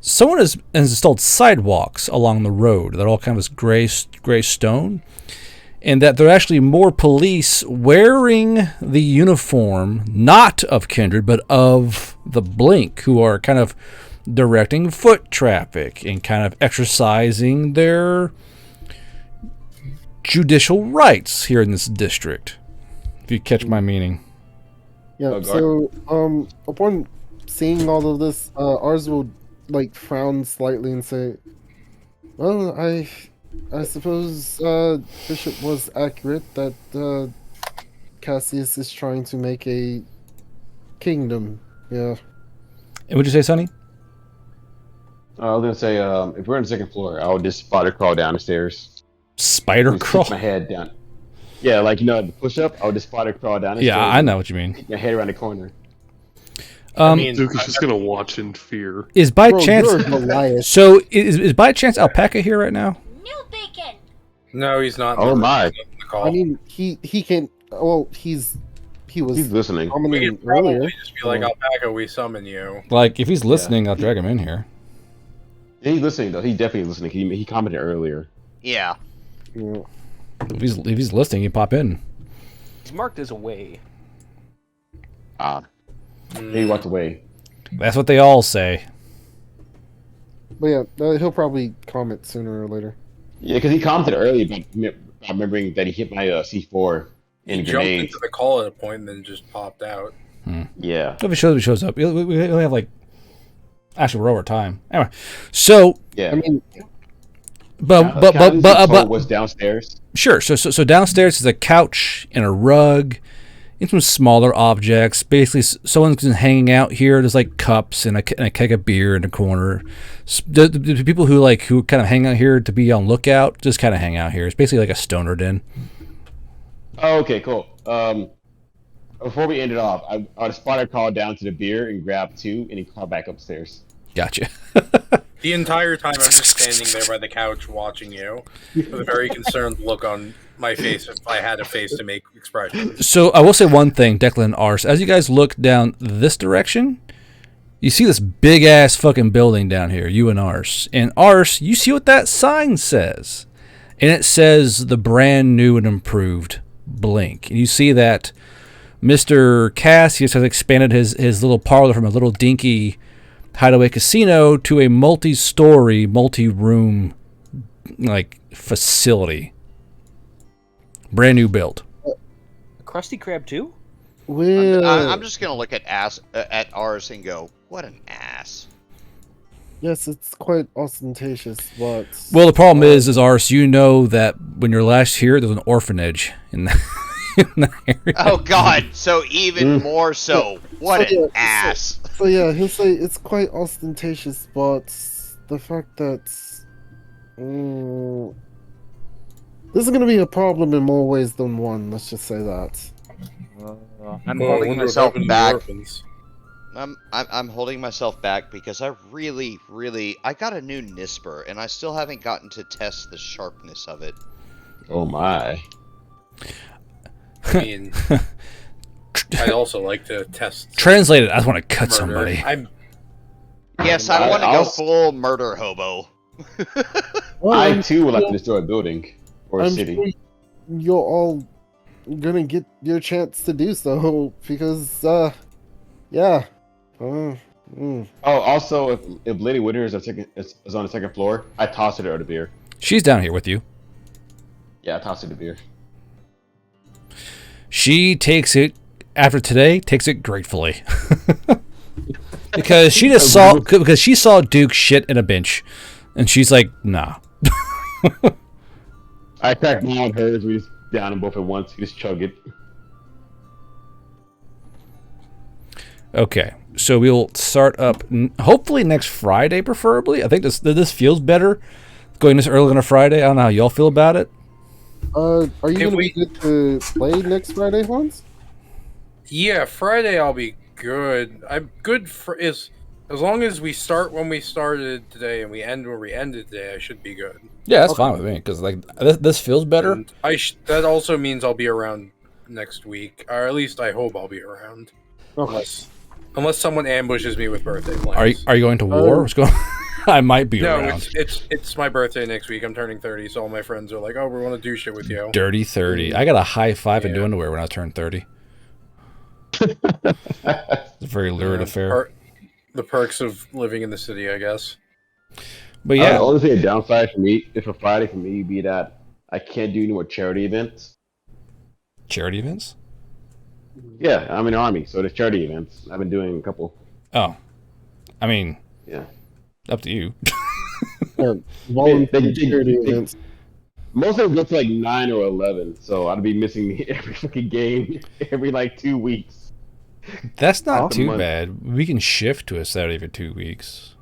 someone has installed sidewalks along the road. They're all kind of this gray stone, and that there are actually more police wearing the uniform, not of Kindred, but of the Blink, who are kind of directing foot traffic and kind of exercising their judicial rights here in this district, if you catch my meaning. Yeah, so upon seeing all of this, ours will like frown slightly and say, well, I suppose Bishop was accurate that Cassius is trying to make a kingdom. Yeah. And would you say, Sonny? I was gonna say, if we're on the second floor, I would just spider crawl down the stairs. Spider crawl? Stick my head down. Yeah, like the push up. I would just spider crawl down the stairs. Yeah, I know what you mean. Stick my head around the corner. Duke is just gonna watch in fear. Is by chance? You're Goliath. So is by chance Alpaca here right now? No, he's not. Oh my! I mean, he can. Well, he's listening. We Commenting could probably earlier. just be like, Alpaca, we summon you. Like, if he's listening, I'll drag him in here. Yeah, he's listening though. He's definitely listening. He commented earlier. Yeah. Yeah. If he's listening, you pop in. He's marked as away. He walked away. That's what they all say. But yeah, he'll probably comment sooner or later. Yeah, because he commented earlier about remembering that he hit my C4 He in jumped grenades. into the call at a point and then just popped out. Yeah. If it shows up. We only have like. Actually, we're over time. Anyway, so. Yeah. I mean, but was downstairs. Sure. So downstairs is a couch and a rug and some smaller objects. Basically, someone's hanging out here. There's like cups and a keg of beer in the corner. The people who kind of hang out here to be on lookout just kind of hang out here. It's basically like a stoner den. Oh, okay, cool. Before we end it off, our spotter called down to the beer and grabbed 2, and he called back upstairs. Gotcha. The entire time I'm just standing there by the couch watching you with a very concerned look on my face if I had a face to make expressions. So I will say one thing, Declan and Ars. As you guys look down this direction, you see this big ass fucking building down here, you and Ars. And Ars, you see what that sign says. And it says the brand new and improved Blink. And you see that Mr. Cassius has expanded his little parlor from a little dinky hideaway casino to a multi-story, multi-room facility. Brand new build. Krusty Krab too? Well, I'm just gonna look at ours and go, what an ass. yes, it's quite ostentatious, but Well, the problem is Ars, you know that when you're last here, there's an orphanage in the area. Oh God! So even more so. What an ass. So yeah, he'll say it's quite ostentatious, but the fact that this is going to be a problem in more ways than one. Let's just say that. I'm holding myself back. I'm holding myself back because I really I got a new Nisper and I still haven't gotten to test the sharpness of it. Oh my. I mean, I'd also like to test. Translate it. I just want to cut murder. somebody. Yes, I want to go full murder hobo. I too would like to destroy a building or a I'm city. sure you're all gonna get your chance to do so because, yeah. Oh, also, if Lady Winter is on the second floor, I toss her the beer. She's down here with you. Yeah, I toss her the beer. She takes it, after today, takes it gratefully. because she saw Duke shit in a bench. And she's like, nah. I crack mine on hers, we just down them both at once, we just chug it. Okay, so we'll start up hopefully next Friday, preferably. I think this feels better going this early on a Friday. I don't know how y'all feel about it. Are you gonna be good to play next Friday, Hans? Yeah, Friday I'll be good. I'm good for as long as we start when we started today and we end where we ended today. I should be good. Yeah, that's fine with me because this feels better. And that also means I'll be around next week, or at least I hope I'll be around. Okay. Unless someone ambushes me with birthday plans. Are you going to war? What's going? I might be No, around. it's my birthday next week. I'm turning 30, so all my friends are like, "Oh, we want to do shit with you." Dirty 30. I got a high five in underwear when I turned 30. It's a very lurid affair. The perks of living in the city, I guess. But yeah, the only thing a downside for me, if a Friday for me, would be that I can't do any more charity events. Charity events? Yeah, I'm in the Army, so there's charity events. I've been doing a couple. Oh, I mean, yeah, up to you. Charity events. Most of them go to like 9 or 11, so I'd be missing every fucking game every like 2 weeks. That's not too bad. We can shift to a Saturday for 2 weeks.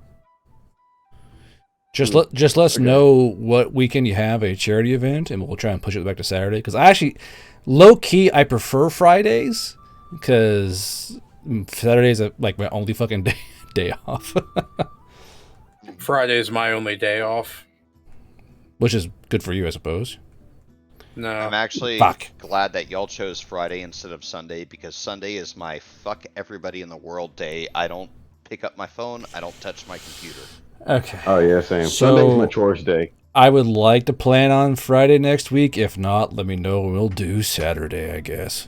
Just let us know what weekend you have a charity event, and we'll try and push it back to Saturday. Because I actually, low key, I prefer Fridays because Saturdays are like my only fucking day off. Friday is my only day off, which is good for you, I suppose. No, I'm actually glad that y'all chose Friday instead of Sunday because Sunday is my fuck everybody in the world day. I don't pick up my phone. I don't touch my computer. Okay. Oh yeah, same. So, Sunday's my chores day. I would like to plan on Friday next week. If not, let me know. We'll do Saturday, I guess.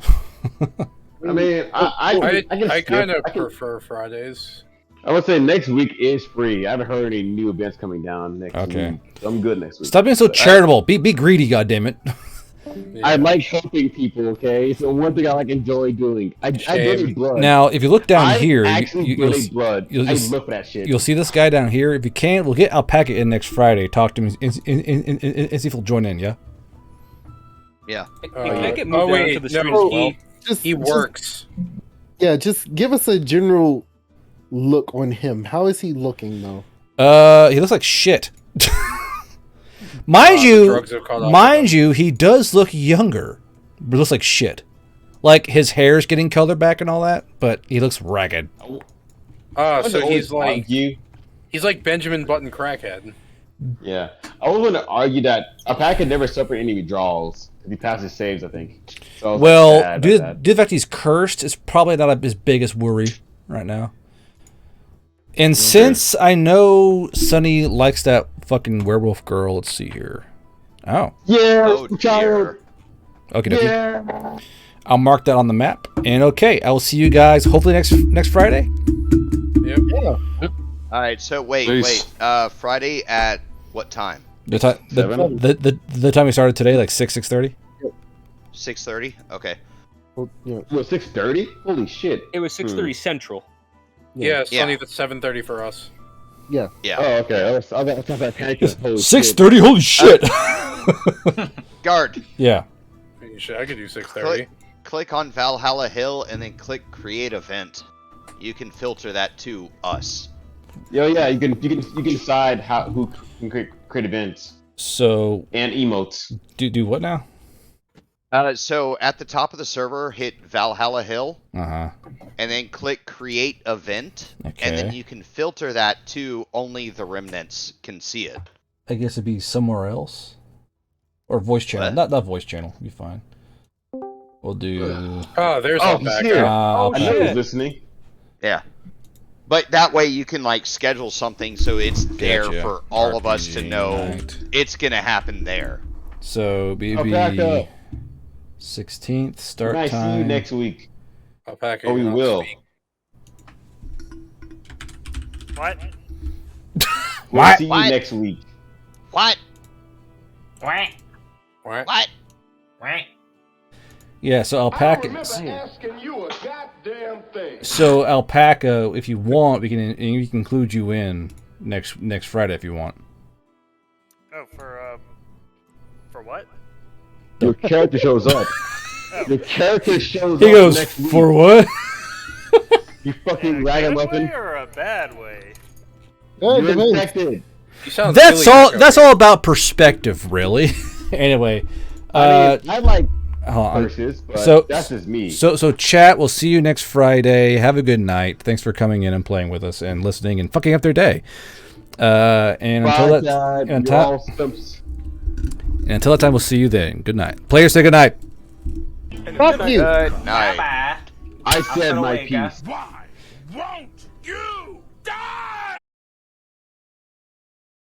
I mean, I kind of prefer Fridays. I would say next week is free. I haven't heard any new events coming down next Okay. week. So I'm good next week. Stop being so charitable. Be greedy, goddammit. I like helping people, okay? So one thing I like enjoy doing. I donate blood. Now, if you look down here, actually donate blood. I look for that shit. You'll see this guy down here. If you can, we'll get Alpaca in next Friday. Talk to him and see if he'll join in, yeah? Yeah. Can I get moved down to the stream as well? He works. Yeah, just give us a general look on him. How is he looking, though? He looks like shit. Mind you, he does look younger, but looks like shit. Like his hair's getting color back and all that, but he looks ragged. So he's like Benjamin Button crackhead. Yeah, I was going to argue that Alpaca never suffered any withdrawals. If he passes saves, I think. So Well, due to the fact he's cursed, it's probably not his biggest worry right now. And since I know Sonny likes that fucking werewolf girl, let's see here. Oh. Yeah, child. Okay, yeah. I'll mark that on the map. And okay, I will see you guys hopefully next Friday. Yep. Yeah. All right. So wait. Friday at what time? The time we started today, like 6:30. 6:30. Okay. Well, yeah. 6:30? Holy shit! It was 6:30 Central. Yeah, Sunny, that's 7:30 for us. Yeah. Yeah. Oh, okay. I was panicking. 6:30. Holy shit! Guard. Yeah. I could do 6:30. Click on Valhalla Hill and then click Create Event. You can filter that to us. Yeah, you can decide who can create events. So and emotes. Do what now? So at the top of the server, hit Valhalla Hill. Uh-huh. And then click Create Event. Okay. And then you can filter that to only the remnants can see it. I guess it'd be somewhere else. Or voice channel. Not voice channel. It'd be fine. We'll do... Oh, there's Alpaca. I know he's listening. Yeah. But that way you can like schedule something so it's there for all of us to know it's going to happen there. So be 16th start time. See you next week. Alpaca. Oh, we will. What? We'll see you next week. What? What? What? What? What? Yeah, so Alpaca. Asking you a goddamn thing. So Alpaca, if you want, we can include you in next Friday if you want. Oh, for what? Your character shows up. Your character shows He up. goes next week. for what? You fucking ragamuffin. Or a bad way? You're infected. That's all about perspective, really. Anyway, I like hold curses, but so that's just me. So chat. We'll see you next Friday. Have a good night. Thanks for coming in and playing with us and listening and fucking up their day. And until that time, we'll see you then. Good night. Players, say good night. Fuck you. Good night. Bye-bye. I said my piece. Why won't you?